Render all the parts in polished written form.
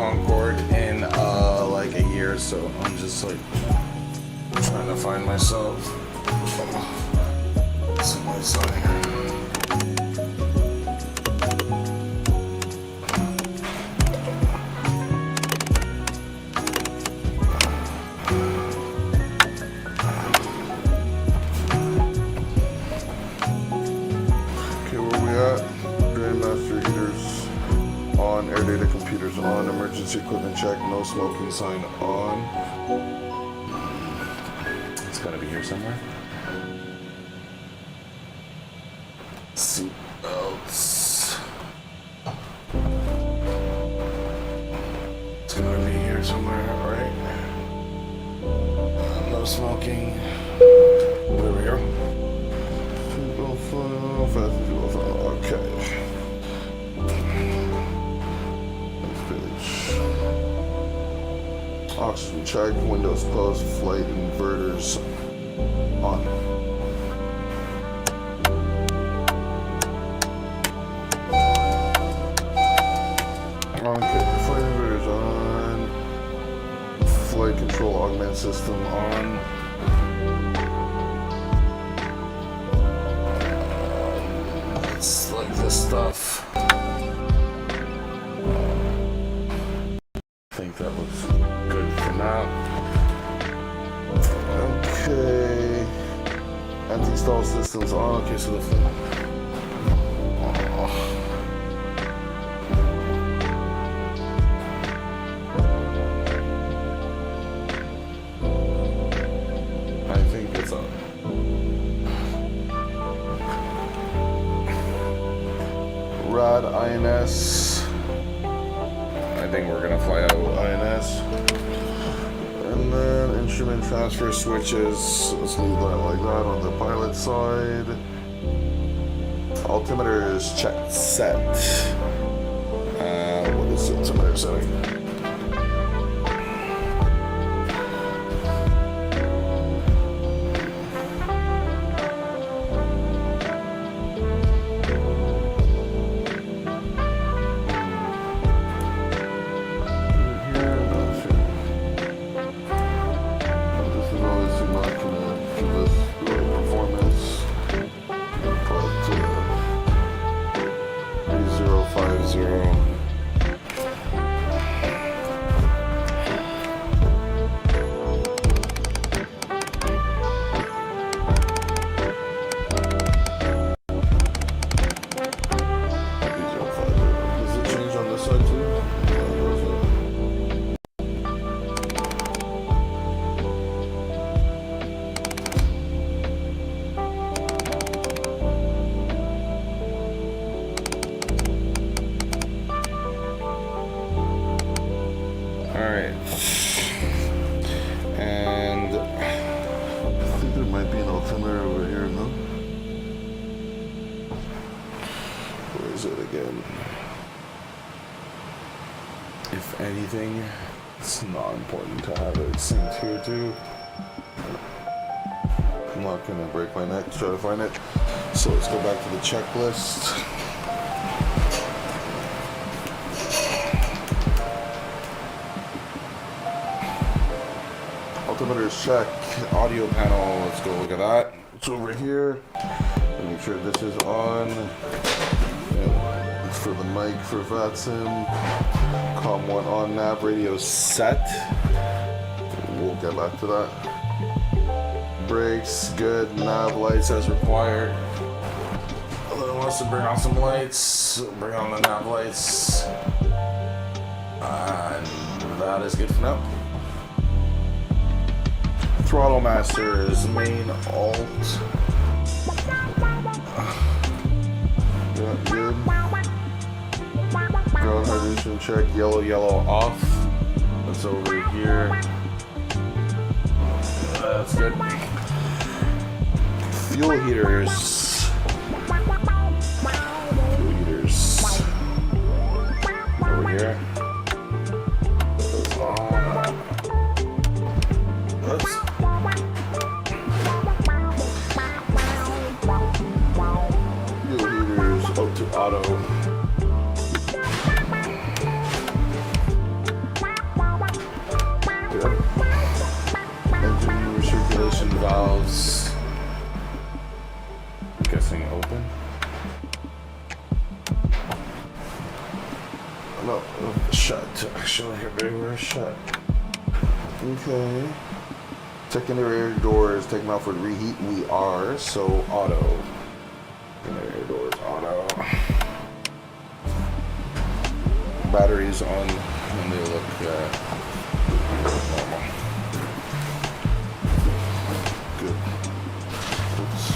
Concorde in like a year, so I'm just like trying to find myself some lights on here. Air data computers on, emergency equipment check, no smoking sign on. It's gotta be here somewhere. Seat belts. It's gotta be here somewhere, right? No smoking. There we go. Seatbelt file, fasten seatbelt file, okay. Oxygen check, windows closed, flight inverters on. Okay, flight inverters on. Flight control augment system on. It's like this stuff. I think that was good for now. Okay. Anti-stall systems on. Okay, so the I think it's on. Rad INS. I think we're gonna fly out INS. And then instrument transfer switches. Let's leave that like that on the pilot side. Altimeter is checked, set. What is the altimeter setting? And I think there might be an altimeter over here, no? Where is it again? if anything, it's not important to have it synced here too. I'm not gonna break my neck to try to find it. So let's go back to the checklist. Altimeter is checked. Audio panel, let's go look at that. It's over here. Make sure this is on. Yeah, it's for the mic for VATSim. COM1 on, nav radio set. We'll get back to that. Brakes, good. Nav lights as required. And then wants to bring on some lights. Bring on the nav lights. And that is good for now. Throttle masters, main, alt. Yeah, good. Ground hydration check, Yellow, yellow off. That's over here. That's good. Fuel heaters. Fuel heaters. Over here. Those on. Oops. fuel heaters, Up to auto. Actually, everywhere shut. Okay. Secondary doors, take them out for the reheat. We are, so auto. Secondary doors, auto. Batteries on, and they look normal. Good. Oops.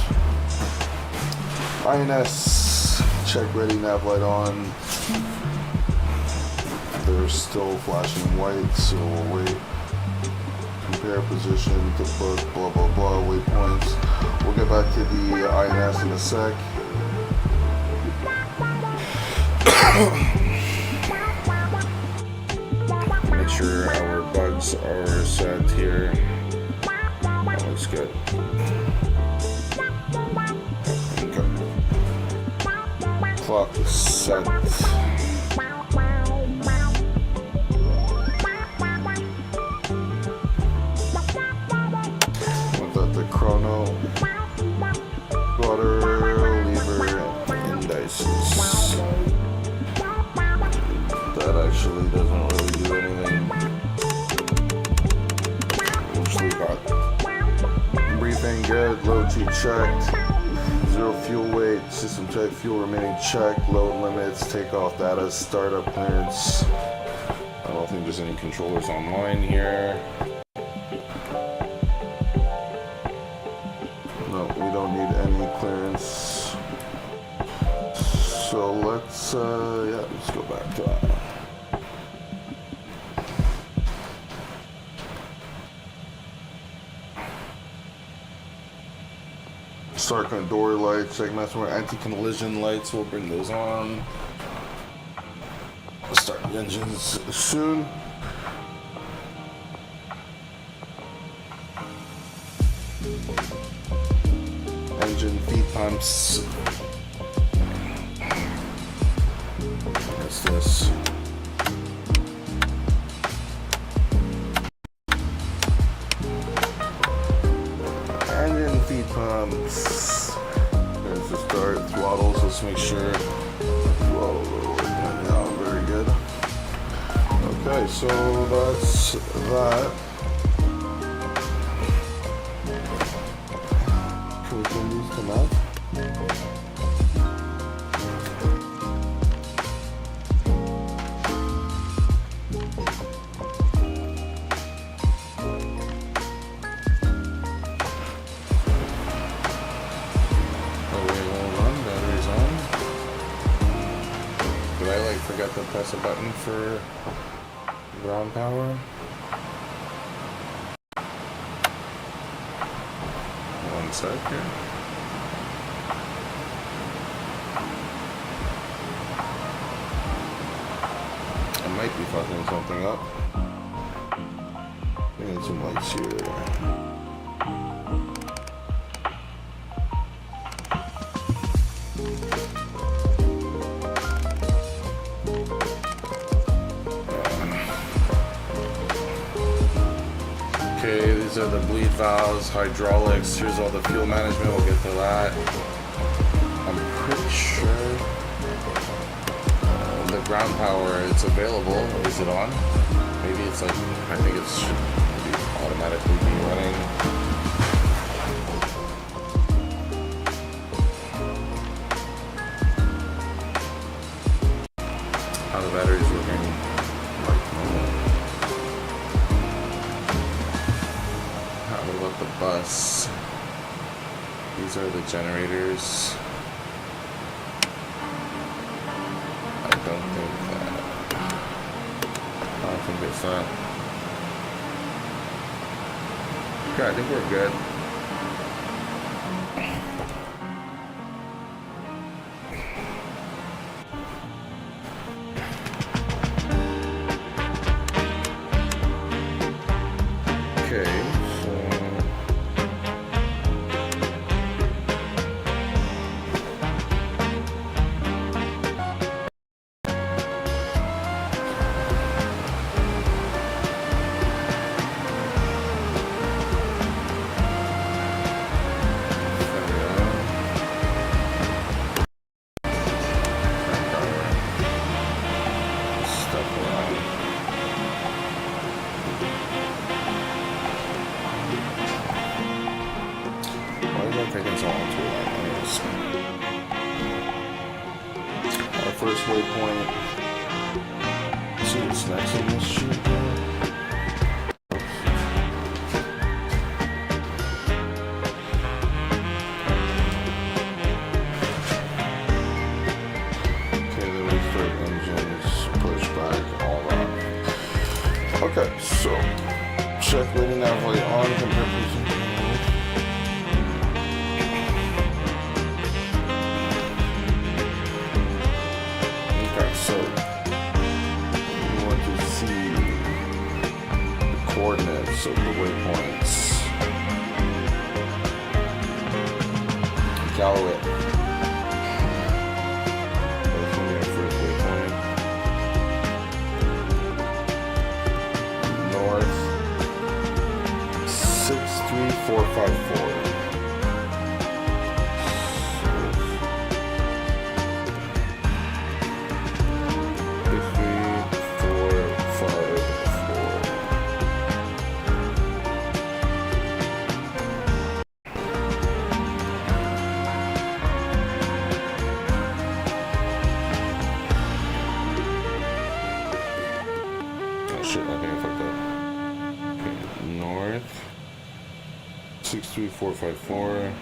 INS, check ready, nav light on. They're still flashing white, so we'll wait. Compare position to book, blah blah blah, waypoints. We'll get back to the INS in a sec. Make sure our bugs are set here. That looks good. Okay. Clock is set. Chrono, rudder, lever, indices. That actually doesn't really do anything. Usually got briefing good, load G checked, zero fuel weight, system type fuel remaining checked, load limits, takeoff data, startup clearance. I don't think there's any controllers online here. No, we don't need any clearance. So let's go back to that. Start on door lights, segments more anti-collision lights, we'll bring those on. We'll start the engines soon. Engine feed pumps. What's this? Engine feed pumps. There's the start throttles. Let's make sure throttles are working out. Very good. Okay, so that's that. Can we turn these to map? Forgot to press a button for ground power. One sec here. I might be fucking something up. I need some lights here. Okay, these are the bleed valves, hydraulics. Here's all the fuel management. We'll get to that. I'm pretty sure the ground power, it's available. Is it on? Maybe it's like, I think it should automatically be running. How the battery's working like normal. What about the bus? These are the generators. I don't think it's that. Okay, I think we're good. Okay. taking so long to align. Anyways, our first waypoint. Let's see what's next on this sheet. Okay, so check ready nav light on, compare position. Okay, so we want to see the coordinates of the waypoints. Iqualuit. That's going to be our first waypoint. 63454. 63454.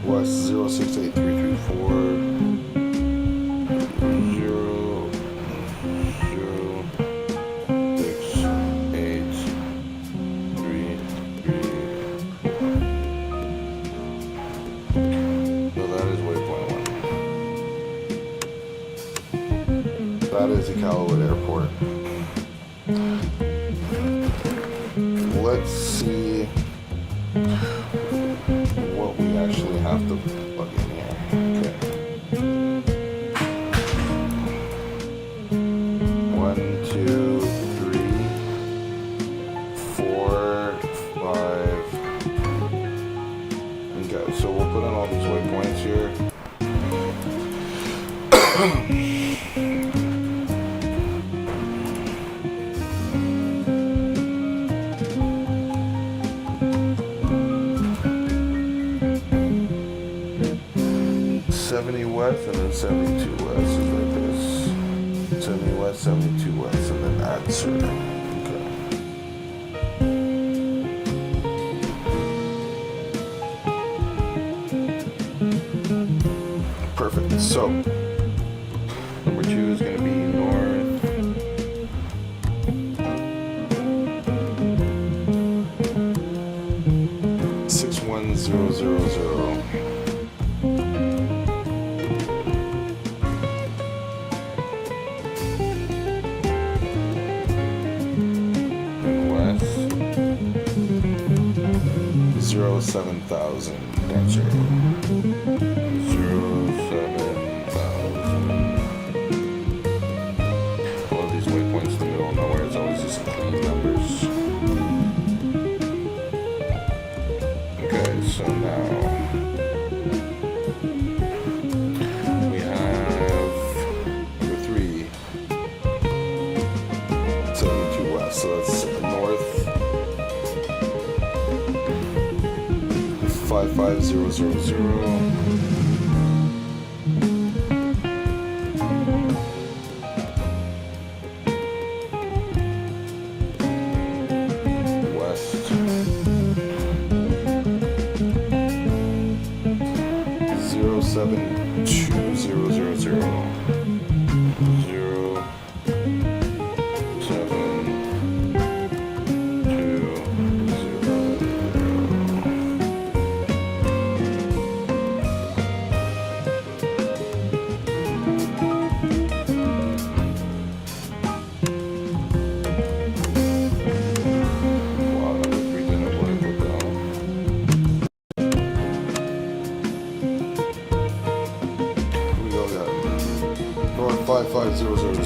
West 068334 So that is waypoint 1. That is Iqualuit Airport. Let's see what we actually have to plug in here. Okay. 1, 2, 3, 4, 5. Okay, so we'll put in all these waypoints here. 70 west and then 72 west is like this. 70 west, 72 west, and then add certain. Okay. Perfect. So number 2 is going to be north. $61000. West 07,000. That's right. 07,000. All of these waypoints in the middle of nowhere. It's always just clean numbers. Okay, so now we have number 3, 72 west. So that's north 55000. West 072000. 072000. 5000.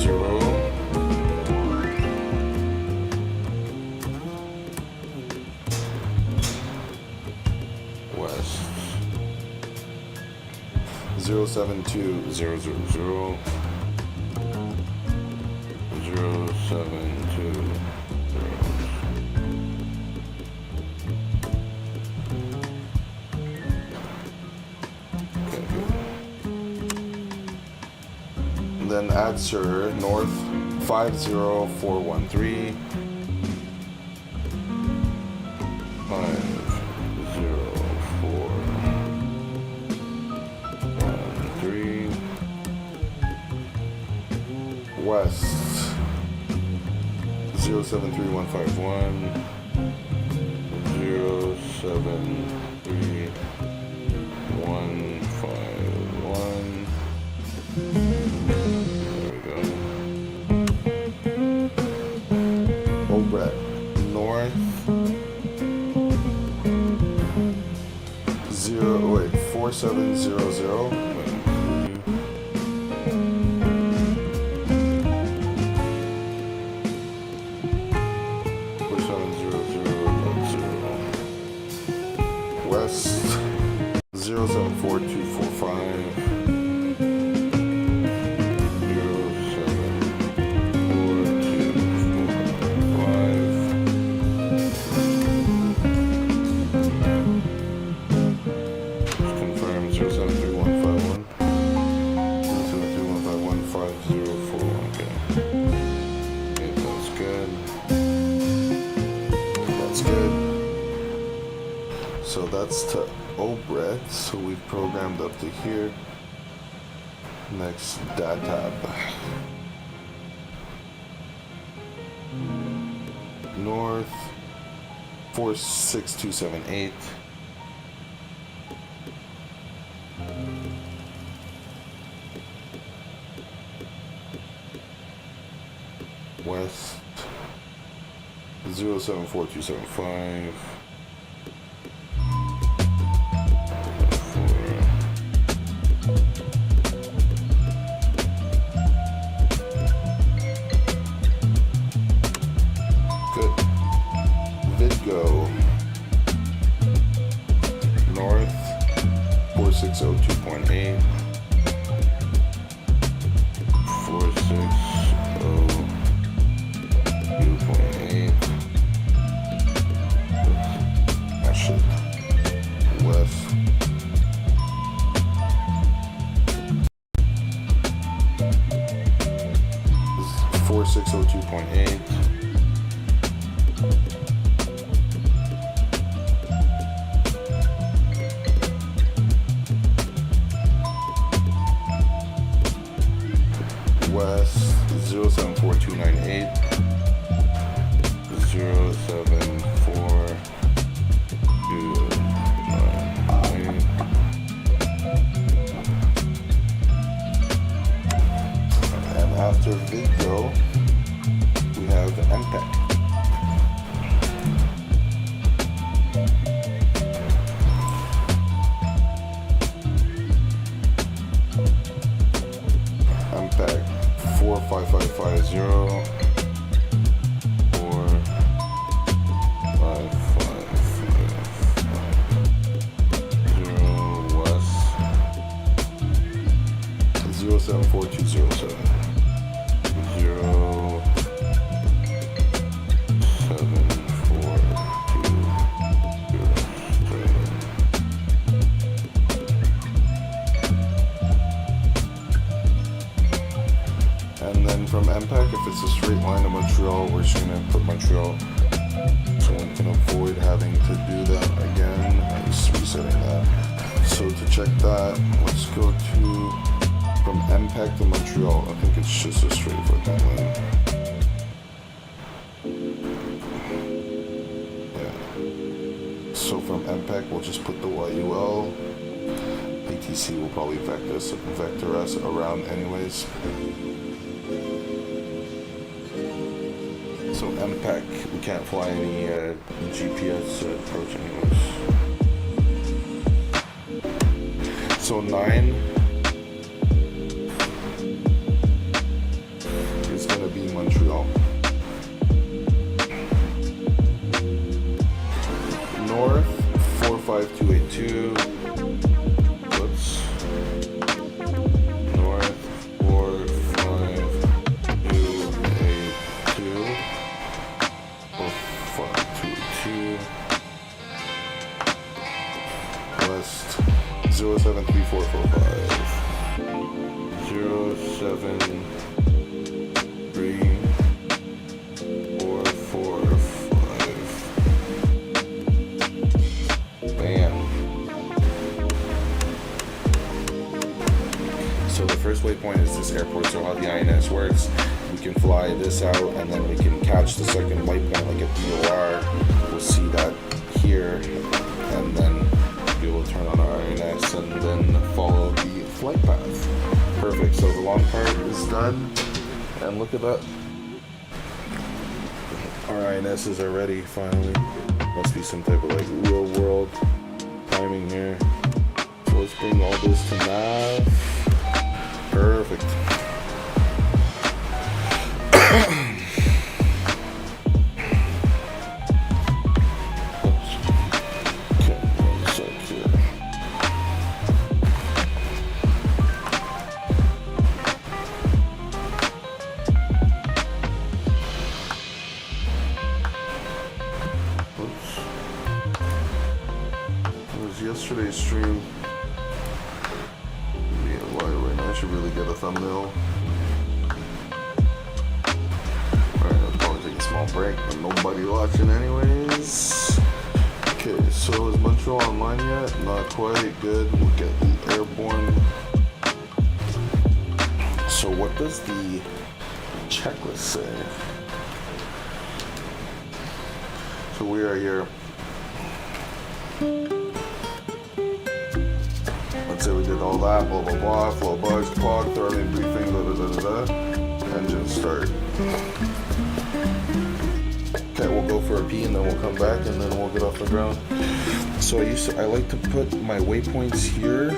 West 072000. 0720. Okay, good. And then answer north 50413. 50413. West 073151. 073151. There we go. Obret north 4700. West 074245. 074245. Confirm 073151. 0731515041. Okay. Okay, that's good. That's good. So that's to Obret. So we've programmed up to here. Next data tab. North 46278. West 074275. Good. Vidgo north 4602.8. 460.8. That shit. West 4602.8. West 074298. 07429. And after Vidgo, we have MPEG. MPEG 45550. 45550 West 074207. 07427. And then from MPEG, if it's a straight line to Montreal, we're just gonna put Montreal so we can avoid having to do that again. I'm just resetting that. So to check that, let's go to from MPEG to Montreal. I think it's just a straight fucking line. Yeah. So from MPEG, we'll just put the YUL. ATC will probably vector us around anyways. So MPEG, we can't fly any GPS approach anyways. So 9 gonna be Montreal. North 45282. Whoops. North 45282. 45282. West 073445. 073445. Bam. So the first waypoint is this airport. So how the INS works, we can fly this out and then we can catch the second waypoint like a DOR. We'll see that here and then be able to turn on our INS and then follow the flight path. Perfect. So the long part is done, and look at that. Our INSs are ready finally. Must be some type of like real world timing here. So let's bring all this to nav. Perfect. Yesterday's stream. Yeah, right now I should really get a thumbnail. Alright, I'll probably take a small break, but nobody watching anyways. Okay, so is Montreal online yet? Not quite. Good. We'll get the airborne. So what does the checklist say? So we are here. Let's say we did all that, blah blah blah, flow bugs, clock, throttling briefing, da da da da da. Engine start. Okay, we'll go for a pee and then we'll come back and then we'll get off the ground. So I like to put my waypoints here.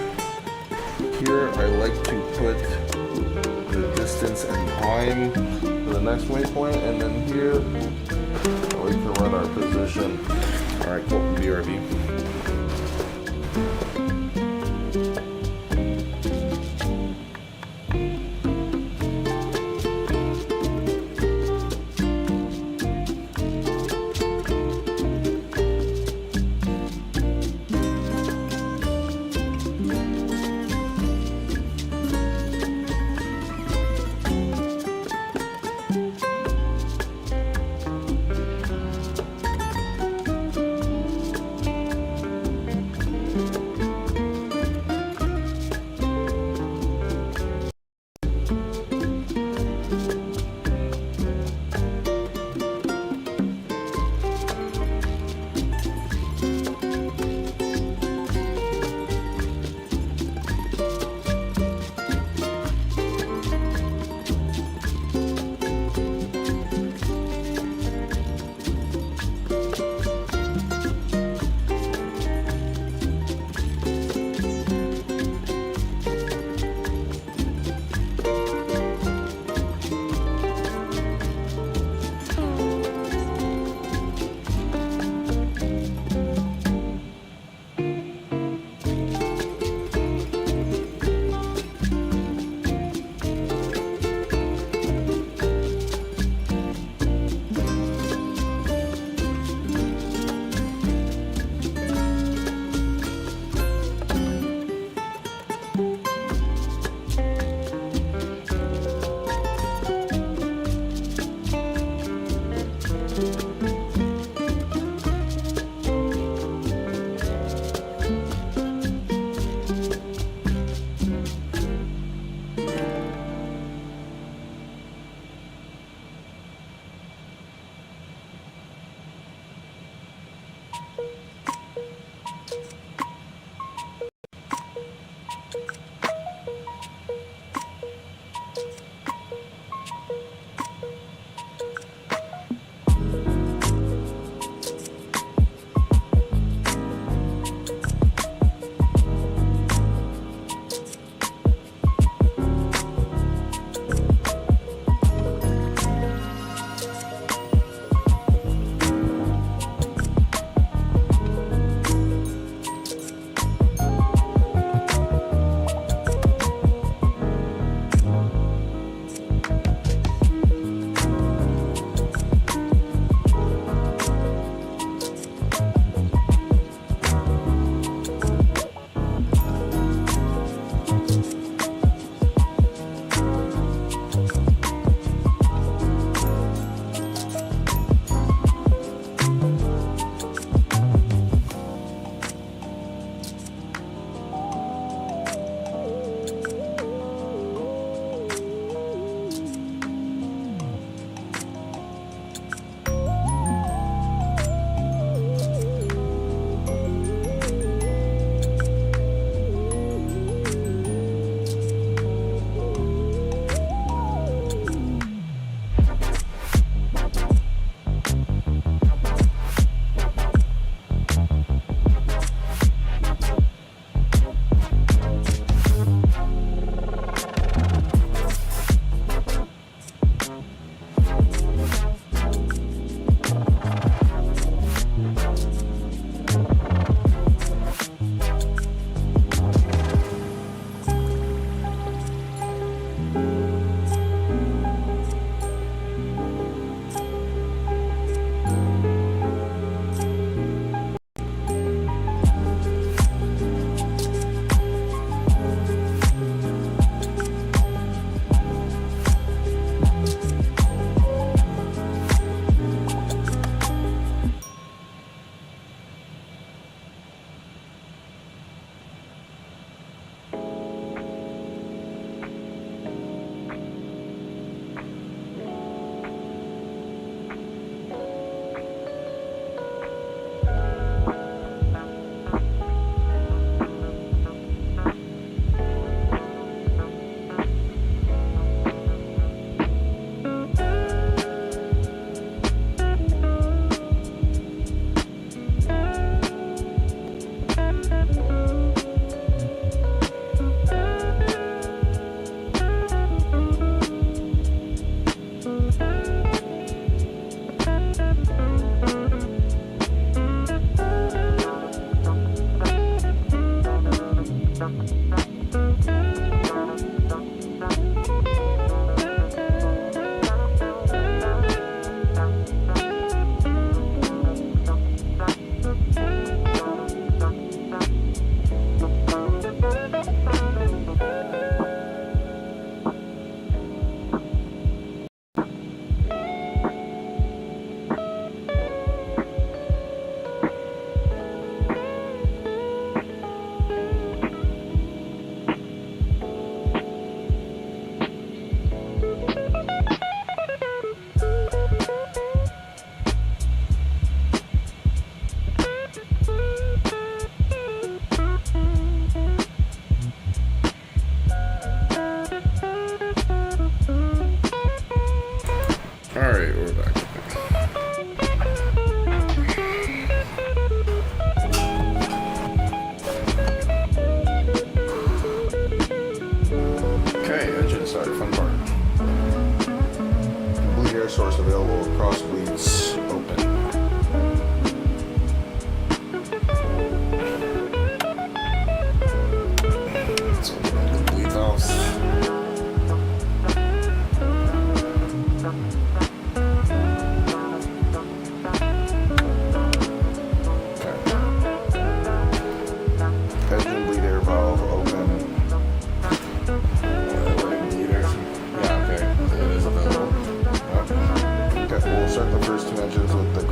Here I like to put the distance and time to the next waypoint, and then here I like to run our position. Alright, cool. BRB.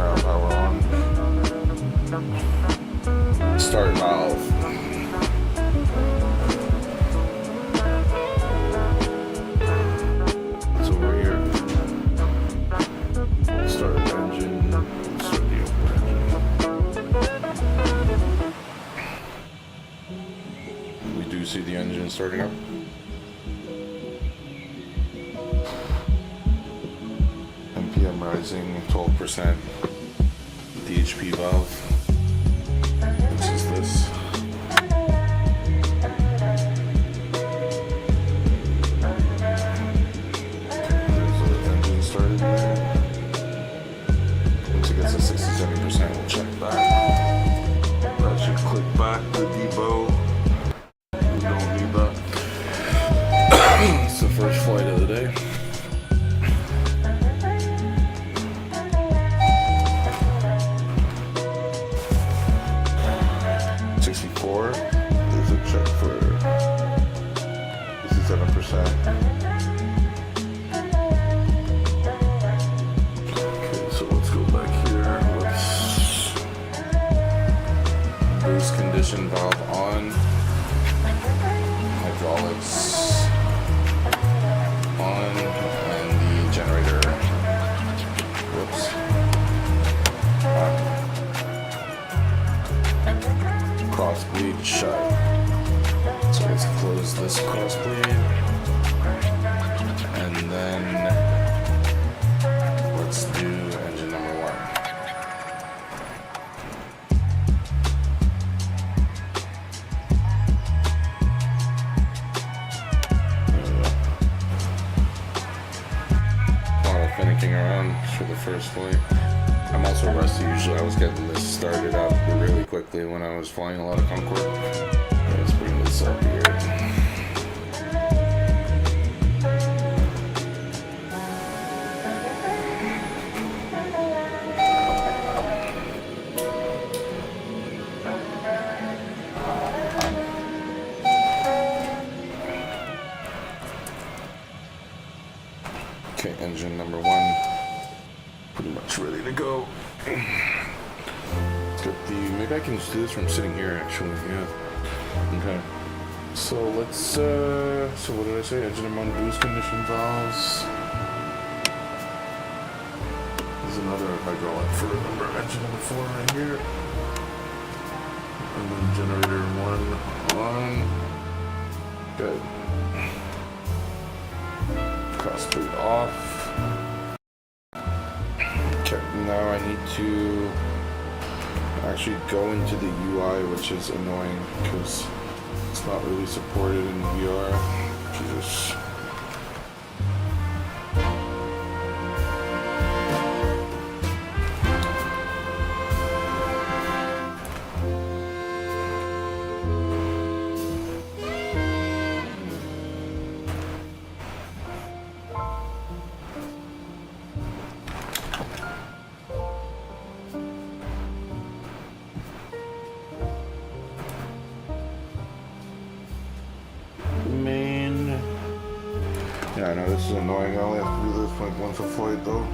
now power on. Start valve. It's over here. Start engine. Start the open engine. We do see the engine starting up. MPM rising 12%. DHP valve. Which is this. There's the engine started there. Once it gets to 67%, we'll check that. That should click back the debo. We don't need that. It's the first flight of the day. 64. There's a check for 67%. Okay, so let's go back here. Let's boost condition valve on. Hydraulics on, and the generator. Whoops. Cross bleed shut. So let's close this cross bleed, and then let's do engine number 1. A lot of finicking around for the first flight. I'm also rusty. Usually I was getting this started up really quickly when I was flying a lot of Concorde. Let's bring this up here. Okay, engine number 1. Pretty much ready to go. Let's get the, maybe I can just do this from sitting here actually, yeah. Okay. So let's, so what did I say? Engine number 1, boost condition valves. There's another hydraulic for, remember, engine number 4 right here. And then generator 1 on. Good. Cross bleed off. Okay, now I need to actually go into the UI, which is annoying because it's not really supported in VR. Jesus. Yeah, I know this is annoying. I only have to do this like once a flight though.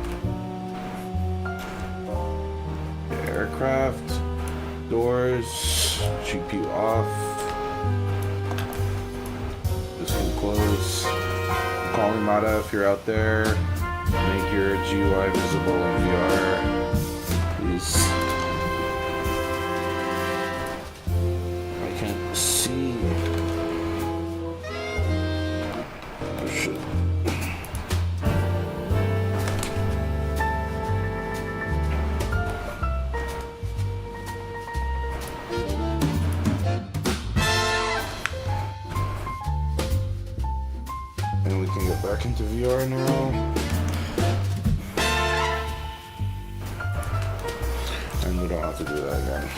Aircraft, doors, GPU off. This will close. Call me Mata if you're out there. Make your GUI visible in VR. Please. I can't see. Oh shit. And we can get back into VR now. And we don't have to do that again.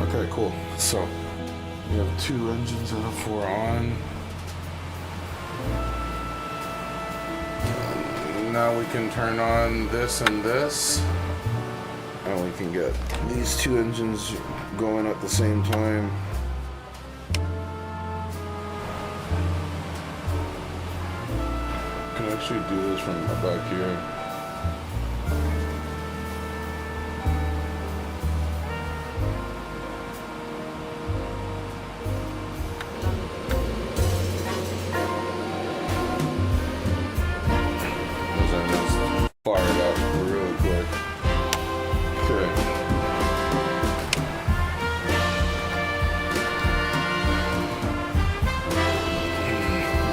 Okay, cool. So we have 2 engines out of 4 on. And now we can turn on this and this. And we can get these 2 engines going at the same time. Can I actually do this from the back here. Fire it up really quick. Okay.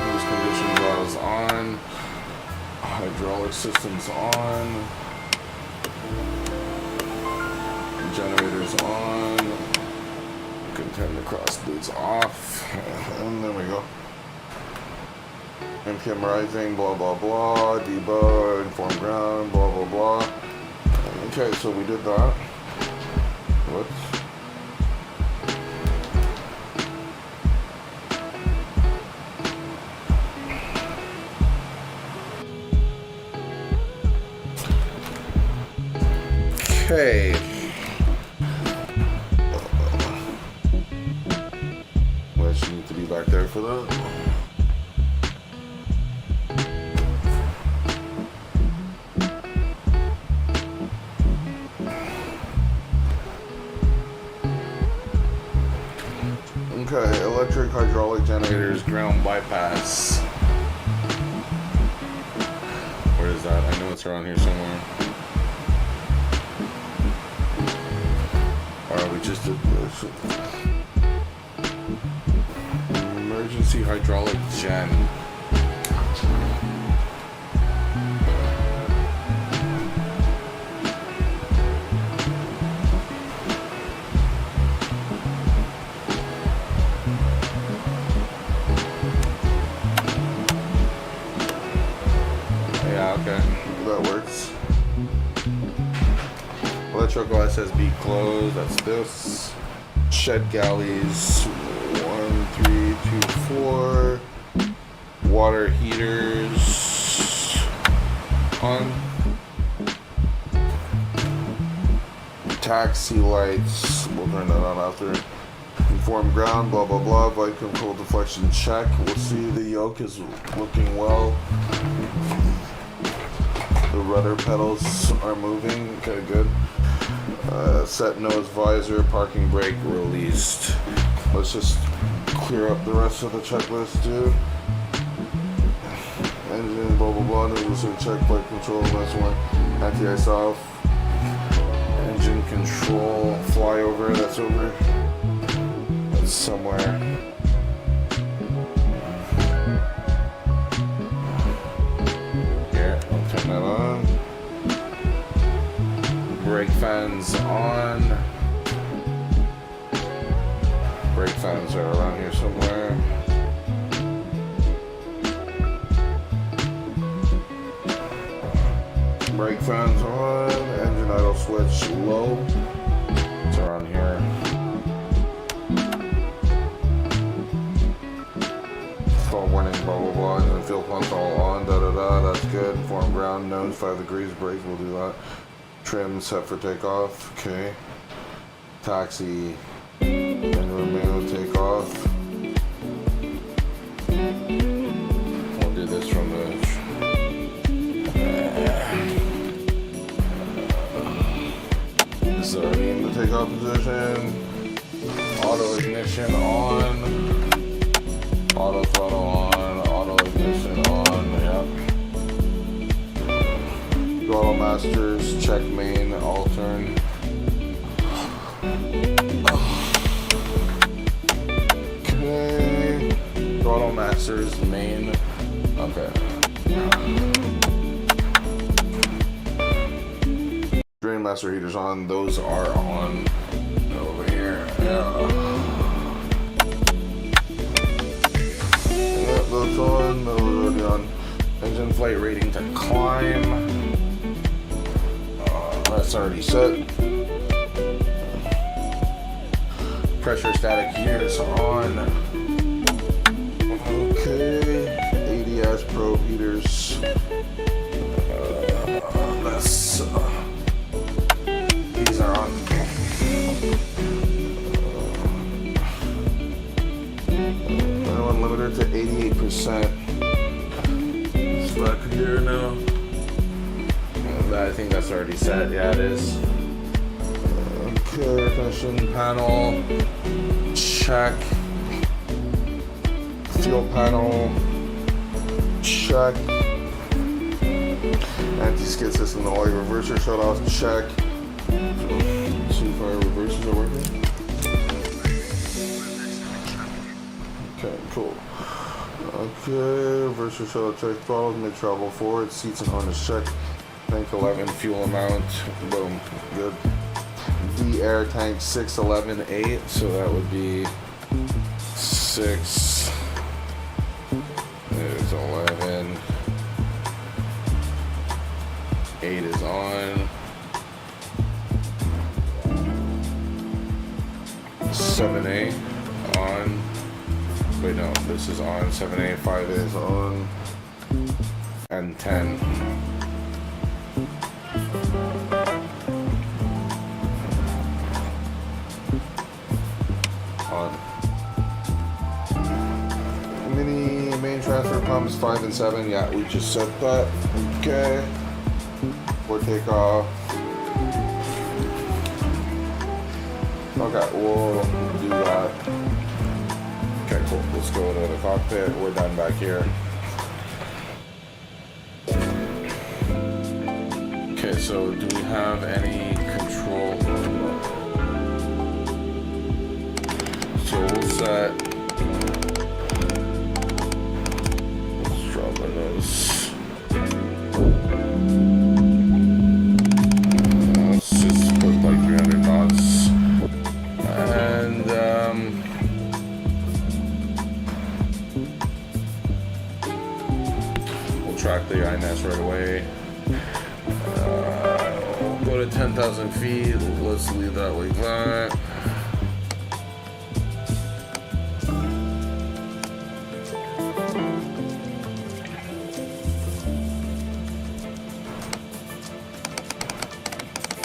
Boost condition valves on. Hydraulic systems on. Generators on. You can turn the cross boots off. And there we go. MPM rising, blah blah blah, debug, inform ground, blah blah blah. Okay, so we did that. Whoops. Okay. Well, she need to be back there for that. Okay, electric hydraulic generators, ground bypass. Where is that? I know it's around here somewhere. Alright, we just did this. Emergency hydraulic gen. Okay, that works. Electrical SSB closed, that's this. Shed galleys, 1, 3, 2, 4. Water heaters on. Taxi lights, we'll turn that on after. Inform ground, blah blah blah. Bike control deflection check. We'll see the yoke is looking well. The rudder pedals are moving. Okay, good. Set nose visor, parking brake released. Let's just clear up the rest of the checklist, dude. Engine, blah blah blah. Notice check, bike control. That's one. Anti-ice off. Engine control, flyover. That's over. That's somewhere. Turn that on. Brake fans on. Brake fans are around here somewhere. Brake fans on. Engine idle switch low. It's around here. Fall warning, blah blah blah. Engine fuel pumps all on. Da da da. That's good. Form ground. Nose 5 degrees. Brake. We'll do that. Trim set for takeoff. Okay. Taxi. Engine remove. Takeoff. We'll do this from the. This is already in the takeoff position. Auto ignition on. Auto throttle on. Auto ignition on. Yep. Throttle masters. Check main. Altern. Okay. Throttle masters. Main. Okay. Drain master heaters on. Those are on over here. Yeah. Yep, those on. Those are already on. Engine flight rating to climb. That's already set. Pressure static heaters on. Okay. ADS probe heaters. These are on. Limiter to 88%. So that could get I think that's already set. Yeah, it is. Okay, ignition panel. Check. Fuel panel. Check. Anti-skid system, the oil reverser shut off. Check. See if our reversers are working. Okay, cool. Okay, reverser shut off. Check. Throttles mid-travel forward. Seats and harness check. Tank 11, fuel amount. Boom. Good. D air tank 611.8, so that would be 6. There's 11. 8 is on. 7A on. Wait, no, this is on. 7A, 5 is on. And 10. On. Mini main transfer pumps 5 and 7. Yeah, we just set that. Okay. We'll take off. Okay, we'll do that. Okay, cool. Let's go to the cockpit. We're done back here. Okay, so do we have any control? So we'll set. Let's drop our nose. Let's just put like 300 knots. And we'll track the INS right away. We'll go to 10,000 feet. Let's leave that like that.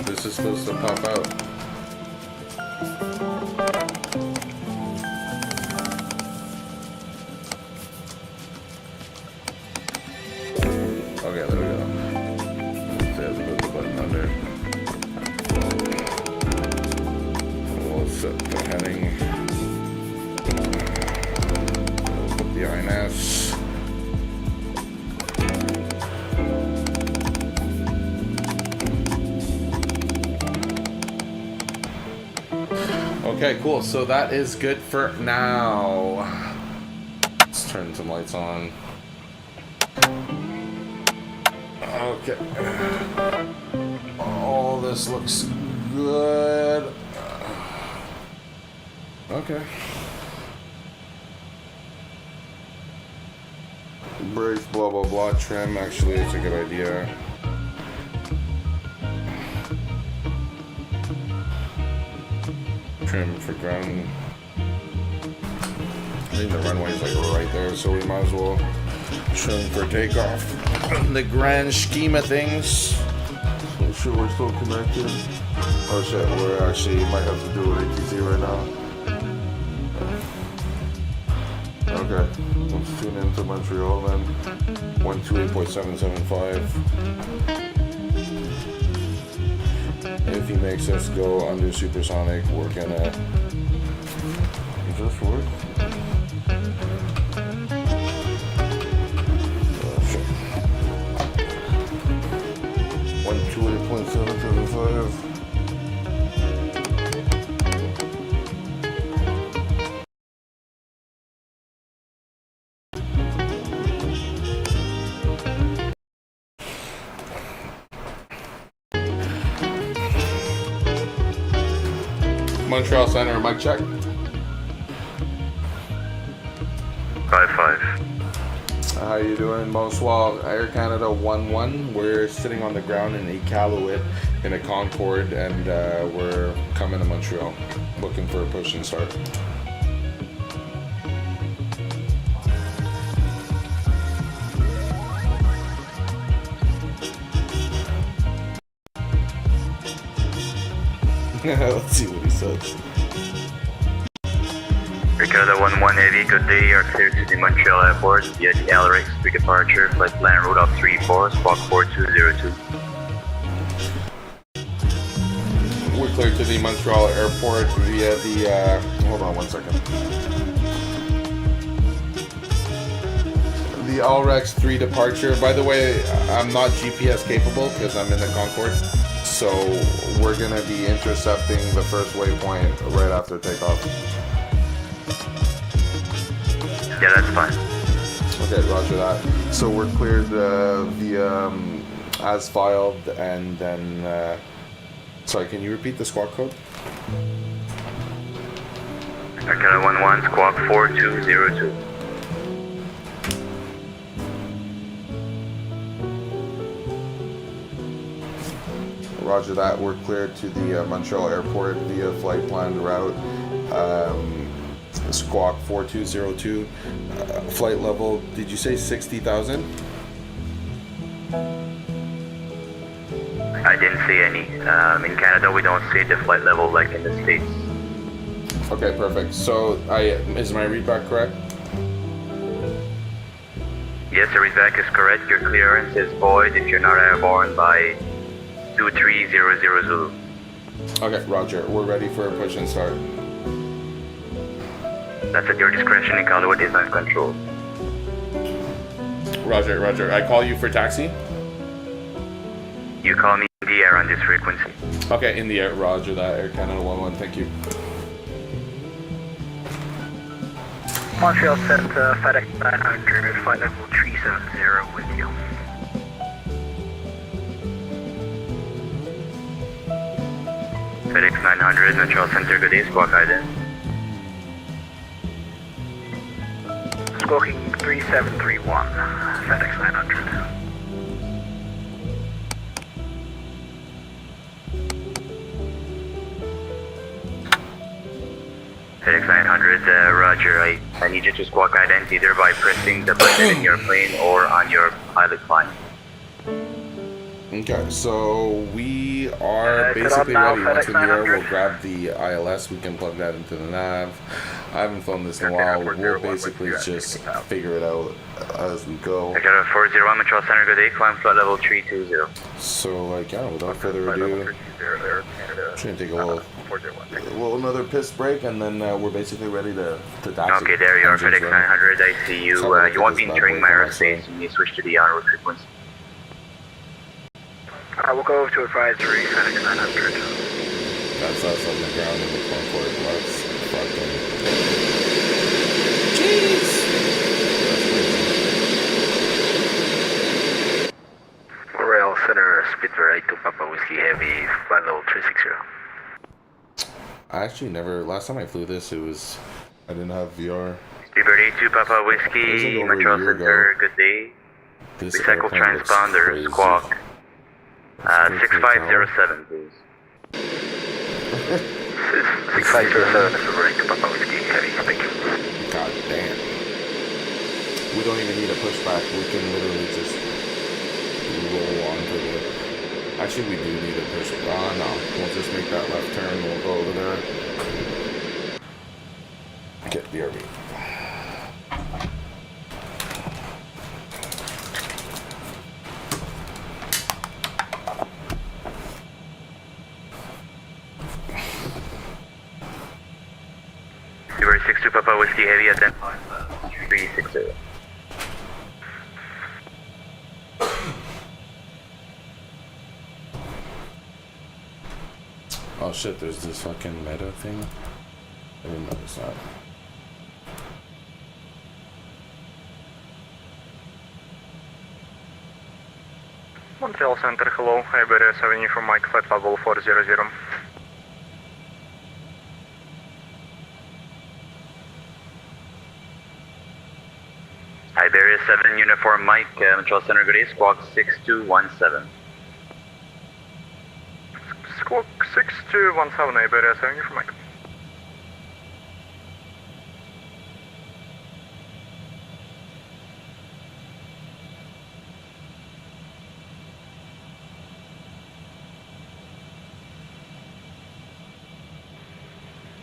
This is supposed to pop out. Okay, there we go. Let's put the button under. We'll set the heading. We'll put the INS. Okay, cool. So that is good for now. Let's turn some lights on. Okay. All this looks good. Okay. Brakes, blah, blah, blah. Trim, actually, it's a good idea. Trim for ground. I think the runway is like right there, so we might as well trim for takeoff. The grand scheme of things. Make sure we're still connected. Oh shit, we're actually might have to do it ATC right now. Okay, let's tune into Montreal then. 128.775. If he makes us go under supersonic, we're gonna just work. Oh shit. 128.775. Montreal Center, mic check. 5-5. How you doing? Bonsoir, Air Canada 1-1. We're sitting on the ground in Iqualuit in a Concorde, and we're coming to Montreal, looking for a push and start. Let's see what he says. Air Canada 1-1 Heavy, good day. Are clear to the Montreal Airport via the LRX pre-departure flight plan route of 34, squawk 4202. we're clear to the Montreal airport via the, hold on one second. The LREX 3 departure. By the way, I'm not GPS capable because I'm in the Concorde. So we're gonna be intercepting the first waypoint right after takeoff. Yeah, that's fine. Okay, roger that. So we're cleared via as filed, and then, sorry, can you repeat the squawk code? Arcana 11, squawk 4202. Roger that. We're cleared to the Montreal airport via flight planned route. Squawk 4202. Flight level, did you say 60,000? I didn't see any. In Canada, we don't see the flight level like in the States. Okay, perfect. So, is my readback correct? Yes, the readback is correct. Your clearance is void if you're not airborne by 2300 Zulu. Okay, roger. We're ready for a push and start. That's at your discretion. Iqualuit is not controlled. Roger, roger. I call you for taxi? You call me in the air on this frequency. Okay, in the air. Roger that. Air Canada 11. Thank you. Montreal sent FedEx 900, flight level 370 with you. FedEx 900, Montreal Center, good day, squawk ident. Squawking 3731, FedEx 900. FedEx 900, roger, I need you to squawk ident either by pressing the button in your plane or on your pilot line. Okay, so we are set basically up now, ready. Once FedEx in the air, 900. we'll grab the ILS. We can plug that into the nav. I haven't flown this in a while. We'll basically just figure it out as we go. I got a 401, Montreal Center, good day, climb flight level 320. So, like, yeah, without further ado, just gonna take a little another piss break, and then we're basically ready to taxi. Okay, there you are, Engines FedEx running. 900, I see you. Sorry, You won't this be bad entering boy my from airspace, you need to switch to the en route frequency. We'll go over to advisory, FedEx 900. That's us on the ground in the Concorde. Let's fucking. Jeez! Rail Center, Spitfire 82 Papa Whiskey Heavy, flight level 360. I actually never. Last time I flew this, I didn't have VR. Speedbird 82 Papa It was Whiskey, like over a Montreal year Center, ago. good day. This Recycle airplane looks transponder, crazy. squawk. Let's go to the 6507, please. 6507, Spitfire 82 Papa Whiskey Heavy, thank you. God damn. We don't even need a pushback. We can literally just roll onto the. Actually, we do need a pushback. Oh, no. We'll just make that left turn. We'll go over there. Get BRB. Speedbird 62 Papa Whiskey Heavy at 360. Oh shit, there's this fucking meta thing. I didn't notice that. Montreal Center, hello. Iberia 7 from Mike, flight level 400. Iberia 7 Uniform Mike, Montreal Center, good day, squawk 6217. Squawk 6217, Iberia 7 from Mike.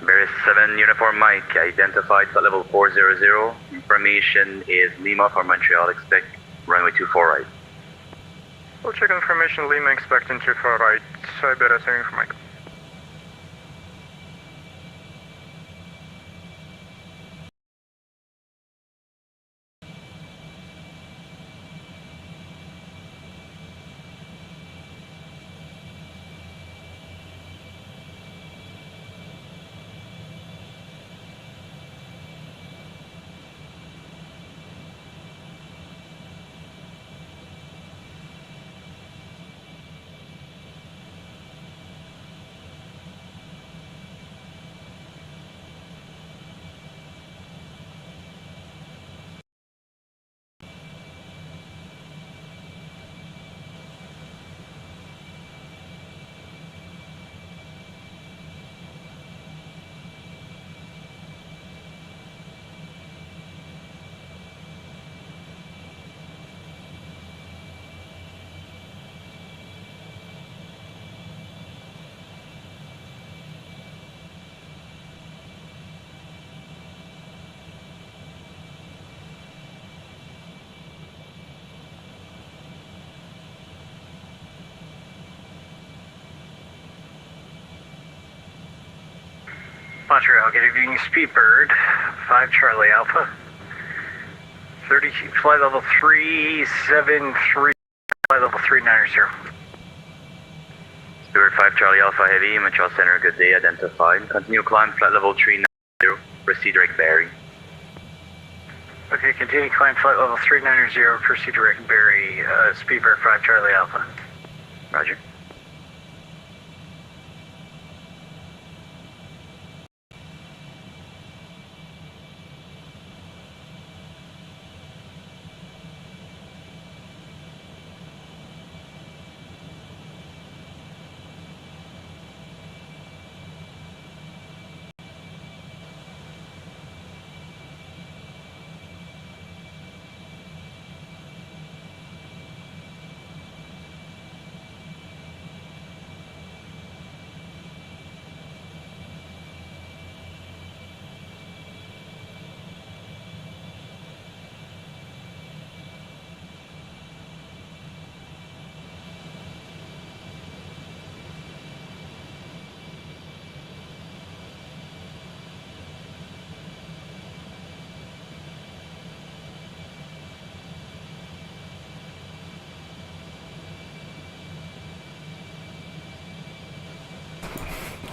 Iberia 7 Uniform Mike, identified flight level 400. Information is Lima for Montreal, expect runway 24 right. We'll check information, Lima expecting 24 right, Iberia 7 from Mike. Montreal, good evening, Speedbird, 5 Charlie Alpha. 30, flight level 373, flight level 390. Stewart 5 Charlie Alpha Heavy, Montreal Center, good day, identified. Continue climb, flight level 390, proceed direct Barry. Okay, continue climb, flight level 390, proceed direct Barry, Speedbird 5 Charlie Alpha. Roger.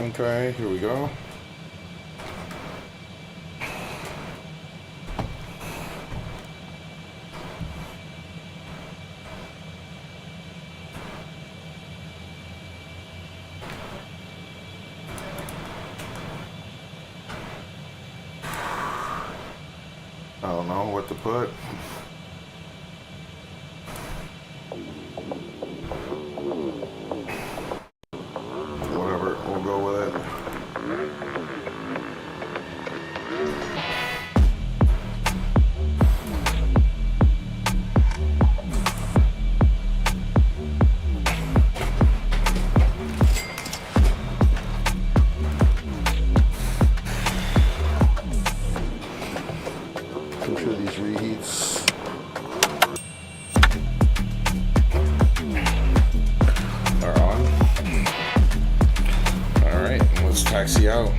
Okay, here we go. I don't know what to put. Whatever, we'll go with it. I'm sure these reheats are on. Alright, let's taxi out.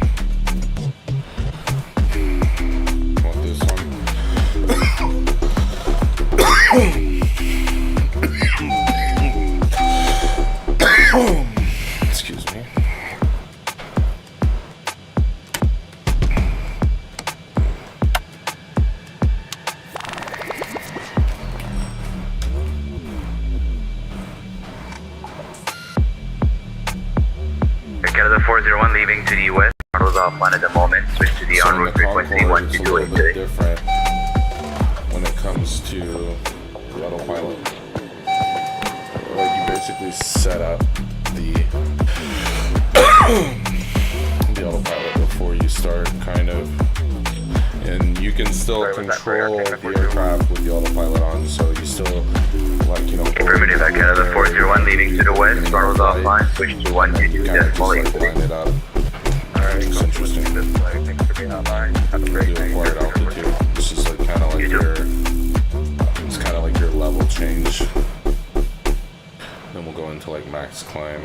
Want this one? Excuse me. Canada 401 leaving to the west, throttles offline at the moment, switch to the So en route the frequency Concorde is a little 1228 bit today. different when it comes to the autopilot. Like you basically set up the autopilot before you start, kind of, and you can still Sorry, was that control correct? the aircraft with the autopilot on, so you still, like, you know, Affirmative, Canada 401 leaving to the west, throttles offline, switch to 122 kind of just decimal 8 like today. line it up. Alright, It's interesting. Thanks for being online. Have a The great night. acquired altitude. This is like kind of like You too. it's kind of like your level change. Then we'll go into like max climb.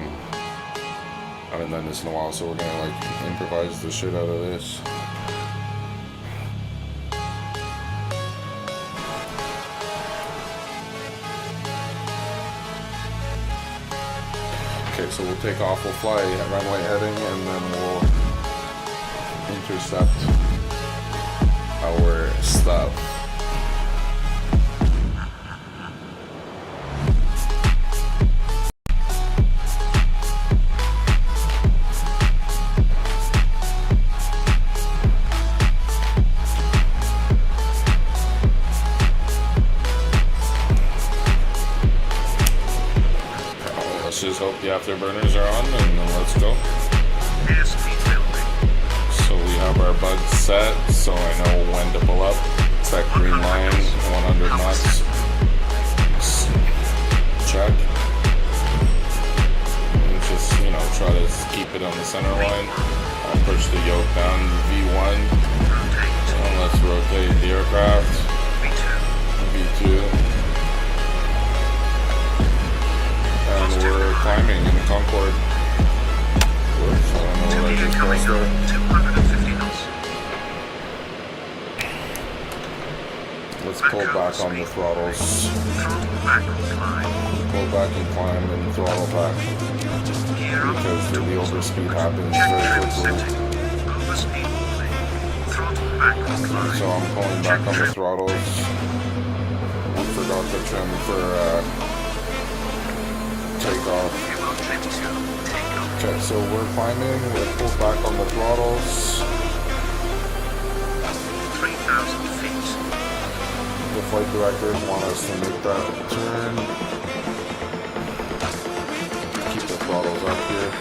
I haven't done this in a while, so we're gonna like improvise the shit out of this. Okay, so we'll take off, we'll fly at runway heading, and then we'll intercept our stuff. Let's just hope the afterburners are on, and then let's go. So we have our bugs set, so I know when to pull up. It's that green line, 100 knots. Check. And just, you know, try to keep it on the center line. I'll push the yoke down V1. And let's rotate the aircraft. V2. And we're climbing in the Concorde. Whoops, I don't know what I just did. let's pull back on the throttles. Pull back and climb and throttle back. Because the overspeed happens very quickly. So I'm pulling back on the throttles. We forgot to trim for takeoff. Okay, so we're climbing, we'll pull back on the throttles. 3,000 feet. The flight directors want us to make that turn. Keep the throttles up here.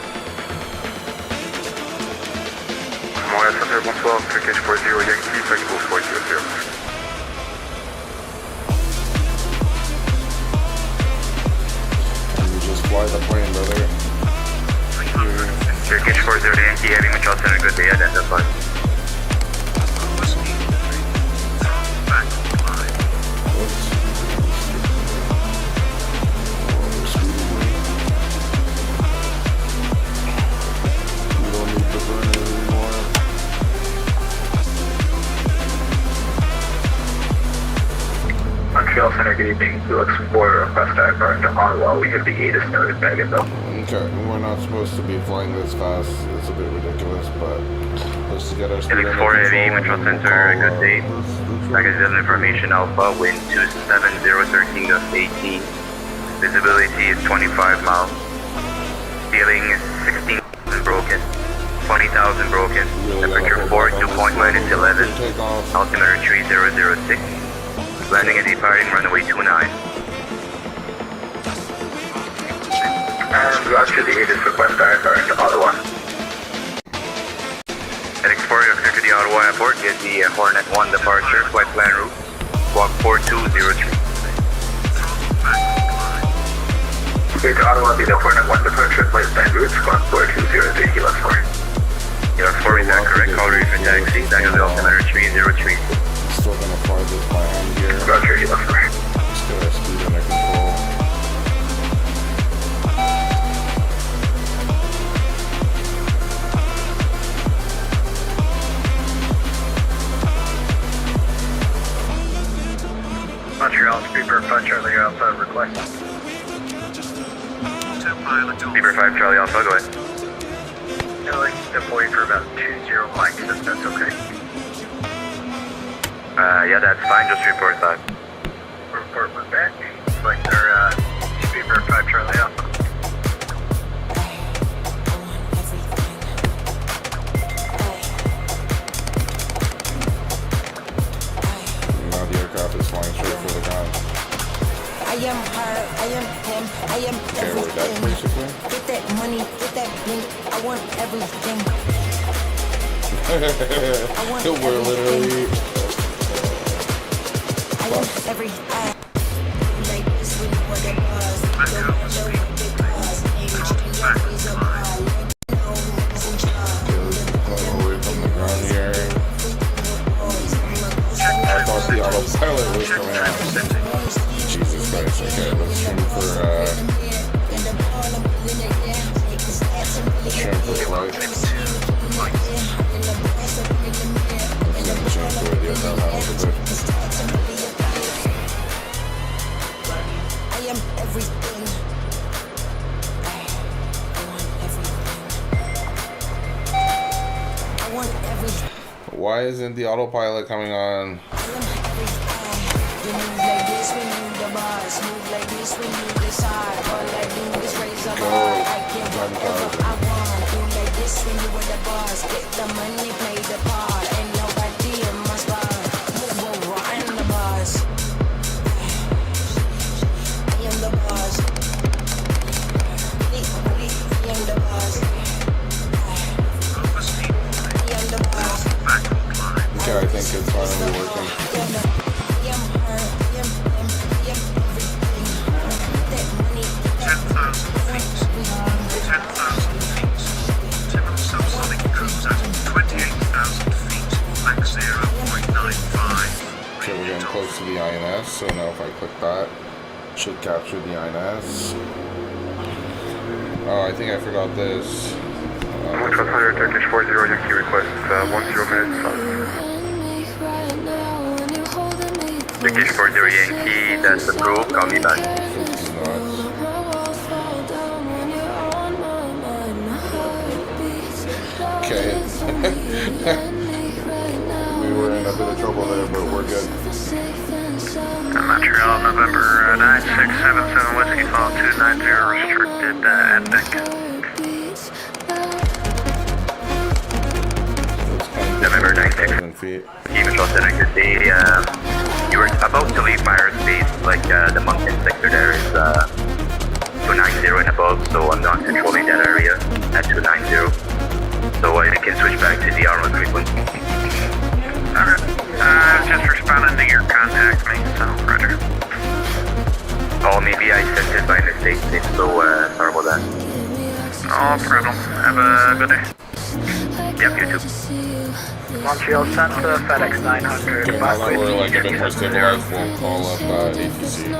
Montréal Center, bonsoir, package 40 Yankee, package 400. And you just fly the plane, brother. Package 40 Yankee, heavy Montreal Center, good day, identified. Overspeed 3. Throttle back on climb. Whoops. We don't need the burner anymore. Montreal Center, good evening. We look for request IFR into Ottawa. We have the ATIS noted back in though. Okay, we're not supposed to be flying this fast. It's a bit ridiculous, but let's get our speed under Helix 4 Heavy, control. Montreal and then Center, we'll good day. Package 7 information, Alpha, wind 27013 gust 18. Visibility is 25 miles. Ceiling is 16,000 broken. 20,000 broken. Temperature 4, dew point minus 11. Takeoff. Altimeter 3006. Landing and departing runway 29. And roger the ATIS request IFR into Ottawa. Helix 4, you're clear to the Ottawa Airport. Get the Hornet 1 departure, flight plan route. Walk 4203. Here to Ottawa, be the Hornet 1 departure, flight plan route, squawk 4203, Helix 4. Helix 4, is that correct? Call ready for taxi. Daniel altimeter 3036. Still gonna fly this by hand here. Roger, Helix 4. Let's get our speed under control. Montreal, Speedbird 5 Charlie Alpha, request. Autopilot off. Beaver 5 Charlie Alpha, go ahead. Helix, deploy for about 20 mics, if that's okay. Yeah, that's fine. Just report that. Report we're back. Select our Speedbird 5 Charlie Alpha. Now the aircraft is flying straight for the ground. I am her, I am him, I am Okay, we're dead everything. basically. Get that money, get that blink, I want everything. I want We're everything. literally. I want everything. Like this when you want the buzz. Back Don't up know speed. what they cause. Ain't Throttle back on always a climb. lie. Know who's in charge. Okay, let's climb away from the ground here. Check I thought the trim autopilot was Check coming trim out. settings. Jesus Christ. Okay, let's trim for let's trim for flight. Trim 2 mics. I'm gonna change the way the other one was a bit. I am everything. I want everything. Why isn't the autopilot coming on? I am everything. You move like this when you the boss. Move like this when you decide. All I do is raise a bar. I can whatever I want. Do like this when you were the boss. Get the money, play the part. Ain't nobody in my spot. Move over, I am the boss. I am the boss. I am the boss. Overspeed 3. I am the boss. Back on climb. Okay, I think it's finally working. I am her. I am him. I am everything. That money, that 10,000 feet. 10,000 feet. Typical subsonic cruise at 28,000 feet. Mach 0.95. Okay, we're getting close to the INS, so now if I click that, it should capture the INS. Oh, I think I forgot this. Montreal Center, package 40 Yankee, request 10 minutes south. Right now when you're holding me Turkish 40 Yankee, that's approved. Call me back. 50 knots. Okay. We were in a bit of trouble there, but we're good. Montreal, November 9677 Whiskey Fall 290, restricted at deck. November 96. 1,000 feet. Key Control Center, good day. You were about to leave my airspace, like the mountain sector there is 290 and above, so I'm not controlling that area at 290. So you can switch back to the R1 frequency. Alright. Just responding to your contact me, so roger. Oh, maybe I sent it by mistake, so sorry about that. No problem. Have a good day. Yep, you too. Montreal Center, FedEx 900. Okay, now that we're like a bit more stabilized, we'll call up ATC.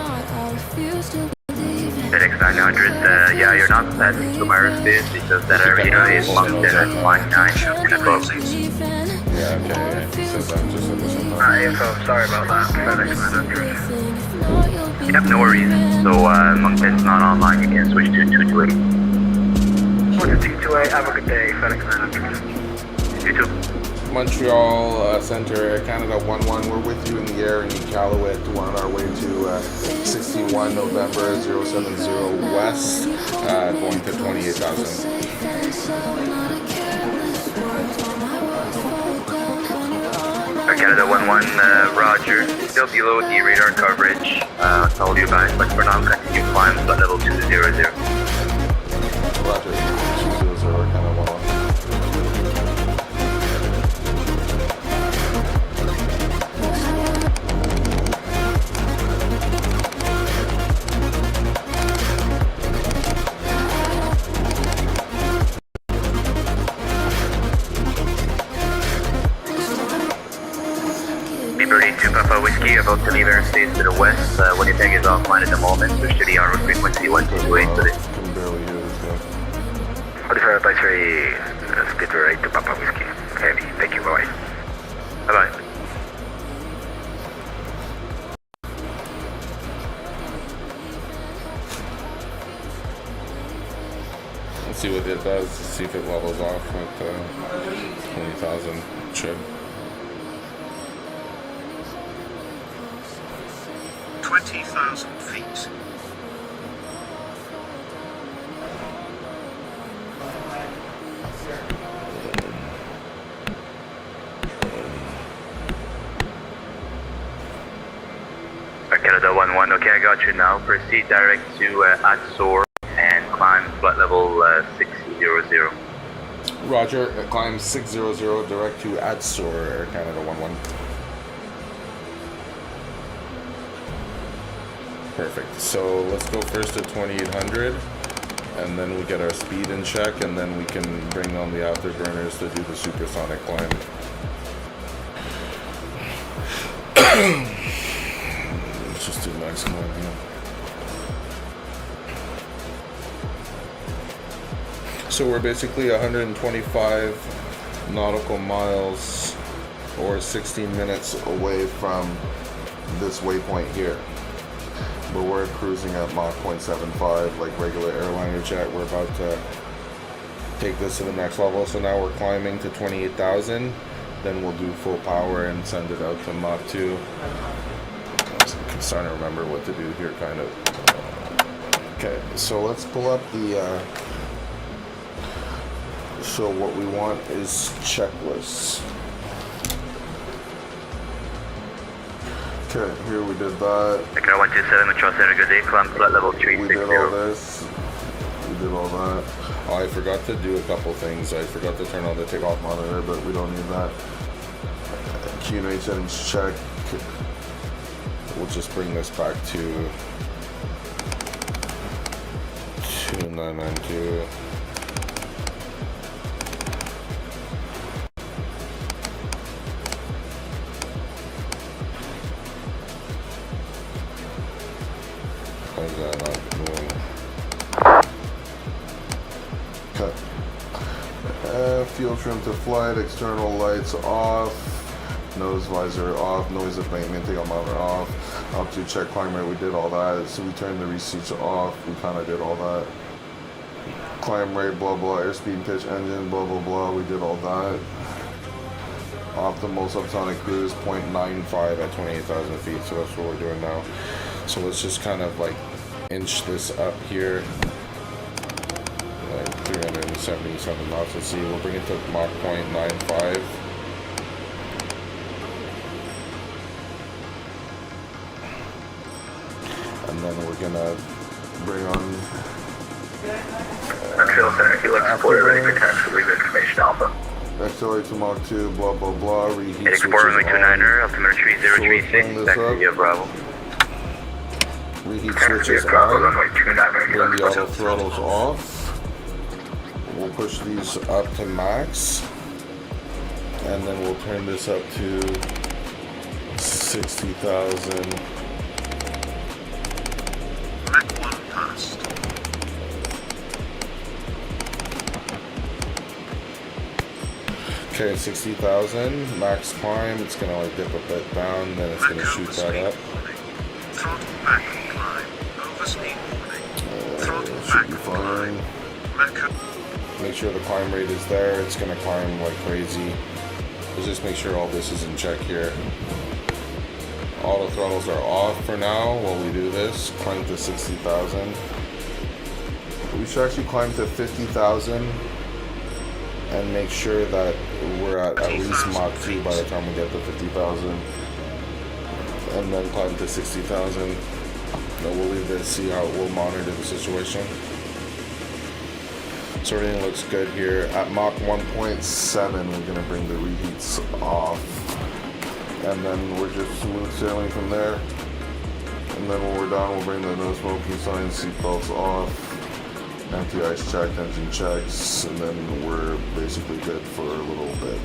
FedEx 900, yeah, you're not passing through my airspace because that area is mountain at 19 and above. Yeah, okay, yeah. He said that just at the same time. Info, sorry about that. FedEx 900. Yep, no worries. So, mountain's not online, you can switch to 228. Switch to 228, have a good day, FedEx 900. You too. Montreal Center, Air Canada 11, we're with you in the air in Iqualuit. We're on our way to 61 November 070 West, going to 28,000. Air Canada 11, Roger. Still below the radar coverage. Call you back, but for now, continue climb to level 200. Roger. 200 Air Canada 11. Liberty 2 Papa Whiskey, about to leave airspace to the west. Winnipeg is offline at the moment. Switch to the R frequency 128 today. Can barely hear this guy. 45 by 3, speed rate to Papa Whiskey. Heavy, thank you, bye. Bye-bye. Let's see what it does, see if it levels off at 20,000. Should. 20,000 feet. Canada 11, okay, I got you now. Proceed direct to Adsor and climb flight level 600. Roger, climb 600 direct to Adsor, Air Canada 11. Perfect. So let's go first to 2800, and then we get our speed in check, and then we can bring on the afterburners to do the supersonic climb. Let's just do max climb here. So we're basically 125 nautical miles or 16 minutes away from this waypoint here. But we're cruising at Mach 0.75 like regular airliner jet. We're about to take this to the next level. So now we're climbing to 28,000. Then we'll do full power and send it out to Mach 2. I'm starting to remember what to do here, kind of. Okay, so let's pull up the... So what we want is checklists. Okay, here we did that. Canada 127, Montreal Center, good day. Climb flight level 360. We did all this. We did all that. Oh, I forgot to do a couple things. I forgot to turn on the takeoff monitor, but we don't need that. QNH settings check. We'll just bring this back to 2992. How's that not moving? Cut. Fuel trim to flight, external lights off. nose visor off, noise abatement, take monitor off, altitude check, climb rate, we did all that. So we turned the reseats off, we kind of did all that. Climb rate, blah blah, airspeed, pitch, engine, blah blah blah, we did all that. Optimal subsonic cruise 0.95 at 28,000 feet, so that's what we're doing now. So let's just kind of like inch this up here, like 377 knots. Let's see, we'll bring it to Mach 0.95. And then we're gonna bring on Control Center, Helix Explorer ready for taxi, leave information Alpha. accelerate to Mach 2, blah blah blah, reheat Helix switches Explorer 29er, on. altimeter 3036, taxi via Bravo. Reheat Taxi switches via Bravo, on. runway 29er, Bring the Helix auto throttles off. We'll push these up to max. And then we'll turn this up to 60,000. Mach 1 passed. Okay, 60,000. Max climb. It's gonna like dip a bit down, then it's gonna Mach shoot that overspeed up. warning. Throttle back on climb. Overspeed warning. Throttle Should back be on climb. fine. Mach Make sure the climb rate is there. It's gonna climb like crazy. Let's just make sure all this is in check here. All the throttles are off for now while we do this. Climb to 60,000. We should actually climb to 50,000 and make sure that we're at least Mach 2 by the time we get to 50,000. And then climb to 60,000. Then we'll leave this, see how we'll monitor the situation. So everything looks good here. At Mach 1.7, we're gonna bring the reheats off. And then we're just smooth sailing from there. And then when we're done, we'll bring the no smoking signs, seatbelts off, anti-ice check, engine checks, and then we're basically good for a little bit.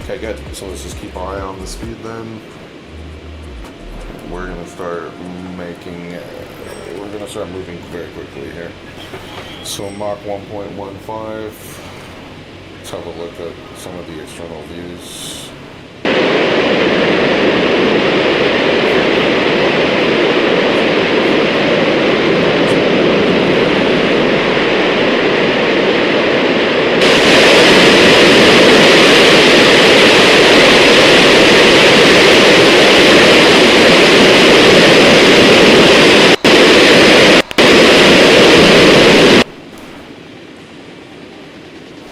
Okay, good. So let's just keep our eye on the speed then. We're gonna start moving very quickly here. So Mach 1.15. Let's have a look at some of the external views.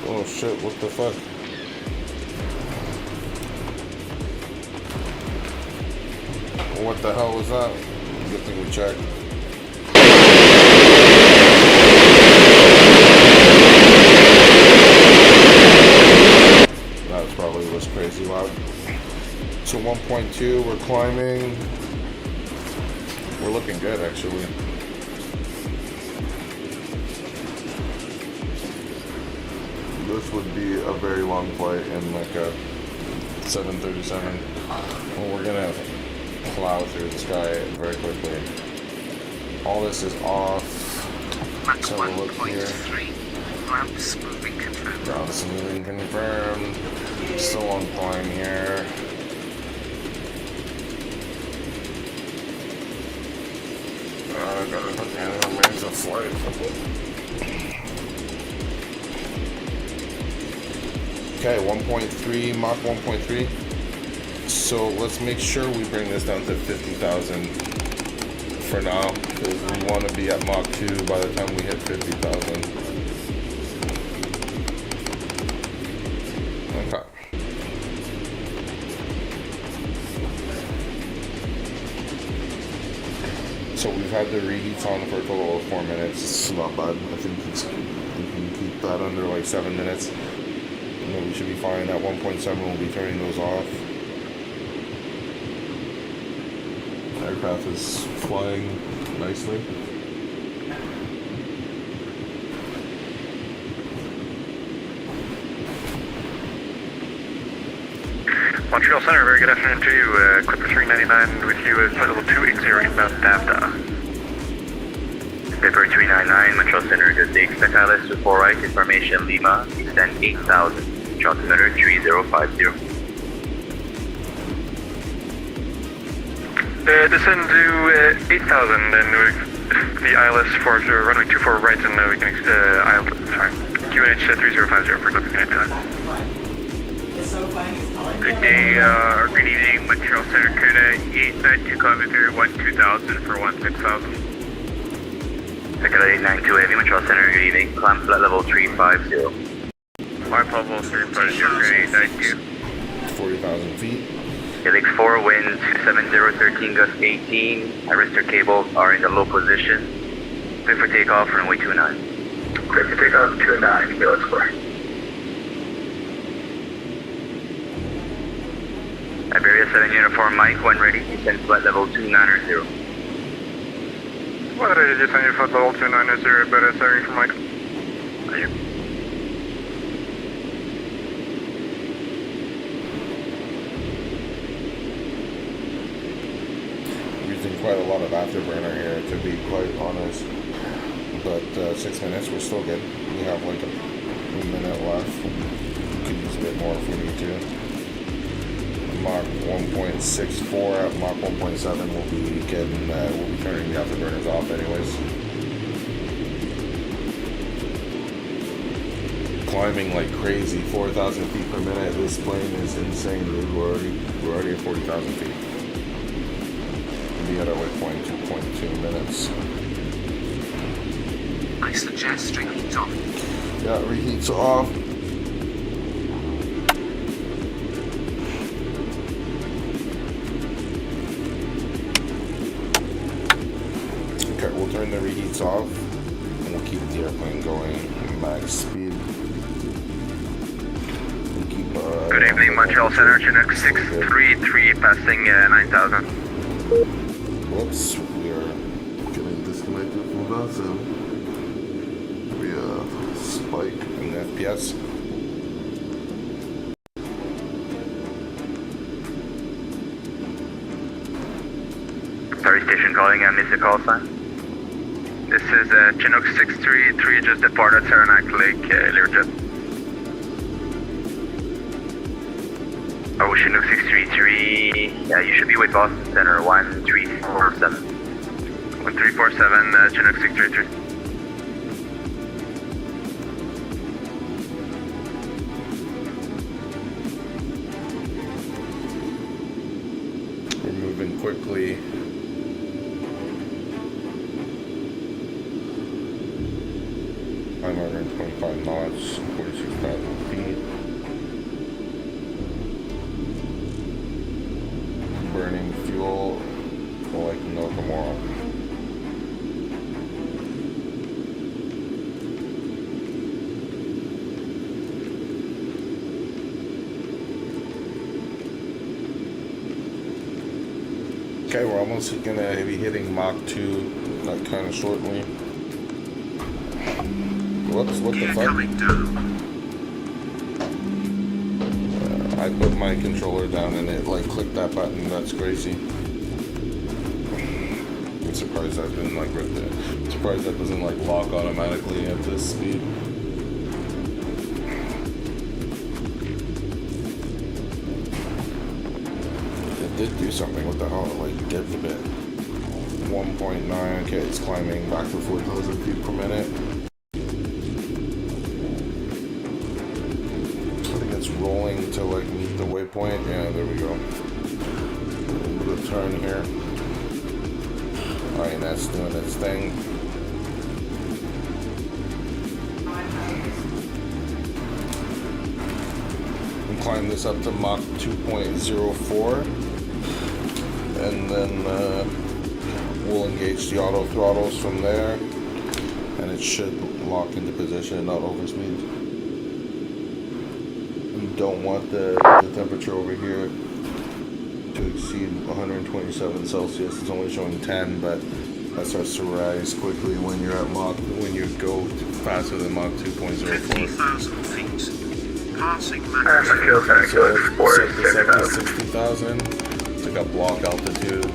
Oh shit, what the fuck? What the hell was that? Good thing we checked. That probably was crazy loud. So 1.2, we're climbing. We're looking good actually. This would be a very long flight in like a 737. Well, we're gonna plow through the sky very quickly. All this is off. Mach So we'll look here. 1.3. Ramps moving confirmed. Ground moving confirmed. Still on climb here. I gotta put the animals of flight. Okay, 1.3, Mach 1.3. So let's make sure we bring this down to 50,000 for now, because we want to be at Mach 2 by the time we hit 50,000. Okay. So we've had the reheats on for a total of 4 minutes. It's not bad. I think we can keep that under like 7 minutes. And then we should be fine. At 1.7 we'll be turning those off. Aircraft is flying nicely. Montreal Center, very good afternoon to you. Clipper 399 with you at flight level 280 inbound Davda. Piper 399, Montreal Center, good day. Expect ILS to 4 right, information Lima, extend 8000, Montreal Center 3050. Descend to 8,000 and the ILS for runway 24 right and we can QNH 3050 for connect time. Good day, or good evening, Montreal Center, Canada, 892 kilometer, 2000 for 16,000. Canada 892 Heavy, Montreal Center, good evening, climb flight level 350. Climb level 350, Canada 892. 40,000 feet. Helix 4, wind 270, 13 gust 18. Arrestor cables are in the low position. Clear for takeoff, runway 29. Clear for takeoff, 29, Helix 4. Iberia 7 uniform, Mike, 1 ready, descend flight level 290. What ready to descend your flight level 290, Iberia 7 for Mike. Roger. Using quite a lot of afterburner here, to be quite honest. But 6 minutes, we're still good. We have like a minute left. We could use a bit more if we need to. Mach 1.64 at Mach 1.7 we'll be getting we'll be turning the afterburners off anyways. Climbing like crazy, 4,000 feet per minute. This plane is insane, dude. We're already at 40,000 feet. We'll be at our waypoint 2.2 minutes. I suggest reheat off. Yeah, reheat's off. Okay, we'll turn the reheats off and we'll keep the airplane going max speed. We'll keep, Good evening, Montreal Center, Chinook 633, passing 9,000. Whoops, we are getting disconnected from VATSim. Spike in the FPS. Sorry, station calling, I missed the call sign. This is Chinook 633, just departed Saranac Lake, Learjet. Oh, Chinook 633, yeah, you should be with Boston Center, 1347. 1347, Chinook 633. We're moving quickly. I'm 125 knots, 46,000 feet. Burning fuel like no tomorrow. Okay, we're almost gonna be hitting Mach 2, like kind of shortly. Whoops, what the Gear fuck? coming down. I put my controller down and it like clicked that button. That's crazy. I'm surprised that didn't like rip it. Surprised that doesn't like lock automatically at this speed. It did do something. What the hell? It like dipped a bit. 1.9. Okay, it's climbing back to 4,000 feet per minute. Rolling to like meet the waypoint. Yeah, there we go. A little bit of turn here. Alright, that's doing its thing. We climb this up to Mach 2.04 and then we'll engage the auto throttles from there and it should lock into position and not overspeed. Don't want the temperature over here to exceed 127 Celsius. It's only showing 10, but that starts to rise quickly when you're at Mach, when you go faster than Mach 2.04. 50,000 feet. Passing Montreal Mach Center, Helix 4, Set this up to 60,000. It's like a block altitude.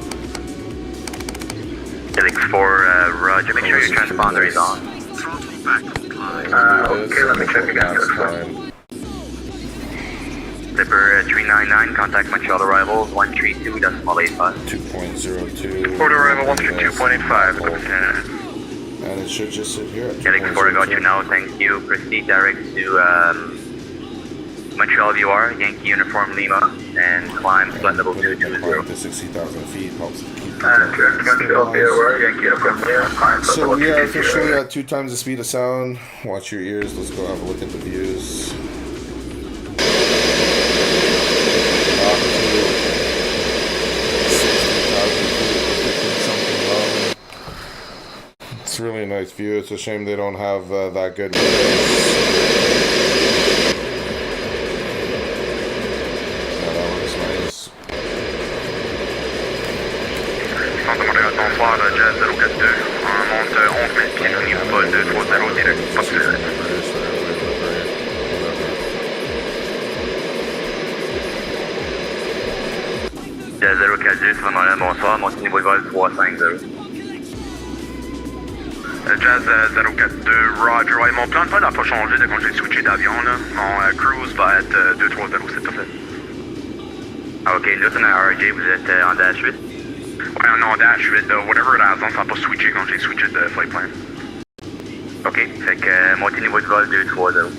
Helix 4, Roger, make sure your transponder is on. Throttle back on climb. Okay, let me check again. Zipper 399, contact Montreal arrivals 132.85. 2.02. Port arrival 132.85. And it should just sit here at Helix 4, got you now, thank you. Proceed direct to Montreal UR, Yankee Uniform Lima, and climb flight level 220. To 60,000 feet helps keep So we are officially at 2 times the speed of sound. Watch your ears. Let's go have a look at the views. It's really a nice view. It's a shame they don't have that good videos. That looks nice. Centre Montréal, bonsoir, Jazz 042. On monte 11 000 pieds au niveau vol 230 direct. Pas plus. Jazz 042, c'est vraiment là, bonsoir, mon niveau de vol 350. Jazz 042, Roger. Ouais, mon plan de vol n'a pas changé de quand j'ai switché d'avion. Là. Mon cruise va être 230, c'est parfait. Ok, Lieutenant RJ, vous êtes en dash 8. Ouais, en dash 8, whatever la raison, ça n'a pas switché quand j'ai switché de flight plan. Ok, fait que montez niveau de vol 230.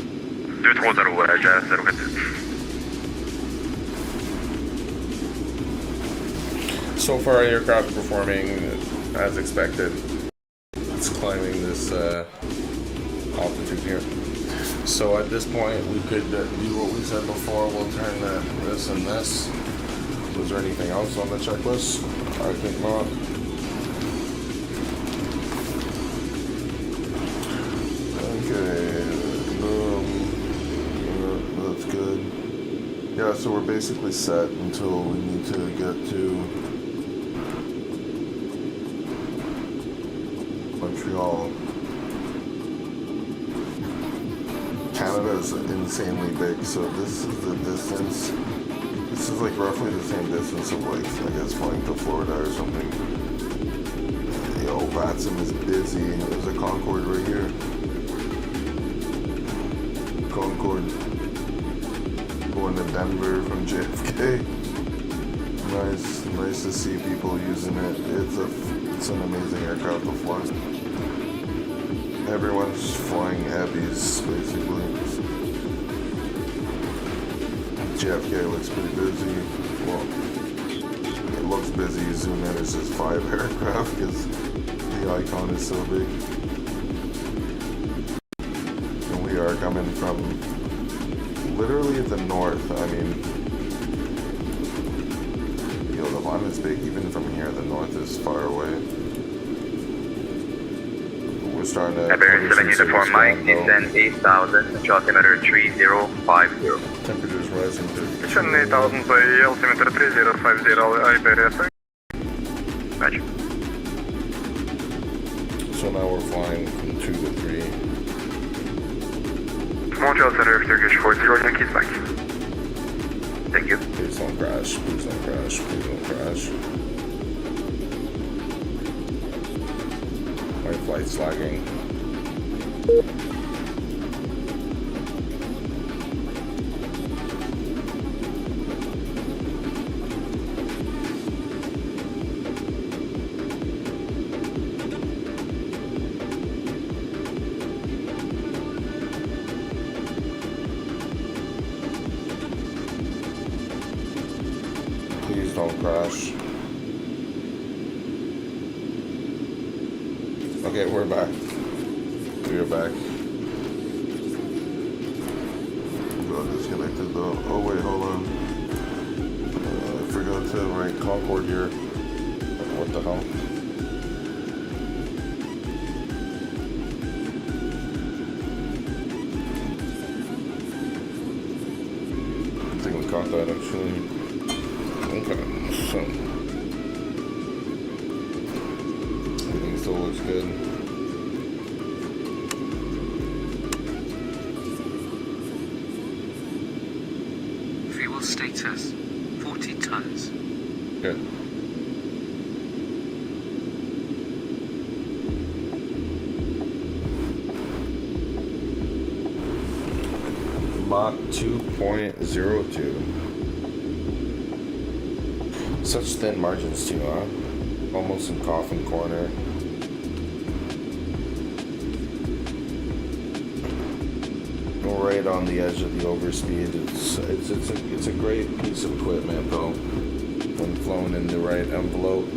230, Jazz 042. So far, aircraft performing as expected. It's climbing this altitude here. So at this point, we could do what we said before. We'll turn this and this. Was there anything else on the checklist? I think not. Okay, that's good. Yeah, so we're basically set until we need to get to Montreal. Canada is insanely big, so this is the distance. This is like roughly the same distance of like, I guess, flying to Florida or something. Yo, VATSim is busy. There's a Concorde right here. Concorde going to Denver from JFK. Nice to see people using it. It's an amazing aircraft to fly. Everyone's flying heavies, basically. JFK looks pretty busy. Well, it looks busy. You zoom in, it's just 5 aircraft because the icon is so big. And we are coming from literally the north. I mean, the line is big. Even from here, the north is far away. We're starting to... Iberia 7 Uniform Mike, descend 8,000, altimeter 3050. Temperatures rising to... Descend 8,000 by altimeter 3050, Iberia 7. Roger. So now we're flying from 2 to 3. Montreal Center, Turkish 40, Yankees back. Thank you. Please don't crash. Please don't crash. Please don't crash. My flight's lagging. Please don't crash. Okay, we're back. We are back. Got disconnected though. Oh wait, hold on. I forgot to write Concorde here. What the hell? I think we caught that actually. Okay, so everything still looks good. Fuel status 40 tons. Good. Mach 2.02. Such thin margins too, huh? Almost in coffin corner. Right on the edge of the overspeed. It's a great piece of equipment though, when flown in the right envelope.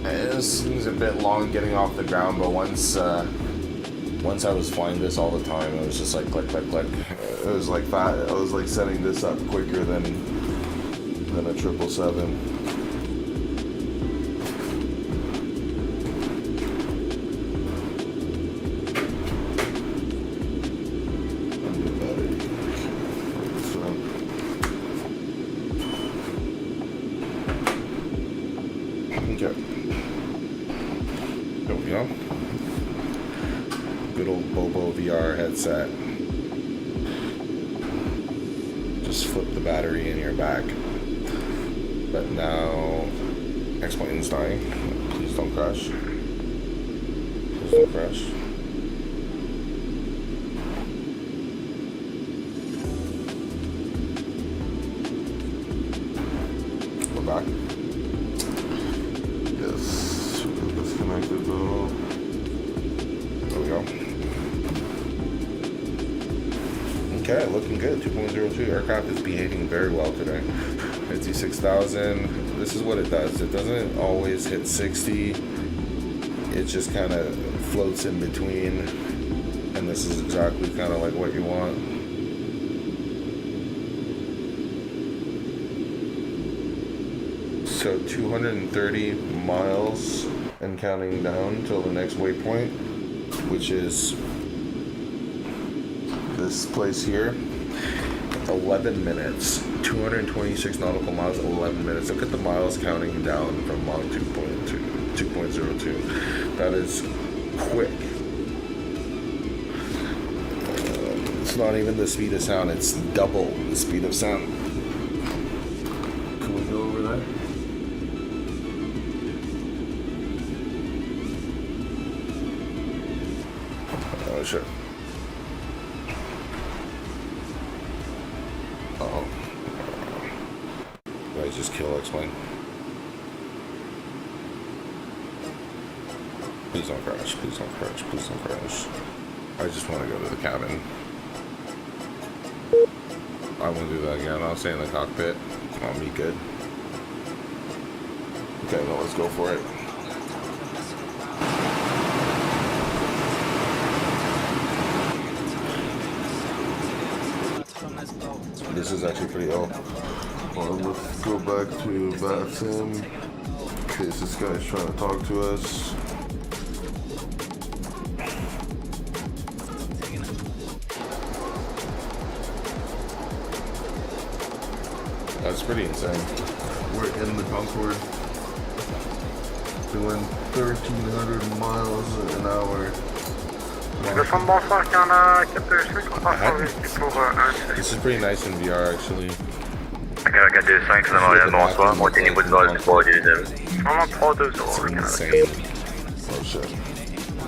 It seems a bit long getting off the ground, but once I was flying this all the time, it was just like click, click, click. It was like that. I was like setting this up quicker than a 777. Okay. There we go. Good old Bobo VR headset. Just flip the battery in your back. But now, X-Plane's dying. Please don't crash. Please don't crash. We're back. Yes, we're disconnected though. There we go. Okay, looking good. 2.02. Aircraft is behaving very well today. 56,000. This is what it does. It doesn't always hit 60. It just kind of floats in between. And this is exactly kind of like what you want. So 230 miles and counting down till the next waypoint, which is this place here. 11 minutes. 226 nautical miles, 11 minutes. Look at the miles counting down from Mach 2.02. That is quick. It's not even the speed of sound, it's double the speed of sound. Can we go over there? Oh, shit. Uh-oh. Did I just kill X-Plane? Please don't crash, please don't crash, please don't crash. I just want to go to the cabin. I won't do that again. I'll stay in the cockpit. I'll be good. Okay, well, let's go for it. This is actually pretty low. Well, let's go back to VATSim in case this guy's trying to talk to us. That's pretty insane. We're in the Concorde, doing 1,300 miles an hour. This is pretty nice in VR actually. Regarde 5, finalement, bonsoir, montez niveau de vol pour 2-0. It's insane. Oh shit.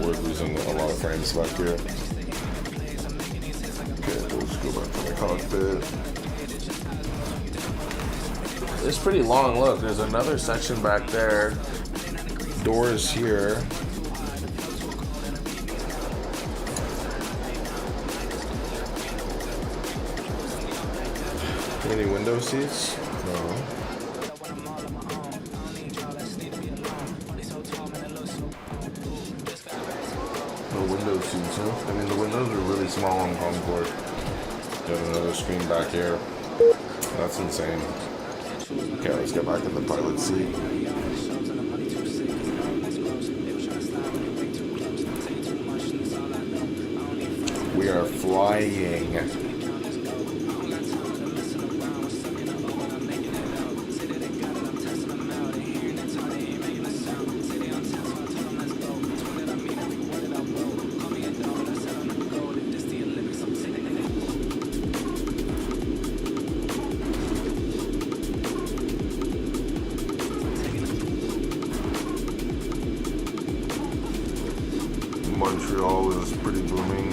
We're losing a lot of frames back here. Okay, let's go back to the cockpit. It's pretty long. Look, there's another section back there. Doors here. Any window seats? No. No window seats, huh? I mean, the windows are really small on Concorde. Got another screen back here. That's insane. Okay, let's get back in the pilot seat. We are flying. Montreal is pretty booming.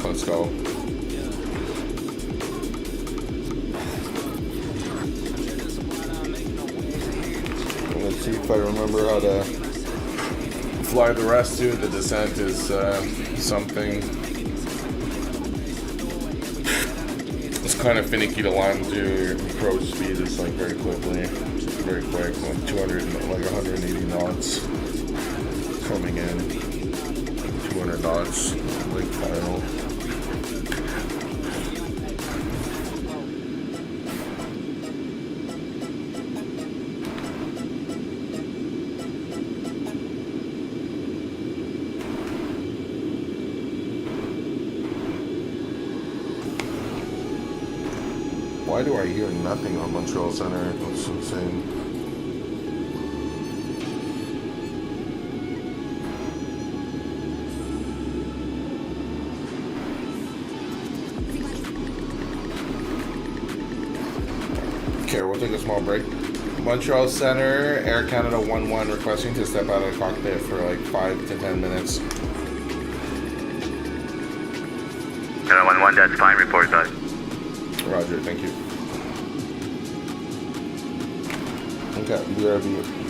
Let's go. Let's see if I remember how to Fly the rest too. The descent is something. It's kind of finicky to land to. Your approach speed is like very quickly, very quick. Like 200, like 180 knots coming in. 200 knots, like final. Why do I hear nothing on Montreal Center? That's insane. Okay, we'll take a small break. Montreal Center, Air Canada 1-1 requesting to step out of the cockpit for like 5 to 10 minutes. Canada 1-1, that's fine, report back. Roger, thank you. Okay, BRB.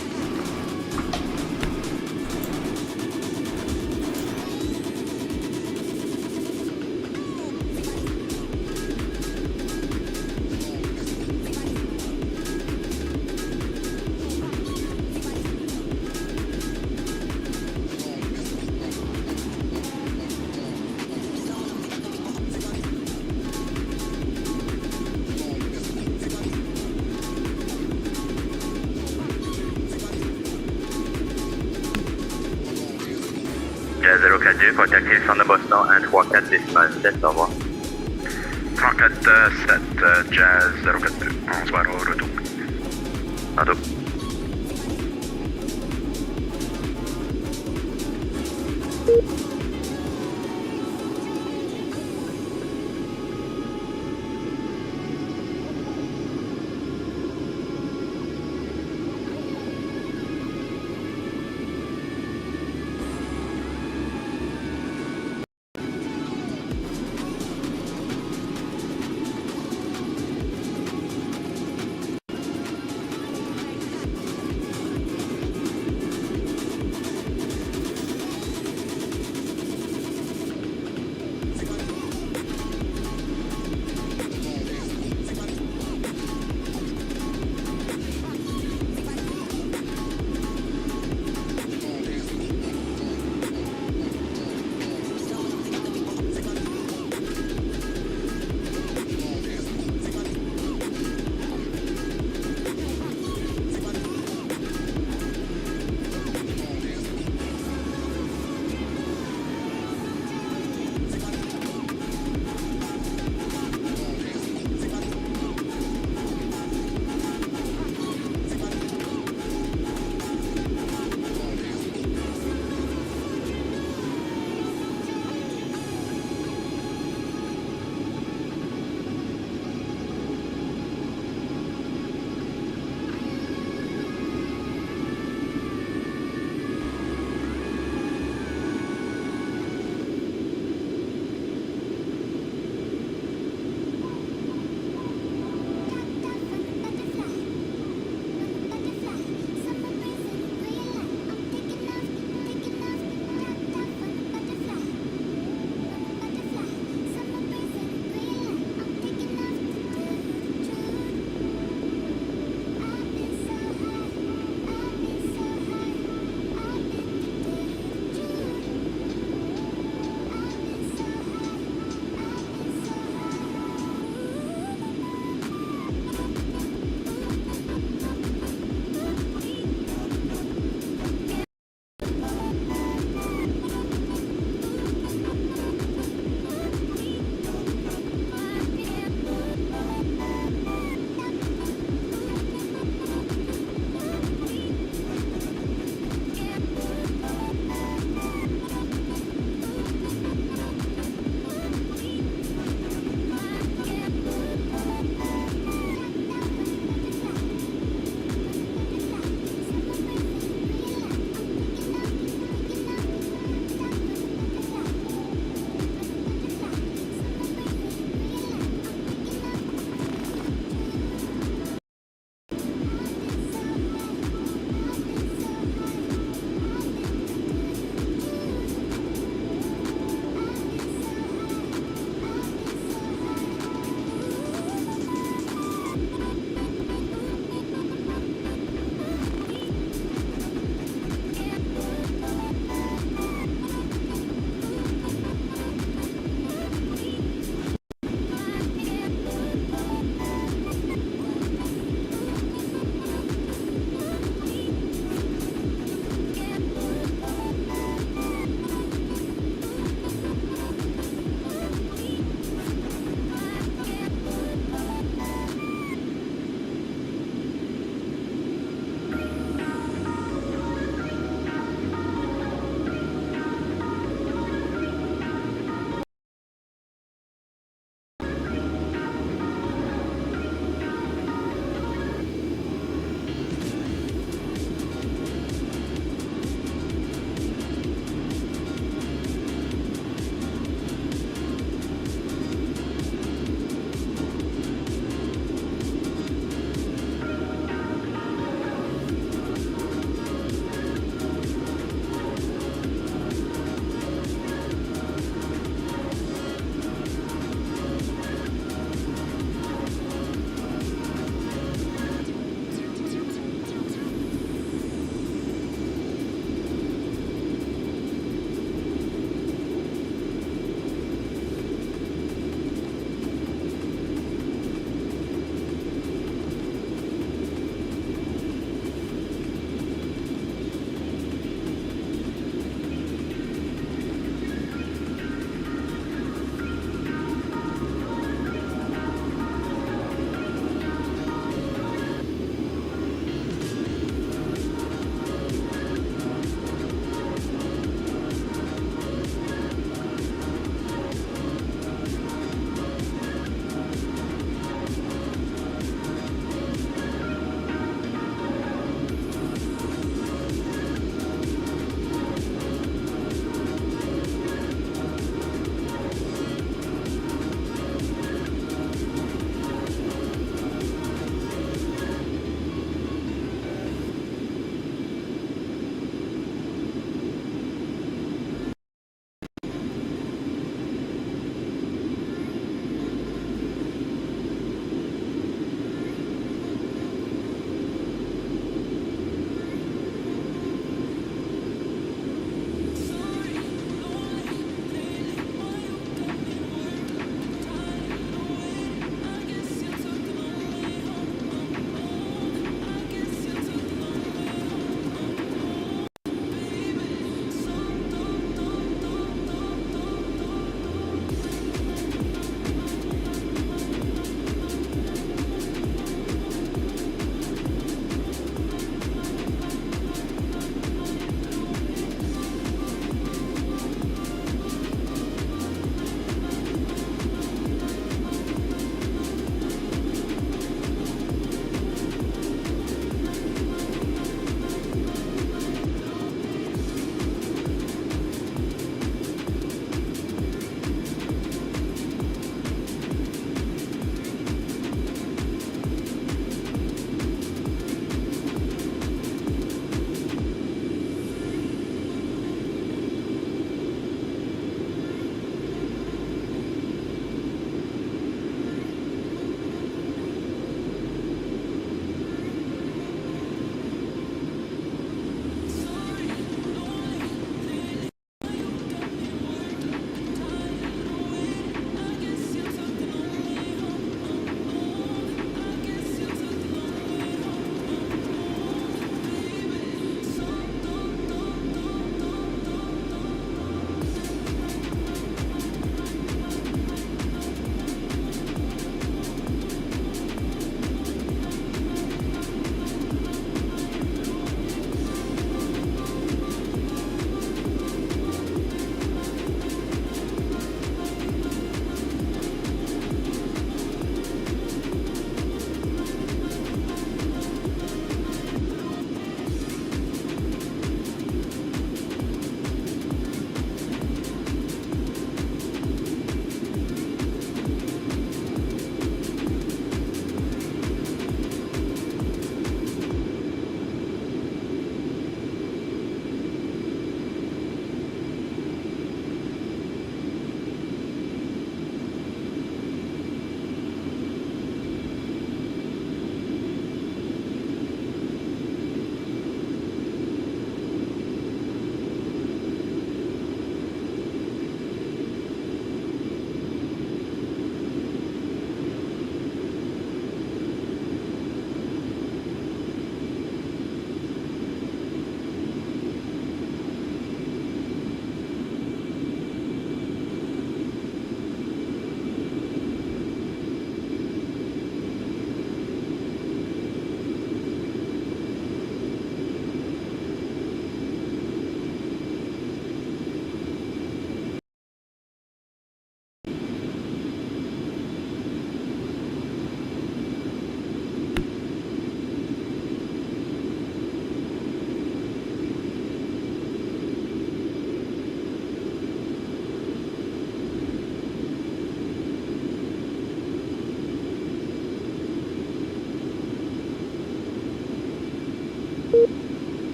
Jazz 042, contactez le centre de Boston 134 décimal 7, au revoir. 34 7 Jazz 042, on se voit au retour. Tantôt.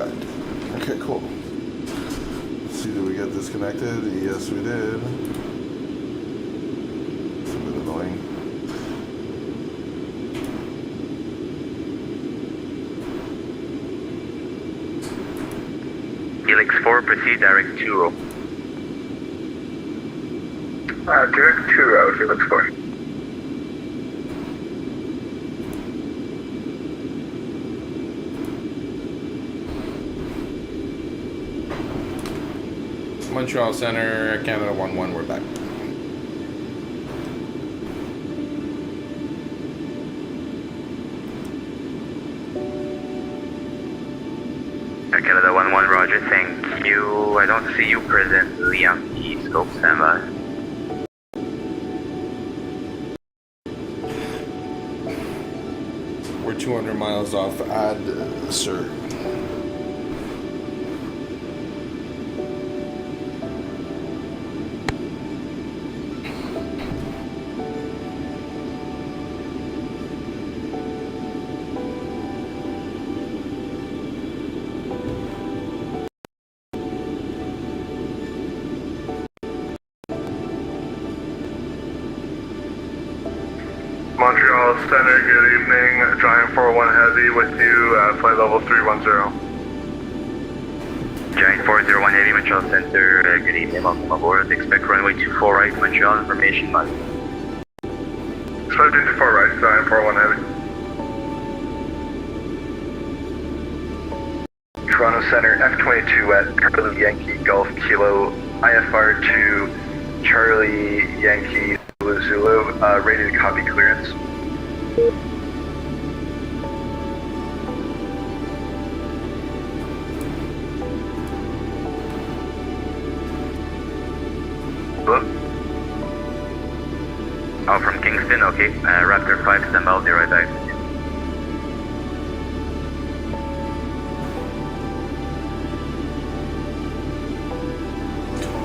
back. Okay, cool. Let's see, did we get disconnected? Yes, we did. It's a bit annoying. Helix 4, proceed direct 2 row. Direct 2 row, Helix 4. Montreal Center, Canada 1-1, we're back. Canada 1-1, roger, thank you. I don't see you presently on the scope, standby. We're 200 miles off add, sir. Montreal Center, good evening. Giant 41 Heavy with you at flight level 310. Giant 401 Heavy, Montreal Center, good evening, welcome aboard. Expect runway 24 right, Montreal information, Mike. Expect 24 right, Giant 41 Heavy. Toronto Center, F22 at Charlie Yankee Golf Kilo, IFR to Charlie Yankee Zulu, ready to copy clearance. Hello? Oh, from Kingston, okay. Raptor 5, stand by, I'll be right back.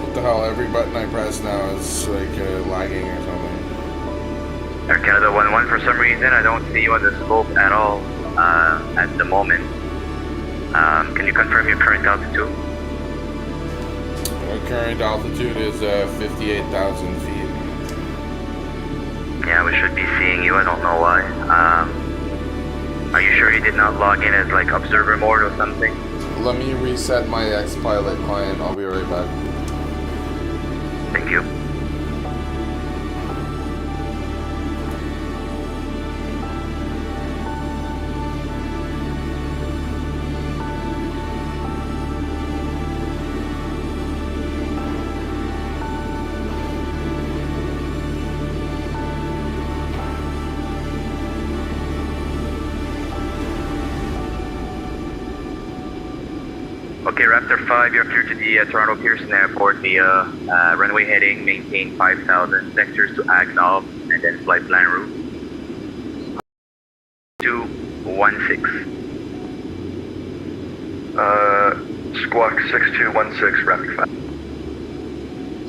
What the hell, every button I press now is like lagging or something. Air Canada 1-1, for some reason I don't see you on the scope at all at the moment. Can you confirm your current altitude? My current altitude is 58,000 feet. Yeah, we should be seeing you, I don't know why. Are you sure you did not log in as like observer mode or something? Let me reset my X-Pilot client, I'll be right back. Thank you. Okay, Raptor 5, you're clear to the Toronto Pearson Airport via runway heading, maintain 5,000 sectors to Agnob, and then flight plan route 216. Squawk 6216, Raptor 5.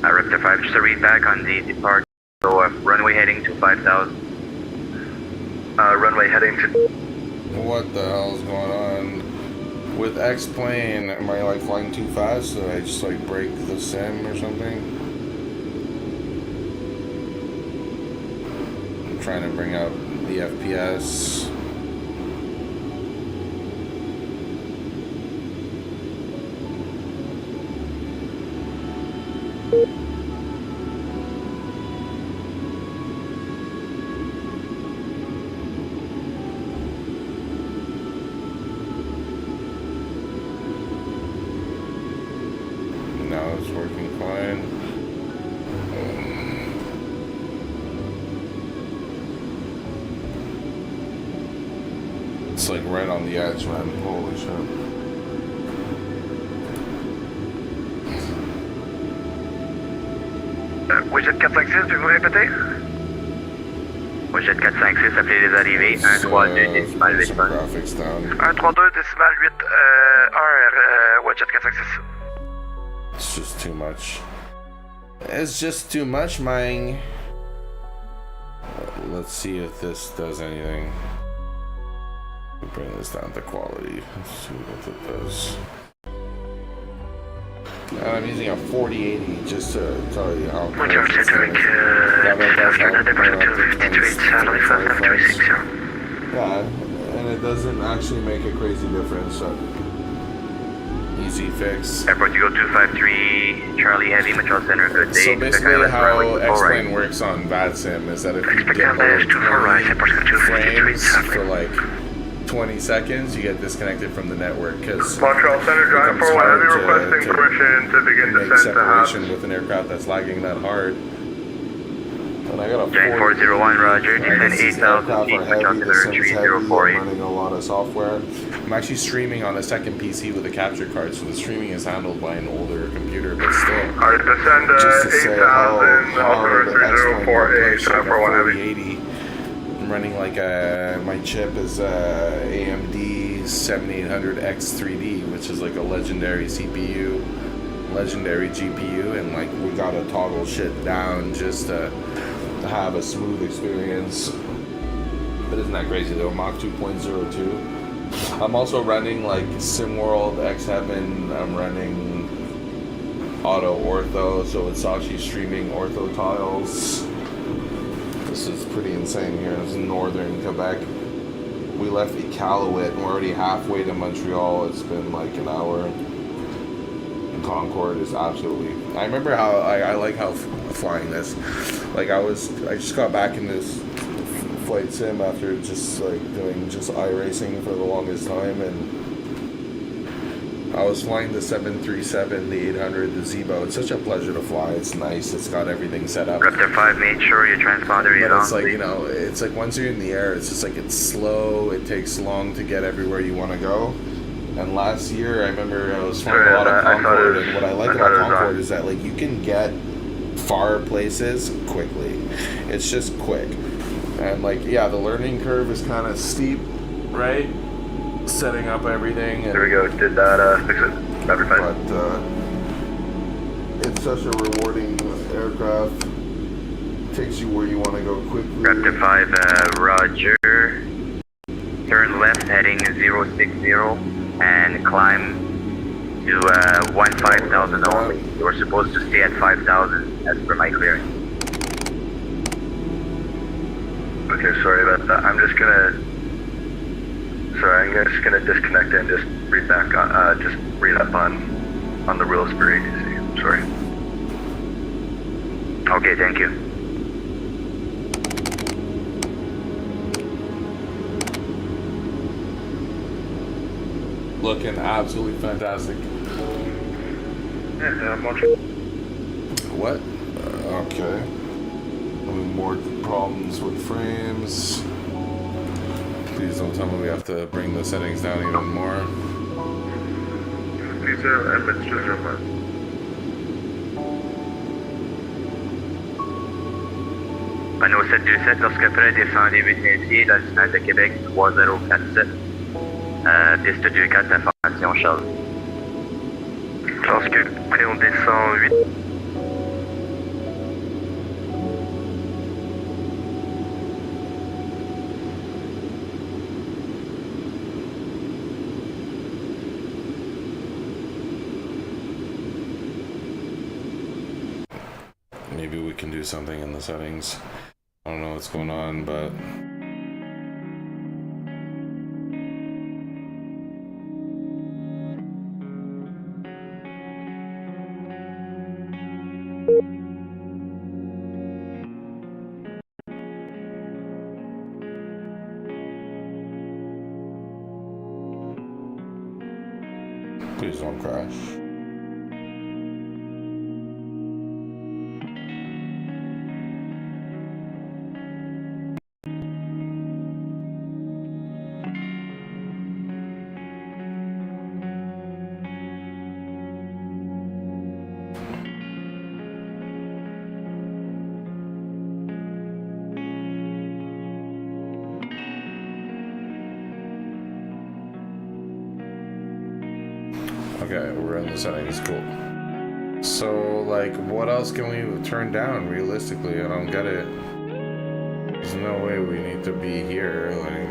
Raptor 5, just a read back on the depart. So runway heading to 5,000. Runway heading to... What the hell's going on? With X-Plane, am I like flying too fast? So I just like break the sim or something? I'm trying to bring up the FPS. Now it's working fine. It's like right on the edge, man. Holy shit. Widget 456, pouvez-vous répéter? Widget 456, appelez les arrivées, 132 décimal 8 1. Graphics down. 132 décimal 8 Widget 456. It's just too much. It's just too much, man. Let's see if this does anything. Bring this down to quality. Let's see what it does. And I'm using a 4080 just to tell you how close Roger, it's Cedric, after another version 252 Charlie 5360. Yeah, and it doesn't actually make a crazy difference. easy fix. Airport Eagle 253, Charlie Heavy, Metro Center, good day. So basically how X-Plane works on VATSim is that if you get frames for like 20 seconds, you get disconnected from the network because Montreal Center, drive for 1 Heavy requesting permission to begin make descent to half. separation with an aircraft that's lagging that hard. And I got a Giant 401, Roger, descend 8,000 feet, Metro Center 3048. I'm running a lot of software. I'm actually streaming on a second PC with a capture card, so the streaming is handled by an older computer, but still. Alright, descend Just to say 8,000, how altimeter the X-Plane 3048, drive for 1 Heavy. 4080. I'm running like a, my chip is a AMD 7800X3D, which is like a legendary CPU, legendary GPU, and like we gotta toggle shit down just to have a smooth experience. But isn't that crazy though? Mach 2.02. I'm also running like SimWorld, X-Heaven. I'm running Auto Ortho, so it's actually streaming ortho tiles. This is pretty insane here. This is northern Quebec. We left Iqualuit and we're already halfway to Montreal. It's been like an hour. And Concorde is absolutely. I remember how I like how flying this. Like I just got back in this flight sim after just like doing just iRacing for the longest time, and I was flying the 737, the 800, the Zebo. It's such a pleasure to fly. It's nice. It's got everything set up. Raptor 5, make sure your transponder is But on. it's like, you know, it's like once you're in the air, it's just like it's slow. It takes long to get everywhere you want to go. And last year, I remember I was flying a lot of Concorde, and what I like about Concorde is that like you can get far places quickly. It's just quick. And like, yeah, the learning curve is kind of steep, right? Setting up everything. And, There we go, did that, fix it. Every But time. it's such a rewarding aircraft. Takes you where you want to go quickly. Raptor 5, Roger. Turn left heading 060 and climb to 15,000 only. You were supposed to stay at 5,000 as per my clearing. Okay, sorry about that. I'm just gonna disconnect and just read back on, just read up on the rules for ATC. Sorry. Okay, thank you. looking absolutely fantastic. Yeah, What? Okay. Having more problems with frames. Please don't tell me we have to bring the settings down even more. These are administrative ones. Panneau 727, lorsque Fred descendez 8 messieurs, la finale de Québec 3047. Piste 24, information Charles. Lorsque on descend 8. Maybe we can do something in the settings. I don't know what's going on, but please don't crash. Okay, we're in the settings, cool. So, like, what else can we turn down realistically? I don't get it. There's no way we need to be here, like...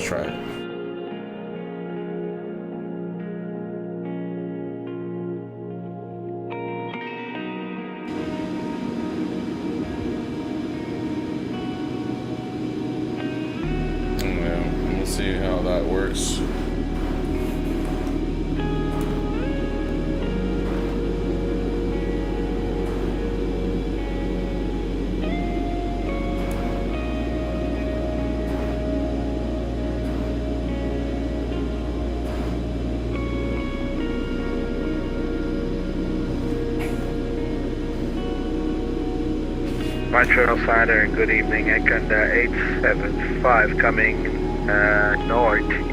try it. Yeah, we'll see how that works. Montreal Center, good evening. Icon 875 coming northeast.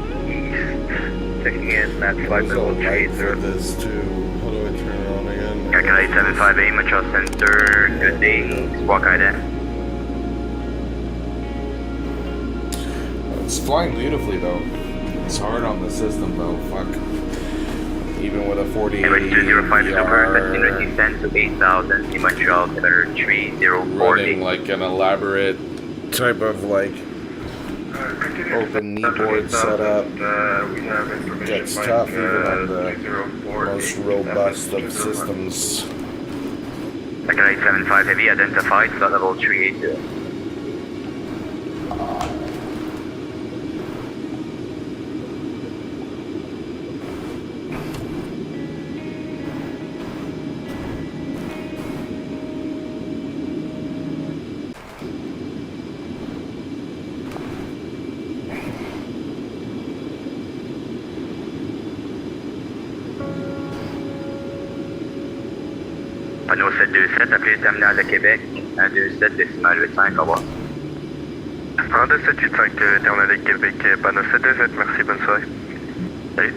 Checking in at flight There's a level light for 30. this too. How do I turn it on again? Icon 875A, Montreal Center, good day. Squawk ID. It's flying beautifully though. It's hard on the system though. Fuck. Even with a 40 Emirates 205 Super, VR, continue descent to 8,000, in Montreal Center 3040. running like an elaborate type of like open kneeboard setup. We have information. Gets tough even on the most robust of systems. Icon 875 Heavy identified, flight level 380. Panneau 727, appelé le terminal de Québec, 127 décimal 85, au revoir. 12785, terminal de Québec, panneau 727, merci, bonne soirée. Salut.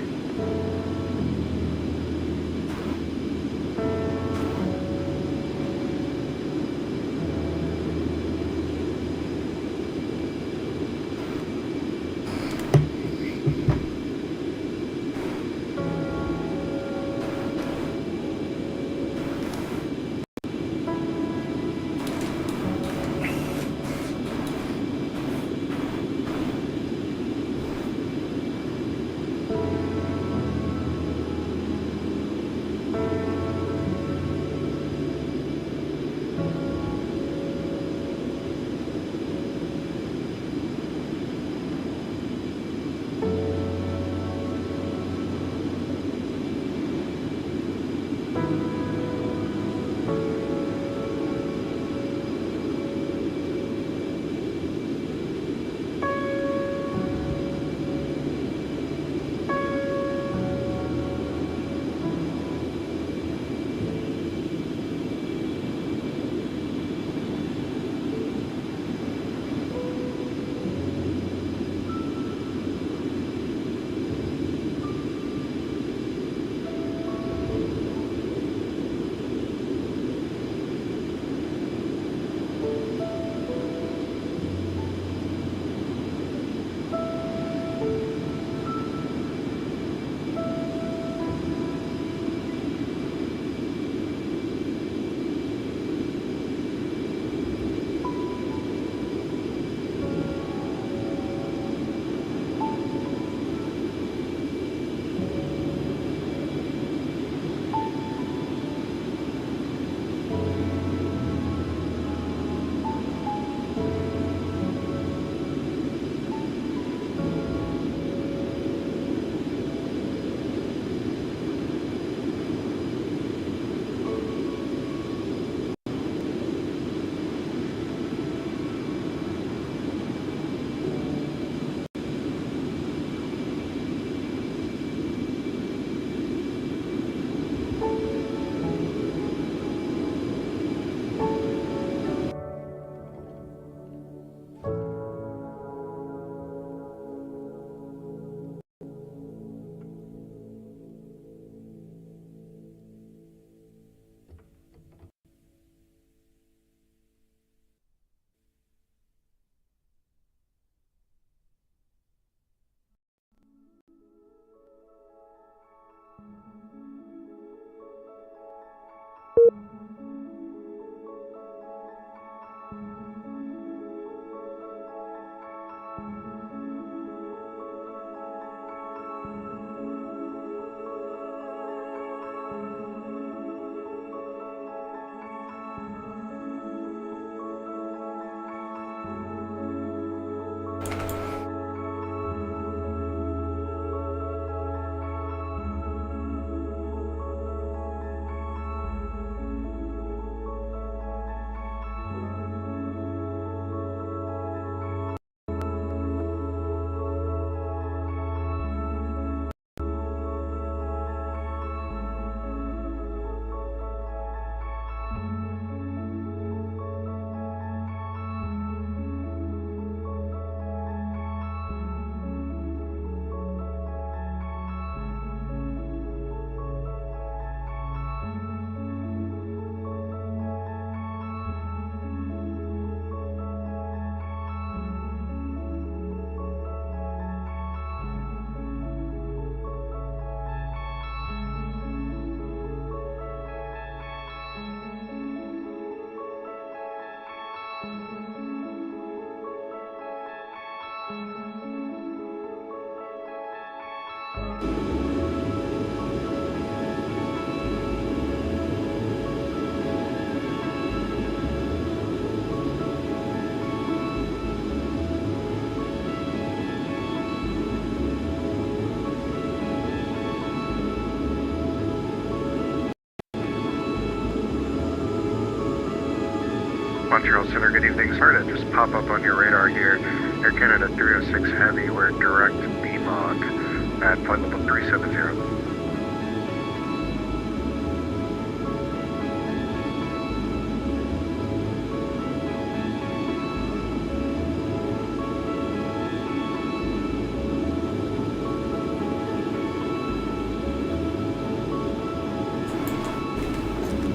Montreal Center, good evening. Sorry to just pop up on your radar here. Air Canada 306 Heavy, we're direct BMOG at flight level 370.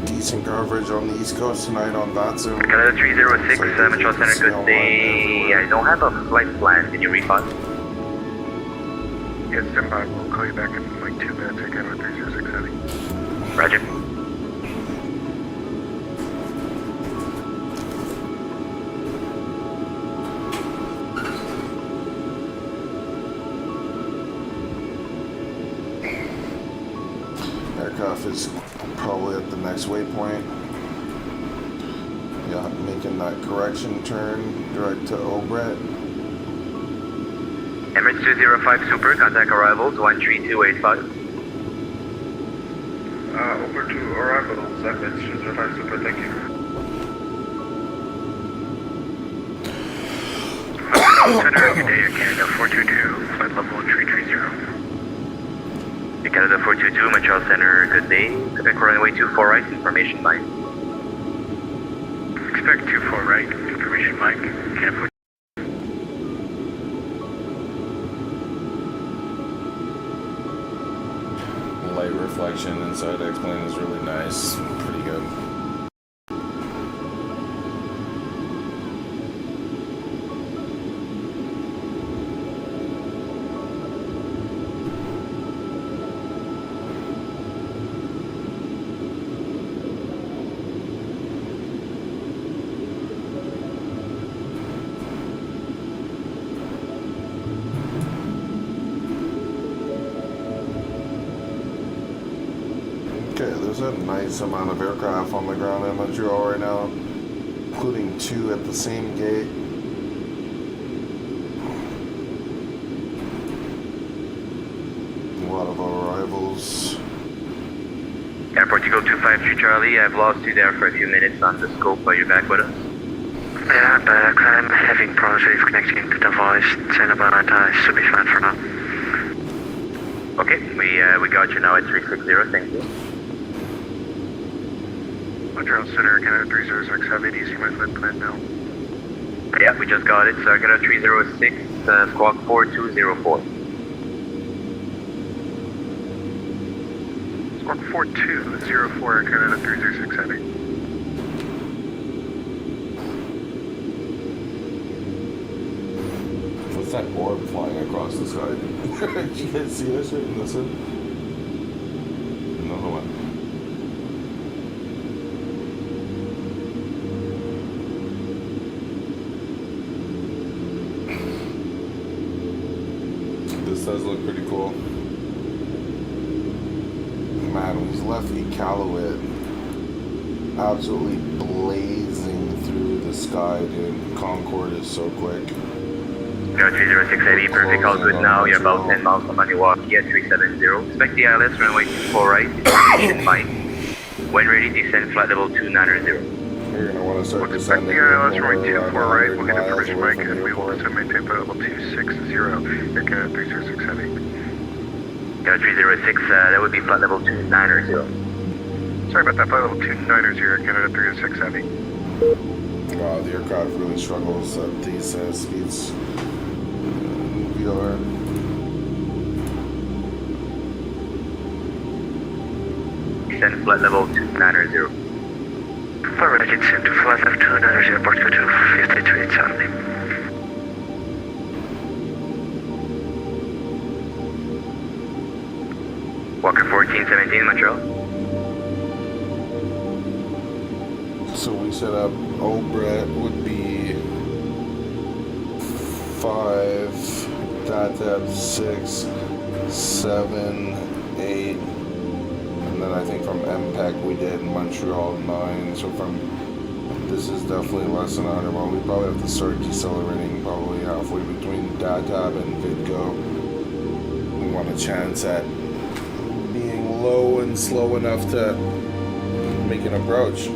Decent coverage on the East Coast tonight on VATSim. Canada 306, So Montreal Center, good day. I don't have a flight plan. Can you refund? Yes, stand by. We'll call you back in like 2 minutes. Air Canada 306 Heavy. Roger. Aircraft is probably at the next waypoint. Yeah, making that correction turn direct to Obret. Emirates 205 Super, contact arrivals 13285. Over to arrivals, Emirates 205 Super, thank you. Center, good day, Air Canada 422, flight level 330. Canada 422, Montreal Center, good day. Quebec runway 24 right, information line. Expect 24 right, information Mike. Canada Light reflection inside the X-plane is really nice. Pretty good. Okay, there's a nice amount of aircraft on the ground in Montreal right now, including 2 at the same gate. A lot of arrivals. Airport Eagle 253 Charlie, I've lost you there for a few minutes on the scope. Are you back with us? Yeah, I'm back. I'm having problems with connecting to the voice. Send about should be fine for now. Okay, we got you now at 360, thank you. Montreal Center, Canada 306 Heavy, do you see my flight plan now? Yeah, we just got it. So Canada 306, squawk 4204. Squawk 4204, Air Canada 306 Heavy. What's that orb flying across the sky? Did you guys see this shit? Listen. No, hold on. This does look pretty cool. Man, we've left Iqualuit absolutely blazing through the sky, dude. Concorde is so quick. Canada 306 Heavy, perfect, all good now. You're about 10 miles from Maniwaki at 370. Expect the ILS runway 24 right, information Mike. When ready, descend flight level 290. You're gonna want to start We'll expect descending. the ILS runway 24 right, we'll get miles information away Mike, from and the we will airport. also maintain flight level 260, Air Canada 306 Heavy. Canada 306, that would be flight level 290. Sorry about that, flight level 290, Air Canada 306 Heavy. Wow, the aircraft really struggles at these speeds. VR. Descend flight level 290. Flight ready, descend to flight level 290, airport go to 53 Charlie. Walker 1417, Montreal. So we set up Obret would be 5, DATEP 6, 7, 8, and then I think from MPEC we did Montreal 9. So from this is definitely less than 100 miles. We probably have to start decelerating probably halfway between DATEP and Vidgo. We want a chance at being low and slow enough to make an approach.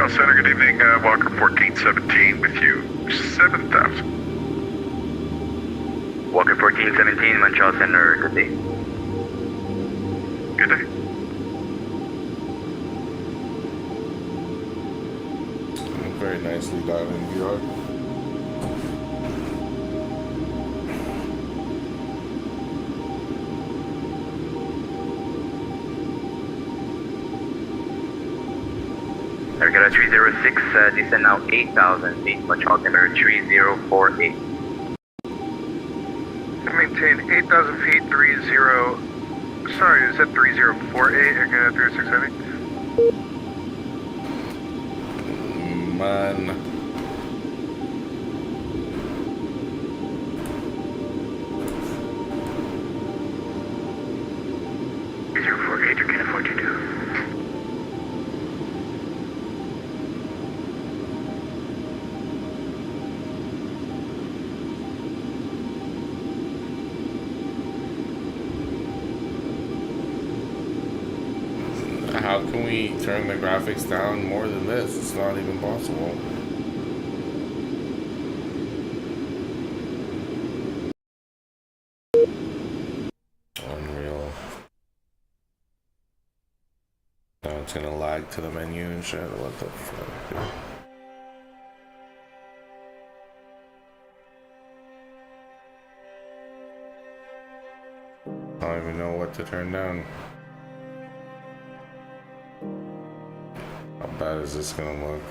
Montreal Center, good evening. Walker 1417 with you, 7,000. Walker 1417, Montreal Center, good day. Good day. Very nicely done in VR. Aircraft 306, descend now 8,000 feet, Montreal Center 3048. Maintain 8,000 feet, 30. Sorry, is that 3048? Aircraft 306 heavy? Man. 048, you can afford to do. How can we turn the graphics down more than this? It's not even possible. Unreal. Now it's gonna lag to the menu and shit. What the fuck, dude? I don't even know what to turn down. How bad is this gonna look?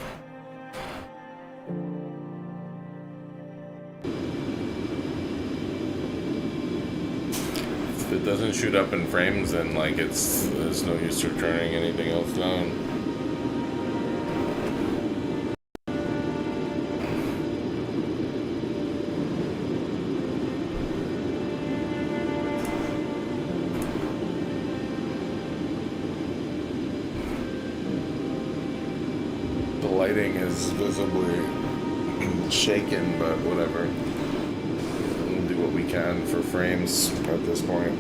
If it doesn't shoot up in frames, then like there's no use for turning anything else down. The lighting is visibly shaken, but whatever. We'll do what we can for frames at this point.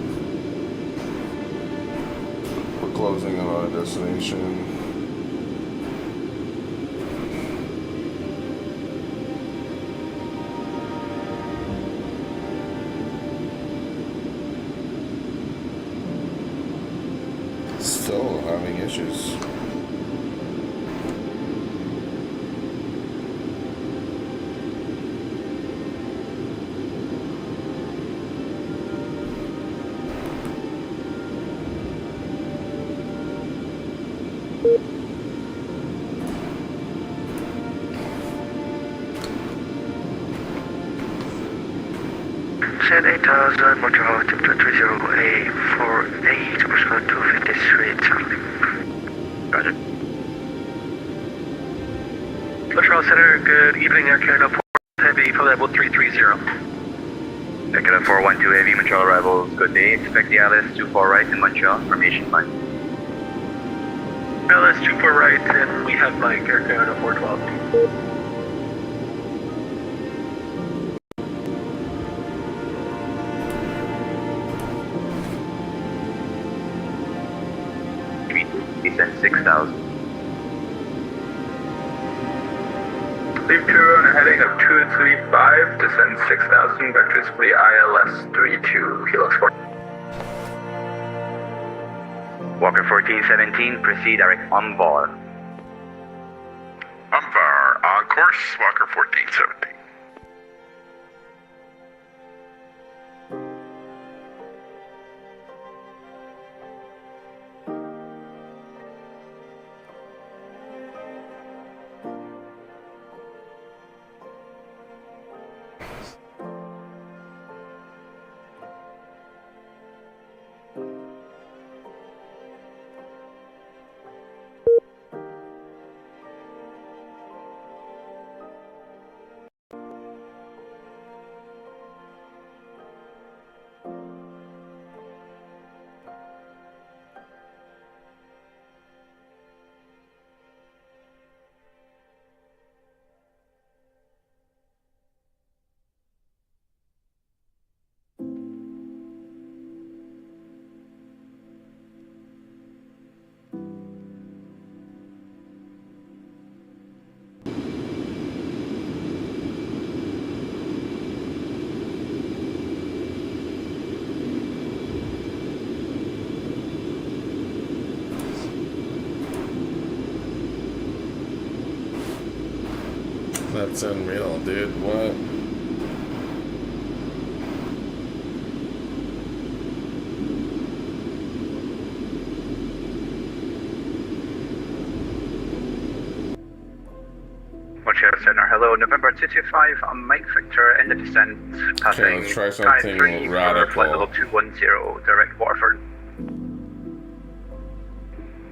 We're closing on our destination. Still having issues. Set 8,000, Montreal, temperature 3048, Moscow 253, Charlie. Roger. Montreal Center, good evening, Air Canada 4 Heavy, for level 330. Air Canada 412 Heavy, Montreal arrivals, good day. Expect the ILS 24 right in Montreal, formation line. LS 24 right, and we have Mike, Air Canada 412. Descend 6,000. Leave 2 on a heading of 235, descend 6,000, vector display ILS 32, Helix 4. Walker 1417, proceed direct on VAR. Umvar, on course, Walker 1417. That's unreal, dude. What? Montreal Center, hello, November 225 on Mike Victor in the descent, passing let's try something 53 for radical. flight level 210, direct Waterford.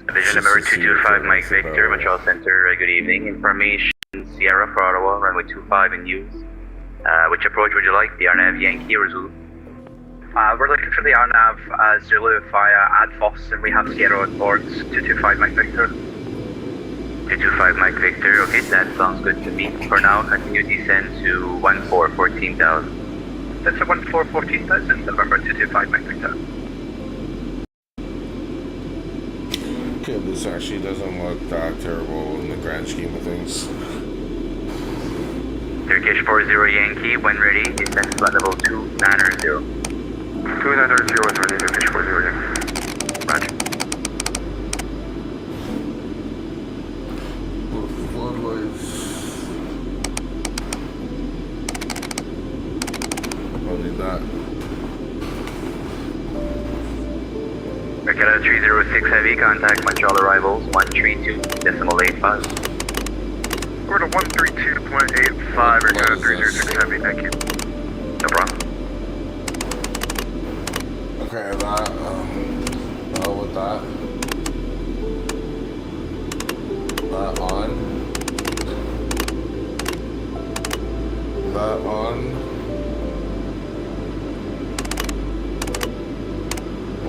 Division number 225 Mike Victor, Montreal Center, good evening. Information Sierra for Ottawa, runway 25 in use. Which approach would you like, the RNAV Yankee or Zulu? We're looking for the RNAV Zulu via ADFOS, and we have Sierra on board, 225 Mike Victor. 225 Mike Victor, okay, that sounds good to me. For now, continue descend to 14,000. That's a 14,000, November 225 Mike Victor. Okay, this actually doesn't look that terrible in the grand scheme of things. Turkish 40 Yankee, when ready, descend to flight level 290. 290 is ready, Turkish 40 Yankee. Roger. I'll need that. Canada 306 Heavy, contact Montreal arrivals 132.85. We're to 132.85, or Canada 306 Heavy, thank you. No problem. Okay, that, with that. That on. That on.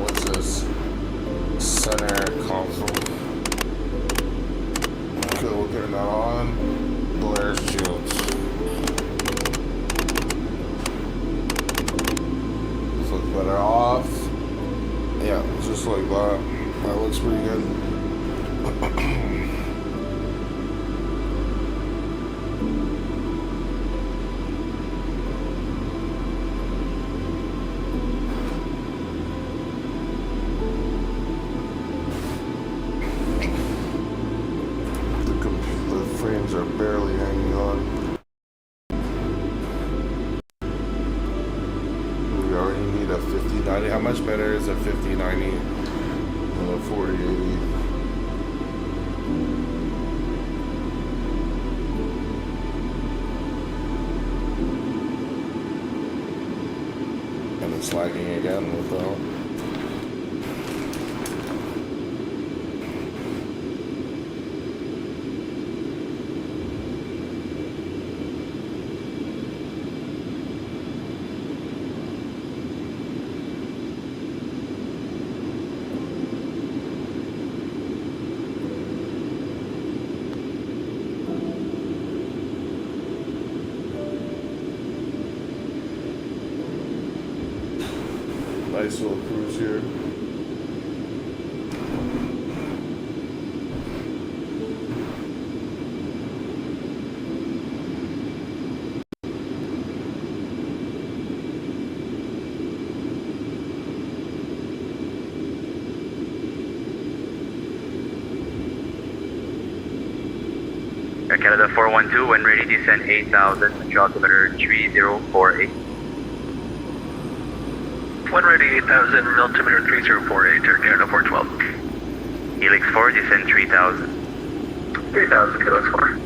What's this? Center console. Okay, we're getting that on. Blair's shields. This looks better off. Yeah, just like that. That looks pretty good. Are barely hanging on. We already need a 5090. How much better is a 5090 than a 4080? And it's lagging again without. Nice little cruise here. Air Canada 412, when ready, descend 8,000, Montreal altimeter 3048. When ready, 8,000, altimeter 3048, Air Canada 412. Helix 4, descend 3,000. 3,000, Helix 4.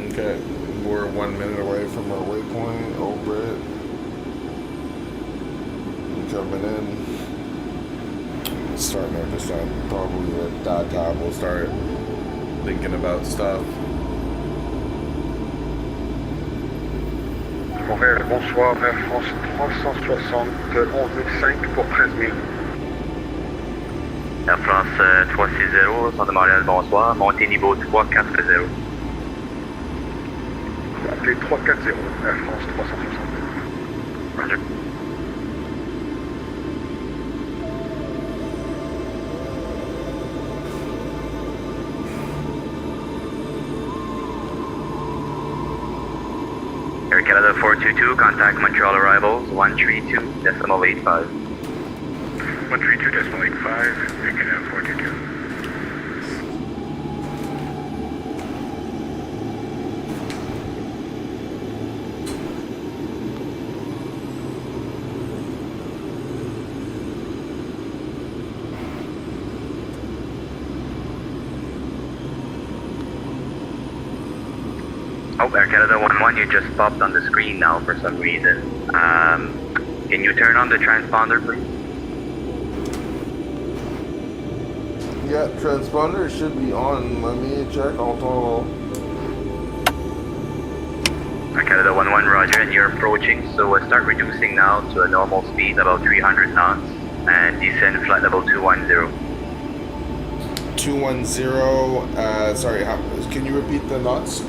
Okay, we're 1 minute away from our waypoint. Over it. Coming in. Starting our descent. Probably at that time we'll start thinking about stuff. Montréal, bonsoir, Air France 360, 11 pour 13 000. Air France 360, centre de Montréal, bonsoir, montée niveau 340. Appelez 340, Air France 360. Roger. Air Canada 422, contact Montreal arrivals 132.85. 132.85, Air Canada 422. Air Canada 1-1, you just popped on the screen now for some reason. Can you turn on the transponder, please? Yeah, transponder should be on. Let me check. I'll toggle. Air Canada 1-1, roger, and you're approaching, so we'll start reducing now to a normal speed, about 300 knots, and descend flight level 210. 210, sorry, can you repeat the knots?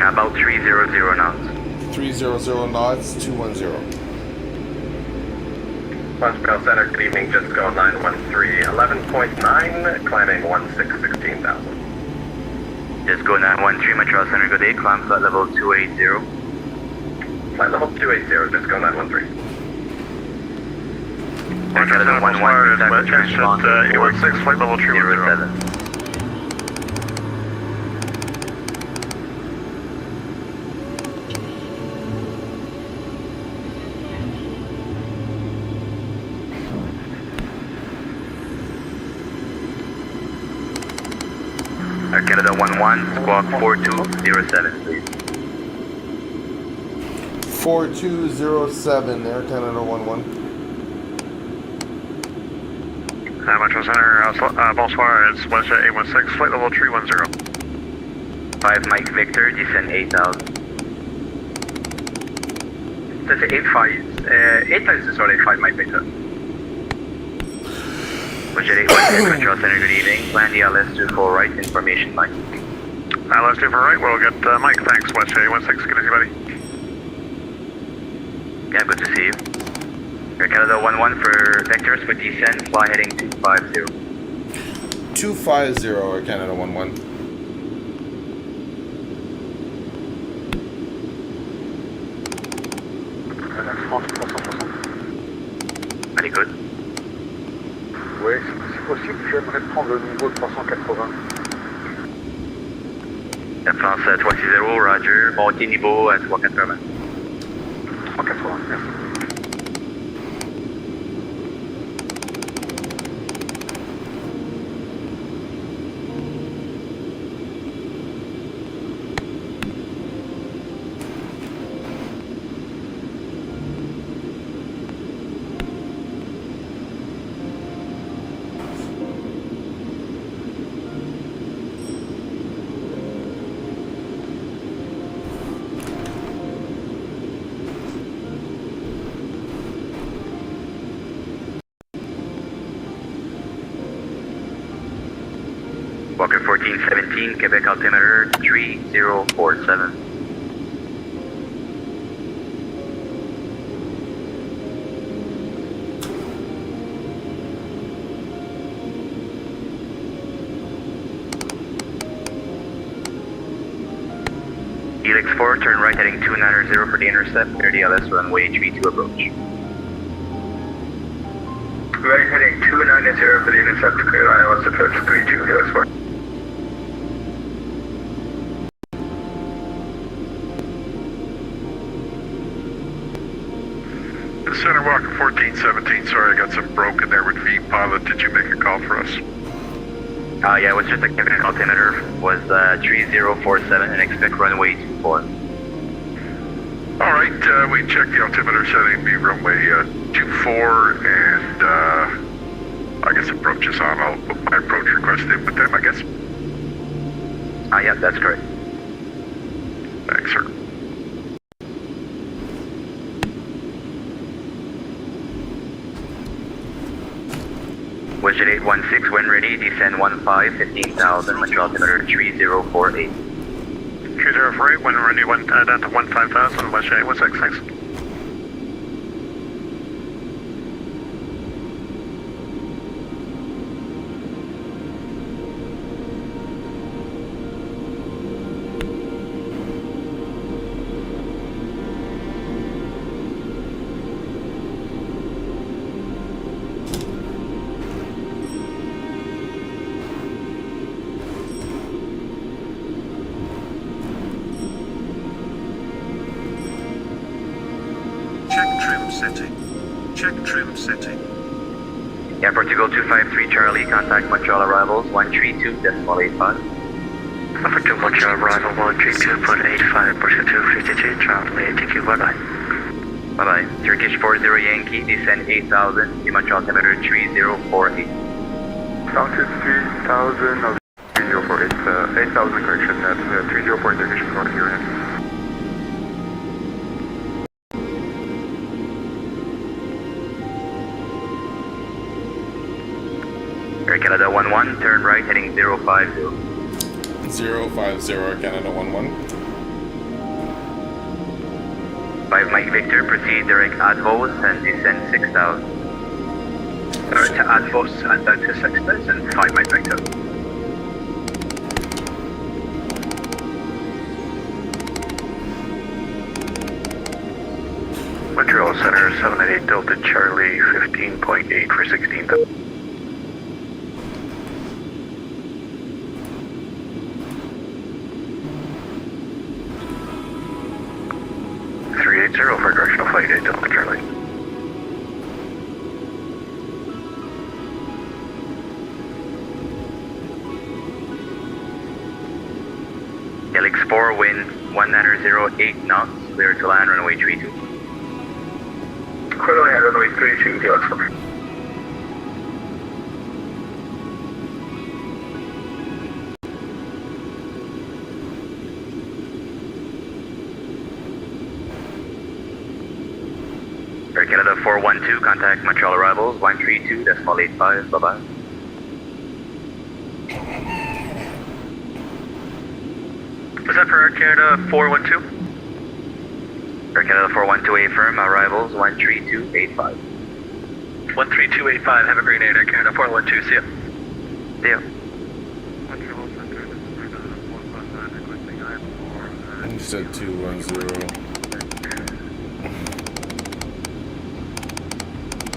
About 300 knots. 300 knots, 210. Montreal Center, good evening, just go 913, 11.9, climbing 16,000. Just go 913, Montreal Center, good day, climb flight level 280. Flight level 280, just go 913. Air Canada 1-1, contact the transponder, 816, flight level 310. 07. Air Canada 1-1, squawk 4207, please. 4207, Air Canada 1-1. Montreal Center, bonsoir, it's Westjet 816, flight level 310. 5 Mike Victor, descend 8,000. That's 8,000, sorry, 5 Mike Victor. Westjet 816, Montreal Center, good evening. Plan the LS24 right, information Mike. LS2 for right, we'll get Mike, thanks, Westjet 816, good to see you, buddy. Yeah, good to see you. Air Canada 1-1 for vectors for descent, fly heading 250. 250, Air Canada 1-1. Very good. Oui, si possible, j'aimerais prendre le niveau 380. Air France 360, roger. Montez niveau à 380. 380, merci. Walker 1417, Quebec altimeter 3047. Helix 4, turn right heading 290 for the intercept, near the LS runway 32 approach. Right heading 290 for the intercept, clear ILS approach 32, Helix 4. Center Walker 1417, sorry I got some broken there with V pilot, did you make a call for us? Yeah, it was just a Quebec altimeter, was 3047 and expect runway 24. Alright, we checked the altimeter setting, be runway 24, and I guess approach is on. I'll put my approach request in with them, I guess. Yeah, that's correct. Thanks, sir. Westjet 816, when ready, descend 15,000, Montreal altimeter 3048. 3048, when ready, down to 15,000, Westjet 816, thanks. Check trim setting. Yeah, Portugal 253 Charlie, contact Montreal arrivals 132.85. Alpha 2 Montreal, arrival 132.85, push to 252, Charlie, TQ, bye-bye. Bye-bye. Turkish 40 Yankee, descend 8,000, Lima altimeter 3048. Altitude 3,000, 3048, 8,000 correction, that's 304 Turkish, going to your end. Air Canada 11, turn right, heading 050. 050 Canada 11. 5 Mike Victor, proceed direct Advos and descend 6,000. Direct to Advos and down to 6,000. 5 Mike Victor. Montreal Center 788 Delta Charlie 15.8 for 16,000. For directional flight 8 Delta Charlie. Helix 4, wind 1908 knots, clear to land, runway 32. Clear to land, runway 32, Helix 4. Air Canada 412, contact Montreal arrivals 132.85, bye-bye. Was that for Air Canada 412? Air Canada 412, affirm, arrivals 132.85. 13285, have a green 8, Air Canada 412, see ya. See ya. You said 210.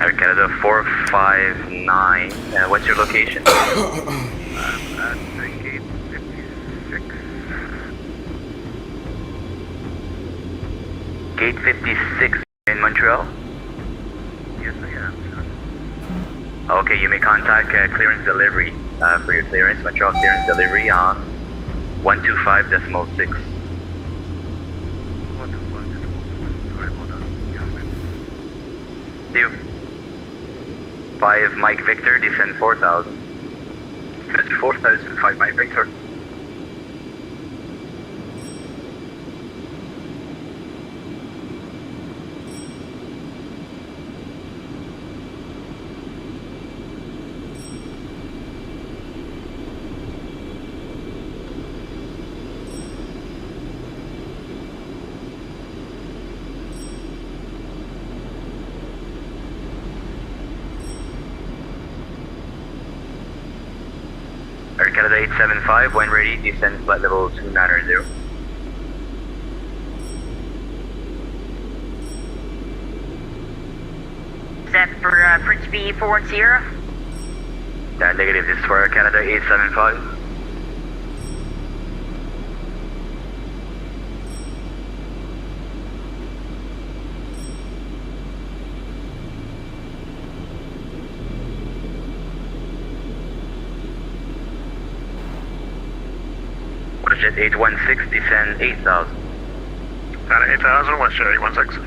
Air Canada 459, what's your location? At the gate 56. Gate 56 in Montreal? Yes, I am, sir. Okay, you may contact clearance delivery for your clearance, Montreal clearance delivery on 125.6. 5 Mike Victor, descend 4,000. Descend 4,000, 5 Mike Victor. Air Canada 875, when ready, descend flight level 290. Is that for Prince B 410? Negative, this is for Air Canada 875. Jet 816, descend 8,000. Got 8,000, Westjet 816.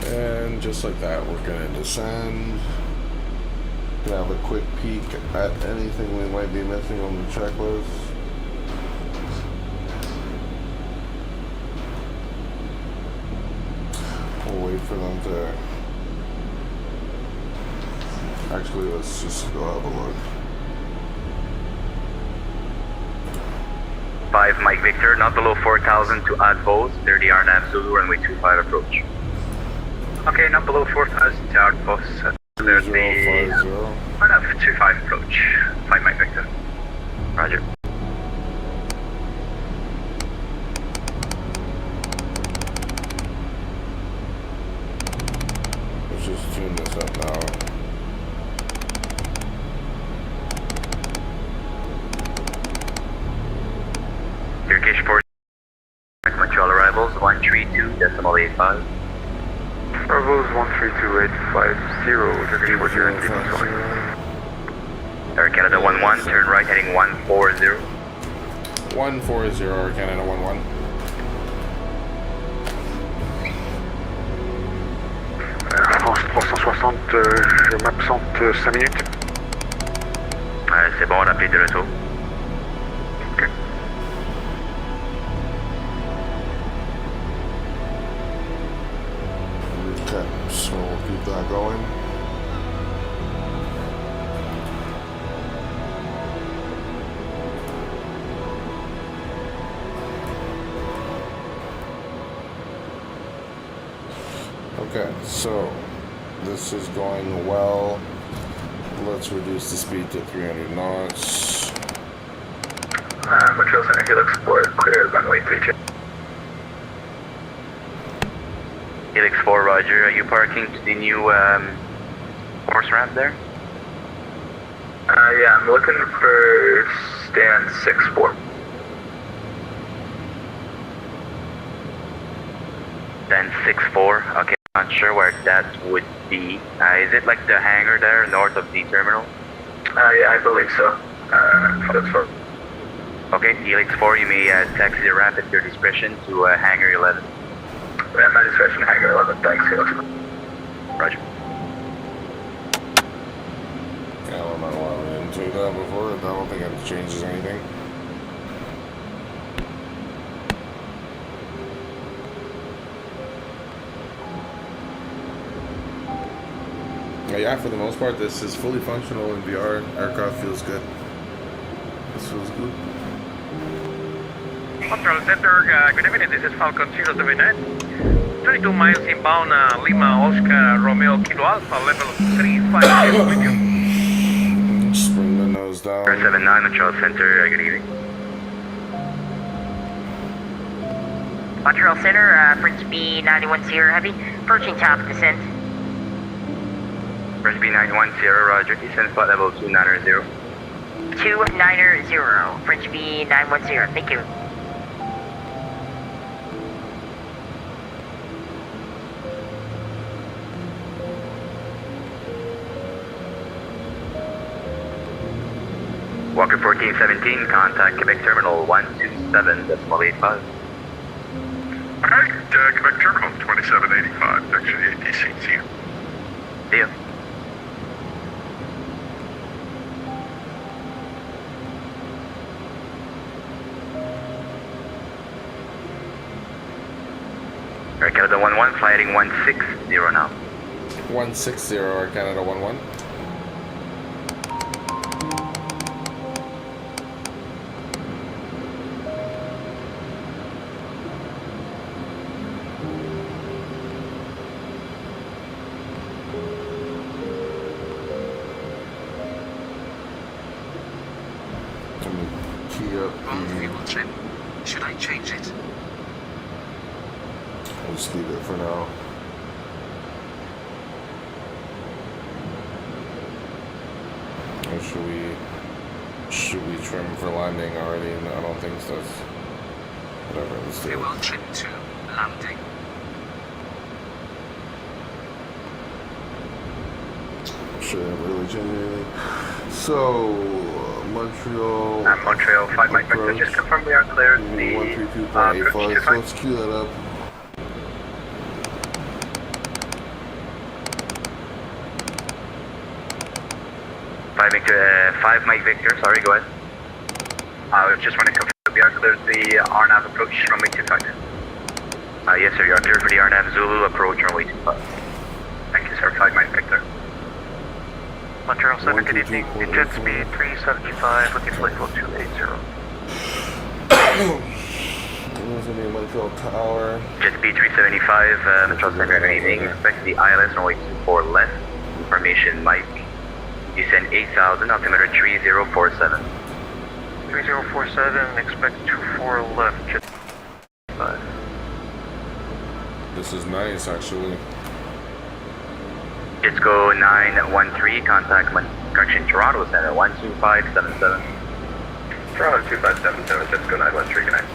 And just like that, we're gonna descend. Gonna have a quick peek at anything we might be missing on the checklist. We'll wait for them to... Actually, let's just go have a look. 5 Mike Victor, not below 4,000 to Advos, 30 RNAV Zulu, runway 25 approach. Okay, not below 4,000 to Advos. There's the RNAV 25 approach. 5 Mike Victor. Roger. Let's just tune this up now. Turkish 4 Montreal arrivals 132.85. Bravo's 132.850, Turkish 40 Air Canada 11, turn right heading 140. 140, Air Canada 11. France 360, je m'absente 5 minutes. C'est bon, rappelez de retour. Okay, so we'll keep that going. Okay, so this is going well. Let's reduce the speed to 300 knots. Montreal Center Helix 4, clear runway 32. Helix 4, roger. Are you parking to the new horse ramp there? Yeah, I'm looking for stand 6-4. Then 6-4. Okay, I'm not sure where that would be. Is it like the hangar there, north of the terminal? Yeah, I believe so. That's for. Okay, Helix 4, you may taxi the ramp at your discretion to hangar 11. At my discretion, hangar 11. Thanks, Helix. Roger. Yeah, I don't know why we didn't do that before. I don't think it changes anything. Yeah, for the most part, this is fully functional in VR. Aircraft feels good. This feels good. Control Center, good evening. This is Falcon 079. 22 miles inbound, Lima Oscar Romeo Kilo Alpha, level 350 with you. Just bring the nose down. 79, Montreal Center, good evening. Montreal Center, French B910 Heavy, approaching top descent. French B910, roger. Descent flight level 290. 290, French B910, thank you. Walker 1417, contact Quebec Terminal 127.85. Alright, Quebec Terminal 2785, next to the ATC. See you. See you. Air Canada 11, flighting 160 now. 160, Air Canada 11. Should I change it? I'll just leave it for now. Or should we trim for landing already? No, I don't think so. Whatever, let's do We it. will trim to landing. Sure, really genuinely. So, Montreal. Montreal 5 Mike Victor, just confirm we are clear. The 132.85, so let's queue that up. Five Mike Victor, sorry, go ahead. I just want to confirm we are clear the RNAV approach runway 25. Yes sir, you are clear for the RNAV Zulu approach runway 25. Thank you, sir. 5 Mike Victor. Montreal Center, good evening. Jet speed 375, looking flight level 280. There's gonna be a Montreal Tower. Jet speed 375, Montreal Center, good evening. Expect the ILS runway 24 left. Information Mike. Descend 8,000, altimeter 3047. 3047, expect 24 left, jet 5. This is nice, actually. Jets go 913, contact correction Toronto Center 12577. Toronto 2577, Jets go 913, good night.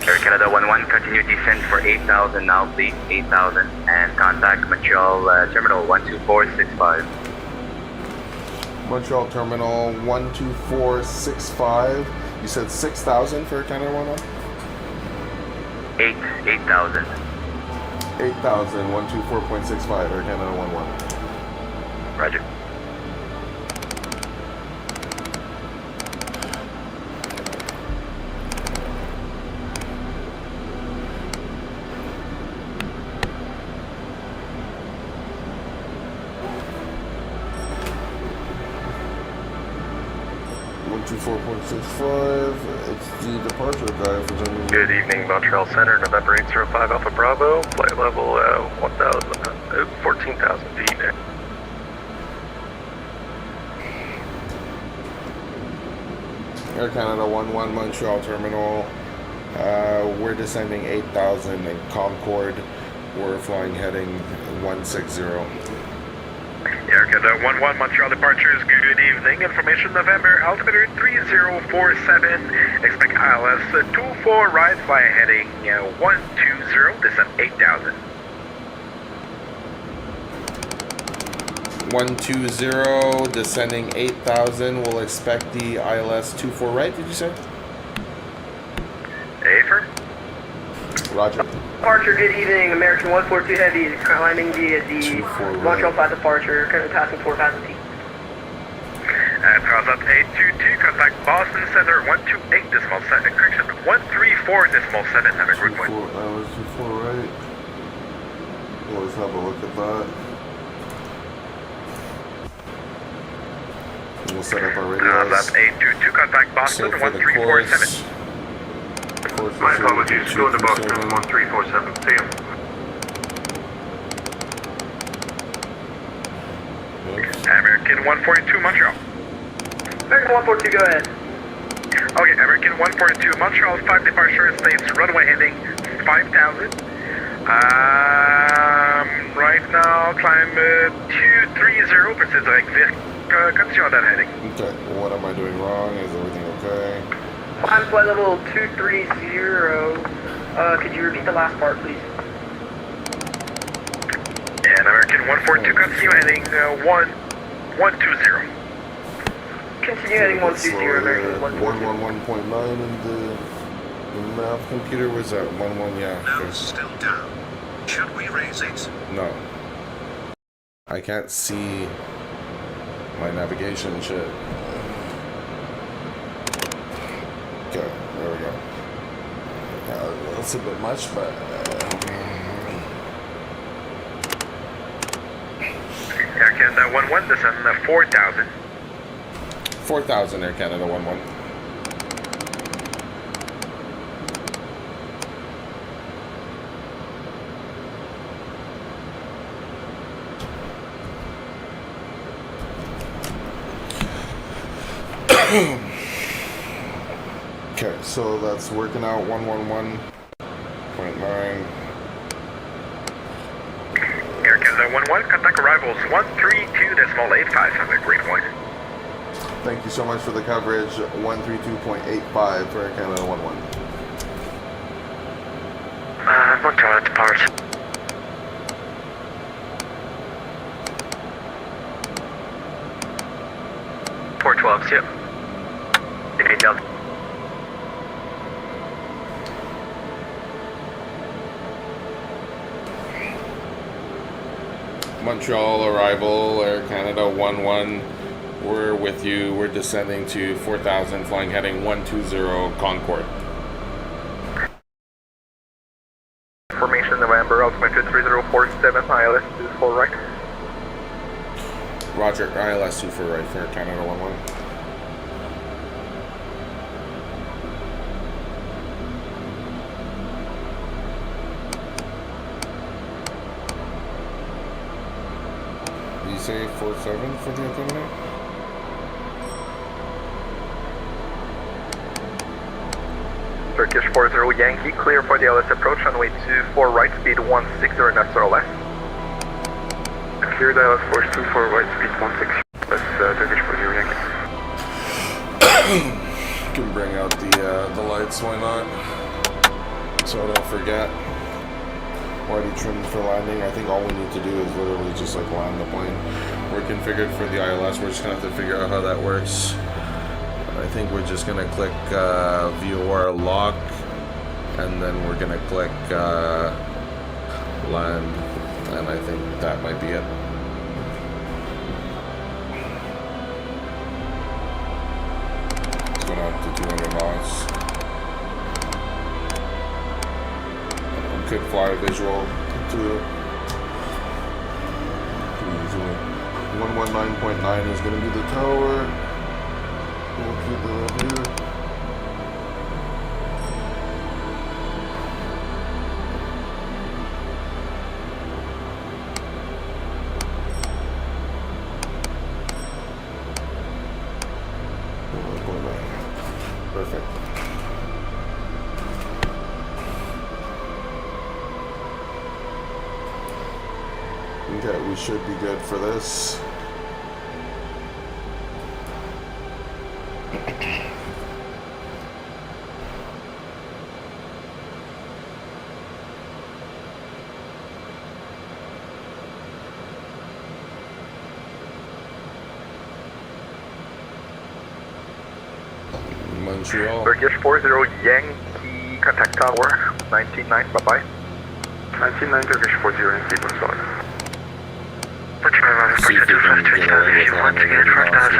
Air Canada 11, continue descent for 8,000 now, please, 8,000, and contact Montreal Terminal 12465. Montreal Terminal 12465. You said 6,000 for Canada 11? 8,000. 8,000, 124.65, Air Canada 11. Roger. It's the departure guy for some reason. Good evening, Montreal Center, November 805 Alpha Bravo, flight level 14,000 feet. Air Canada 11 Montreal Terminal. We're descending 8,000 in Concorde. We're flying heading 160. Air Canada 11 Montreal departures, good evening. Information November, altimeter 3047. Expect ILS 24 right, fly heading 120, descent 8,000. 120, descending 8,000. We'll expect the ILS 24 right, did you say? Affirm. Roger. Departure, good evening. American 142 Heavy is climbing the Montreal 5 departure, currently passing 4,000 feet. Transat 822, contact Boston Center 128.7, correction, 134.7, have a good one. ILS 24 right. Let's have a look at that. We'll set up our radios. Transat 822, contact Boston So for the 1347. My apologies, go to Boston 1347. See you. American 142, Montreal. American 142, go ahead. Okay, American 142, Montreal 5 departure, states runway heading 5,000. Right now, climb 230, proceed direct via, continue on that heading. Okay, what am I doing wrong? Is everything okay? Climb flight level 230. Could you repeat the last part, please? And American 142, continue heading 120. Continue heading 120, American 142. 111.9 and the math computer was at 11, yeah. Nose Okay. still down. Should we raise it? No. I can't see my navigation shit. Okay, there we go. That's a bit much, but... Air Canada 11, descend 4,000. 4,000 Air Canada 11. Okay, so that's working out 111.9. Air Canada 11, contact arrivals 132.85, have a great one. Thank you so much for the coverage. 132.85 for Air Canada 11. Montreal departure. Port 12, yep. Okay, Delta. Montreal arrival, Air Canada 11. We're with you. We're descending to 4,000, flying heading 120 Concorde. Formation November, altimeter 3047, ILS 24 right. Roger, ILS 24 right for Air Canada 11. You say 47 for the altimeter? Turkish 40 Yankee, clear for the LS approach, runway 24 right, speed 160 knots or less. Clear the LS 24 right, speed 160, that's Turkish 40 Yankee. Can bring out the lights, why not? So I don't forget. Already trimmed for landing. I think all we need to do is literally just like land the plane. We're configured for the ILS. We're just gonna have to figure out how that works. I think we're just gonna click VOR lock, and then we're gonna click land, and I think that might be it. It's going up to 200 knots. Could fly visual to it. 119.9 is going to be the tower. We'll keep it up here. Perfect. Okay, we should be good for this. Montreal. Turkish 40 Yankee, contact tower, 199, bye-bye. 199 Turkish 40 Yankee, bonsoir. See if we can get away with 180 knots.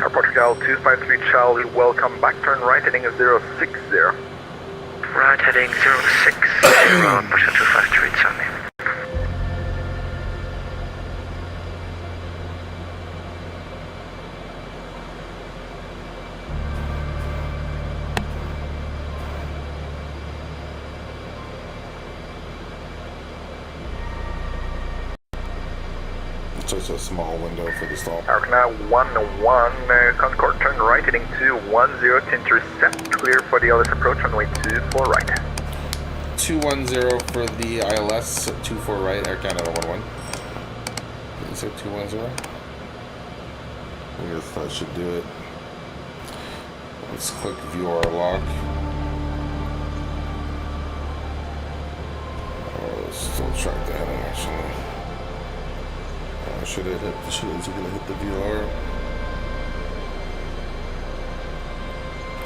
Air Portugal 253 Charlie, welcome back, turn right, heading 060. Right, heading 060, Pasha 253, it's on me. It's just a small window for the stall. Arcana 101, Concorde, turn right, heading 210 to intercept, clear for the ILS approach, runway 24 right. 210 for the ILS, 24 right, Air Canada 11. You said 210? I guess that should do it. Let's click view our log. Oh, still track the heading actually. Should it hit? Is it gonna hit the VR?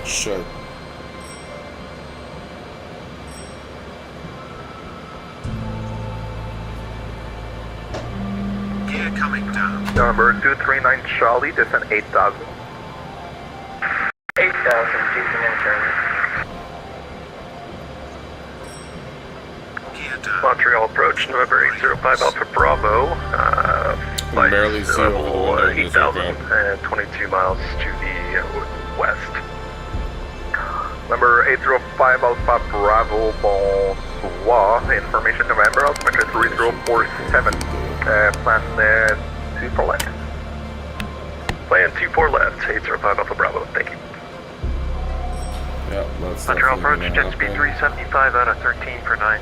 Should. Gear coming down. Number 239 Charlie, descend 8,000. 8,000, decent intern. Gear down. Montreal approach, November 805 Alpha Bravo. You can barely see over the window. 8,022 miles to the west. Number 805 Alpha Bravo, bonsoir. Information November, altimeter 3047. Plan 2 for left. Plan 24 left, 805 Alpha Bravo, thank you. Yeah, that's Montreal definitely approach, gonna jet speed happen. 375 out of 13 for 9.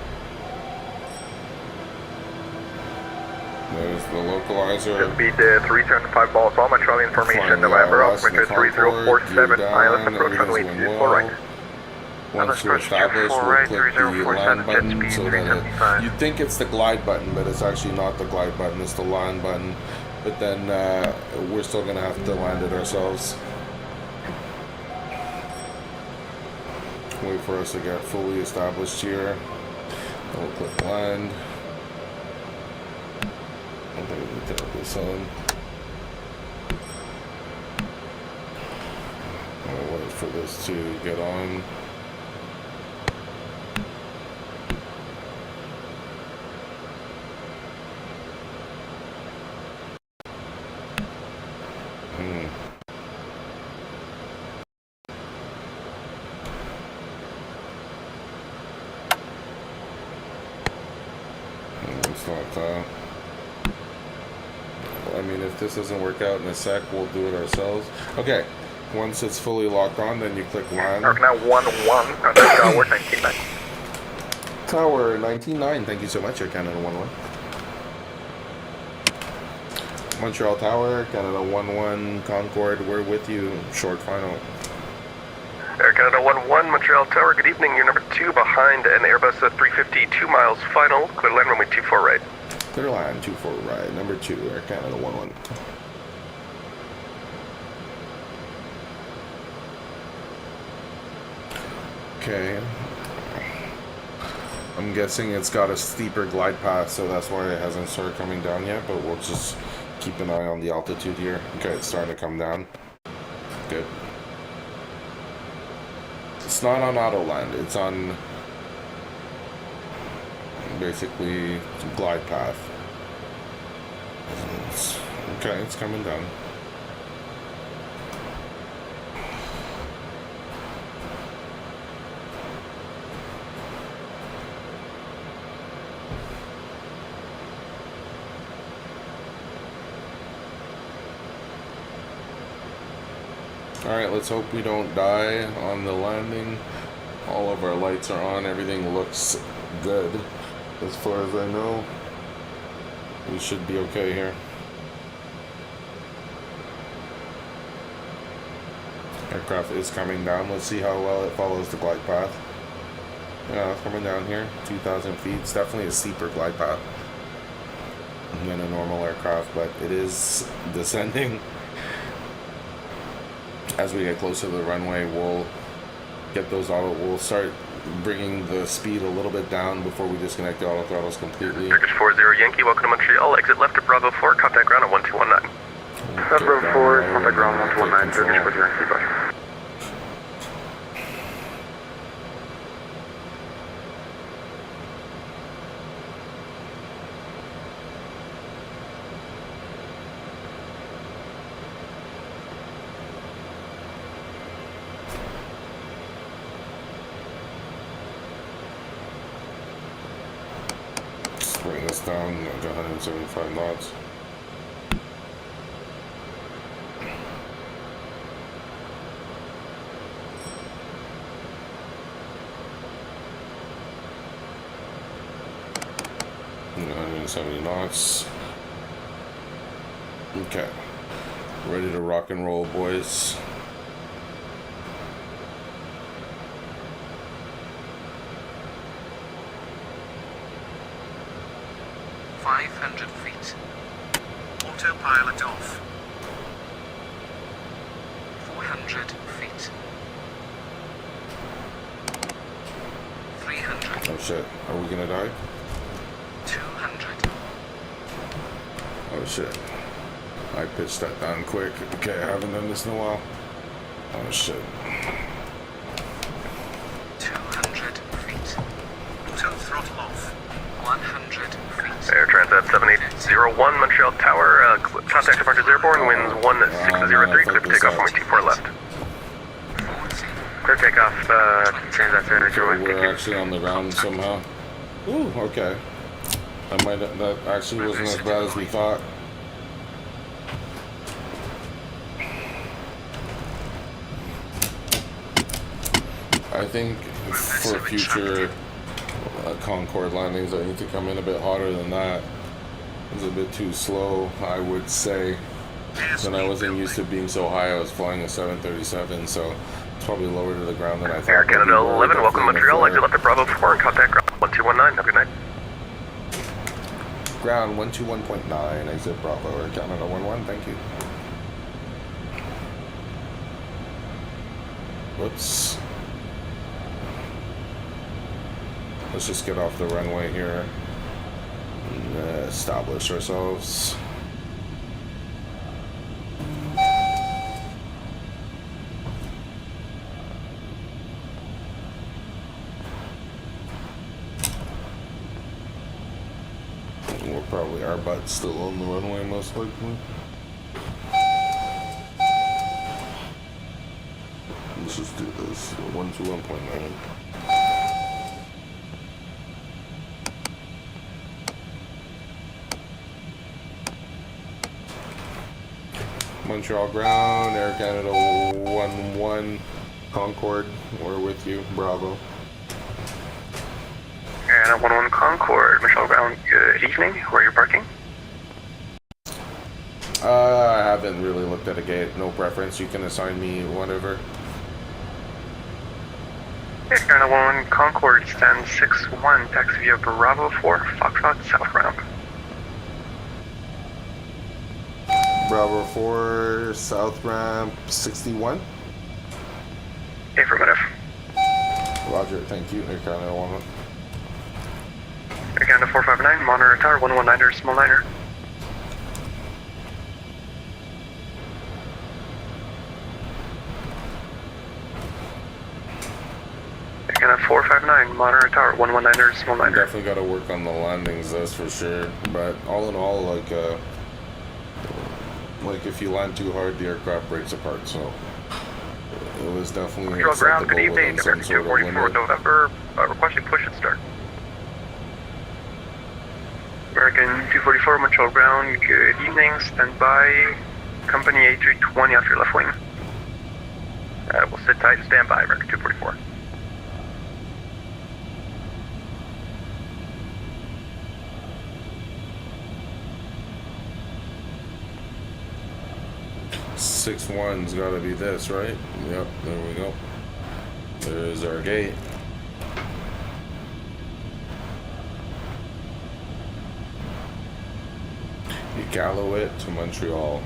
There's the localizer. Speed 375 bonsoir, Montreal information Flying the November, ILS, the altimeter Concorde, 3047. gear ILS down, approach runway everything's 24 going right. well. Once you're Approach established, 24 we'll right, click the 3047, land jet button speed so that 375. you'd think it's the glide button, but it's actually not the glide button, it's the land button. But then we're still gonna have to land it ourselves. Wait for us to get fully established here. Then we'll click land. And then we can tap this on. I'll wait for this to get on. It's not, I mean, if this doesn't work out in a sec, we'll do it ourselves. Okay, once it's fully locked on, then you click land. Arcana 1-1, contact tower 199. Tower 199, thank you so much, Air Canada 11. Montreal Tower, Canada 11, Concorde, we're with you. Short final. Air Canada 1-1, Montreal Tower, good evening. You're number 2 behind an Airbus 350, 2 miles final. Clear land runway 24 right. Clear line 24 right. Number 2, Air Canada 1-1. Okay. I'm guessing it's got a steeper glide path, so that's why it hasn't started coming down yet, but we'll just keep an eye on the altitude here. Okay, it's starting to come down. Good. It's not on auto land, it's on basically glide path. Okay, it's coming down. Alright, let's hope we don't die on the landing. All of our lights are on, everything looks good. As far as I know, we should be okay here. Aircraft is coming down. Let's see how well it follows the glide path. Yeah, it's coming down here, 2,000 feet. It's definitely a steeper glide path than a normal aircraft, but it is descending. As we get closer to the runway, we'll get those we'll start bringing the speed a little bit down before we disconnect the auto throttles completely. Turkish 40 Yankee, welcome to Montreal. Exit left at Bravo 4, contact ground at 1219. Bravo 4, contact ground 1219, Turkish 40 Yankee, bye. Bring this down to 175 knots. And 170 knots. Okay. Ready to rock and roll, boys. Feet. Autopilot off. 400 feet. 300. Oh shit, are we gonna die? 200. Oh shit. I pitched that down quick. Okay, I haven't done this in a while. Oh shit. 200 feet. Auto throttle off. 100 feet. Air Transat 7801, Montreal Tower, contact departures airborne, winds 1603, clear for takeoff, runway 24 left. Clear takeoff, Transat 7801. We're actually on the ground somehow. Ooh, okay. That actually wasn't as bad as we thought. I think for future Concorde landings, I need to come in a bit hotter than that. It was a bit too slow, I would say. Then I wasn't used to being so high. I was flying a 737, so it's probably lower to the ground than I thought. Air Canada 11, welcome to Montreal. Exit left at Bravo 4 and contact ground 1219. Have a good night. Ground 121.9, exit Bravo, Air Canada 11, thank you. Whoops. Let's just get off the runway here and establish ourselves. We're probably our butt's still on the runway, most likely. Let's just do this. 121.9. Montreal ground, Air Canada 11, Concorde, we're with you, Bravo. Air Canada 11 Concorde, Montreal ground, good evening. Where are you parking? I haven't really looked at a gate, no preference, you can assign me whatever. Air Canada 11 Concorde stand 61, taxi via Bravo 4, Foxtrot south ramp. Bravo 4, south ramp 61. Affirmative. Roger, thank you. Air Canada 11. Air Canada 459, monitor tower 119er, small liner. Air Canada 459, monitor tower 119er, small liner. Definitely got to work on the landings, that's for sure. But all in all, like if you land too hard, the aircraft breaks apart. So it was definitely Montreal ground, good acceptable evening. within some sort of 244 limit. November, requesting push and start. American 244 Montreal ground, good evening. Stand by. Company A320 off your left wing. We'll sit tight and stand by, American 244. Six one's got to be this, right? Yep, there we go. There's our gate. Iqualuit to Montreal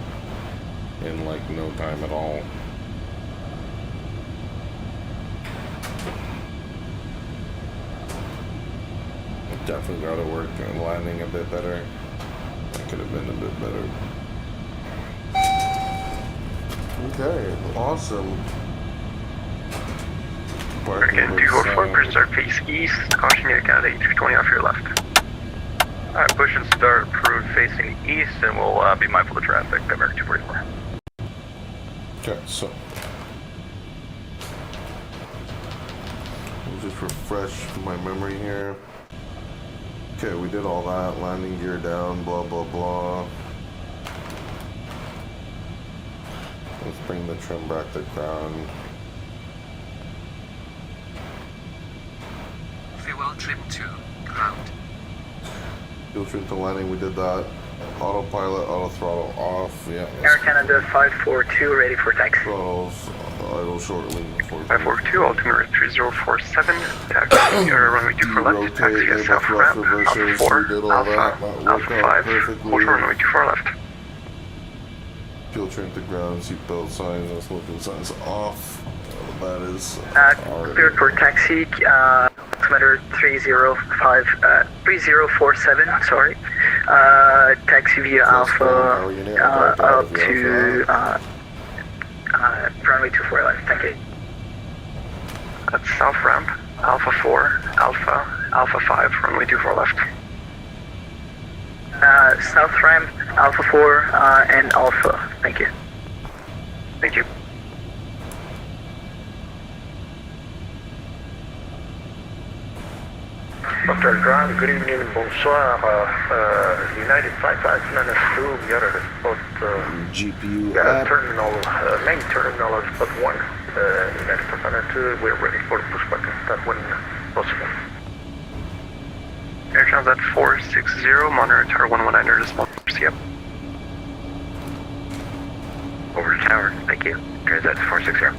in like no time at all. Definitely got to work on landing a bit better. That could have been a bit better. Okay, awesome. American 244, start face east. Caution Air Canada 320 off your left. Alright, push and start, approved facing east, and we'll be mindful of traffic, American 244. Okay, so I'll just refresh my memory here. Okay, we did all that, landing gear down, blah blah blah. Let's bring the trim back to ground. Fuel trim to ground. Fuel trim to landing, we did that. Autopilot, auto throttle off, yeah. Air Canada 542, ready for taxi. Throttles, idle shortly. 542, altimeter 3047, taxi, runway 2 for left, Rotate, taxi air south thrust ramp, reversers, Alpha we 4, did all that. That worked Alpha out 5, perfectly. hold runway 2 for left. Fuel trim to ground, seatbelt signs and smoking signs off. That is Cleared for taxi, altimeter 3047, sorry. Taxi via Alpha up to runway 24 left, thank you. That's south ramp, Alpha 4, Alpha 5, runway 24 left. South ramp, Alpha 4, and Alpha, thank you. Thank you. Dr. Grant, good evening, bonsoir. United 5592, we are at spot, GPU yeah, app. terminal, main terminal at spot 1. United 592, we're ready for pushback and start when possible. Air Transat 460, monitor tower 119er, small yep. Over to tower, thank you. Transat 460.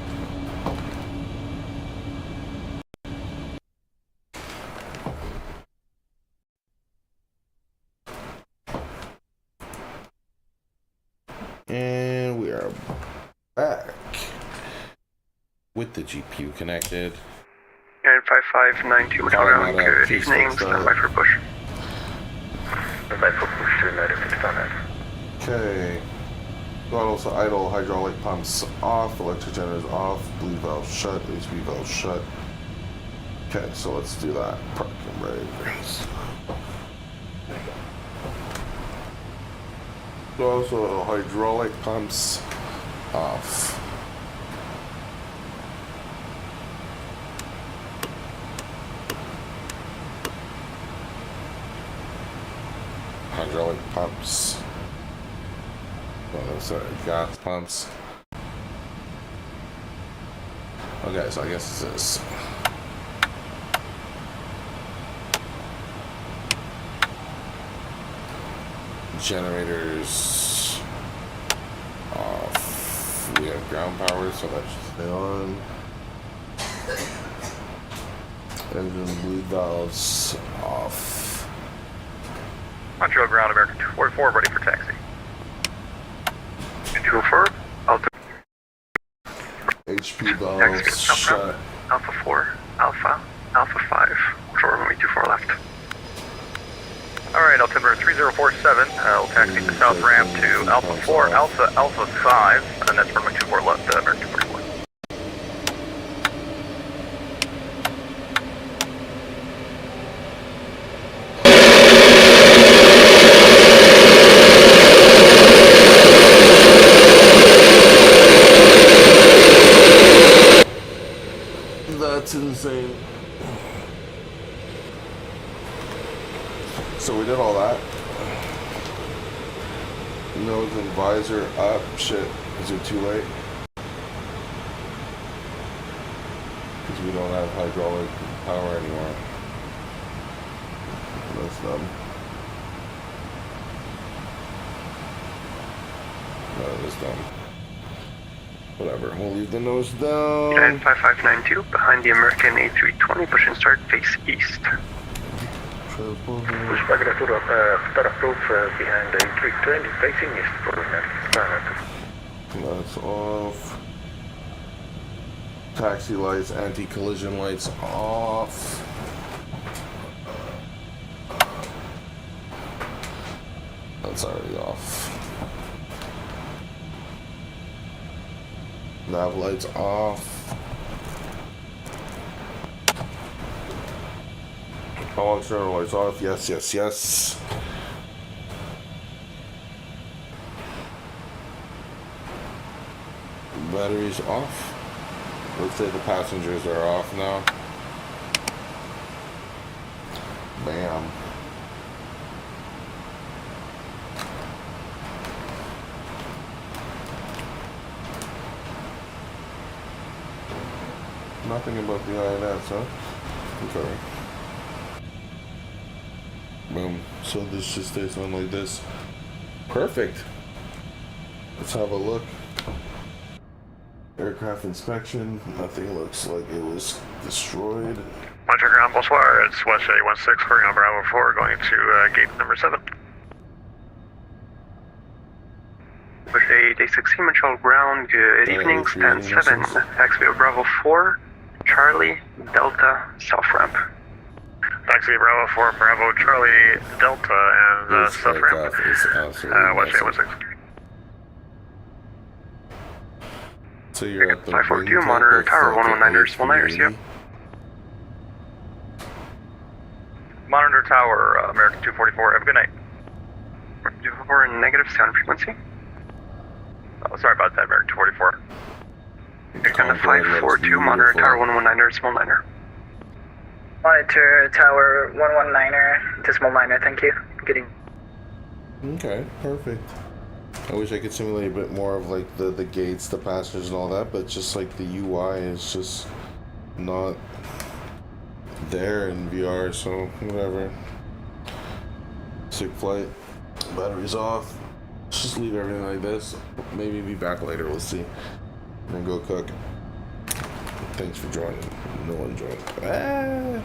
And we are back with the GPU connected. United 5592, Montreal, good evening, stand by for push. Stand by for push to United 609. Okay. Throttles to idle, hydraulic pumps off, electric generators off, bleed valve shut, HV valve shut. Okay, so let's do that. Parking brakes. Also, hydraulic pumps off. Hydraulic pumps. Oh, sorry, gas pumps. Okay, so I guess it's this. Generators off. We have ground power, so that should stay on. Engine bleed valves off. Montreal ground, American 244, ready for taxi. 204, Alpha. HP valves shut. Alpha 4, Alpha 5, control runway 24 left. Alright, altimeter 3047, we'll taxi the south ramp to Alpha 4, Alpha 5, and that's runway 24 left, American 244. That's insane. So we did all that. Nose and visor up. Shit. Is it too late? Because we don't have hydraulic power anymore. That's dumb. That is dumb. Whatever, we'll leave the nose down. United 5592, behind the American A320, push and start, face east. Push back to start approach behind the A320, facing east for the next planet. That's off. Taxi lights, anti-collision lights off. That's already off. Nav lights off. All external lights off. Yes, yes, yes. Batteries off. Let's say the passengers are off now. Bam. Nothing about the INS, huh? Okay. Boom. So this just stays on like this. Perfect. Let's have a look. Aircraft inspection. Nothing looks like it was destroyed. Montreal ground, bonsoir. It's West 816, calling on Bravo 4, going to gate number 7. With a day 16 Montreal ground, good evening, stand 7, taxi Bravo 4, Charlie, Delta, south ramp. Taxi Bravo 4, Bravo Charlie, Delta, and south ramp. West 816. So you're at the 542, monitor tower 119ers, yep. Monitor tower, American 244, have a good night. 244, negative sound frequency. Oh, sorry about that, American 244. You're on the 542, monitor tower 119er, small niner. Monitor tower 119er, decimal niner, thank you. Getting. Okay, perfect. I wish I could simulate a bit more of like the gates, the passengers and all that, but just like the UI is just not there in VR, so whatever. Sick flight. Batteries off. Just leave everything like this. Maybe be back later, we'll see. And then go cook. Thanks for joining. No one joined. Ah.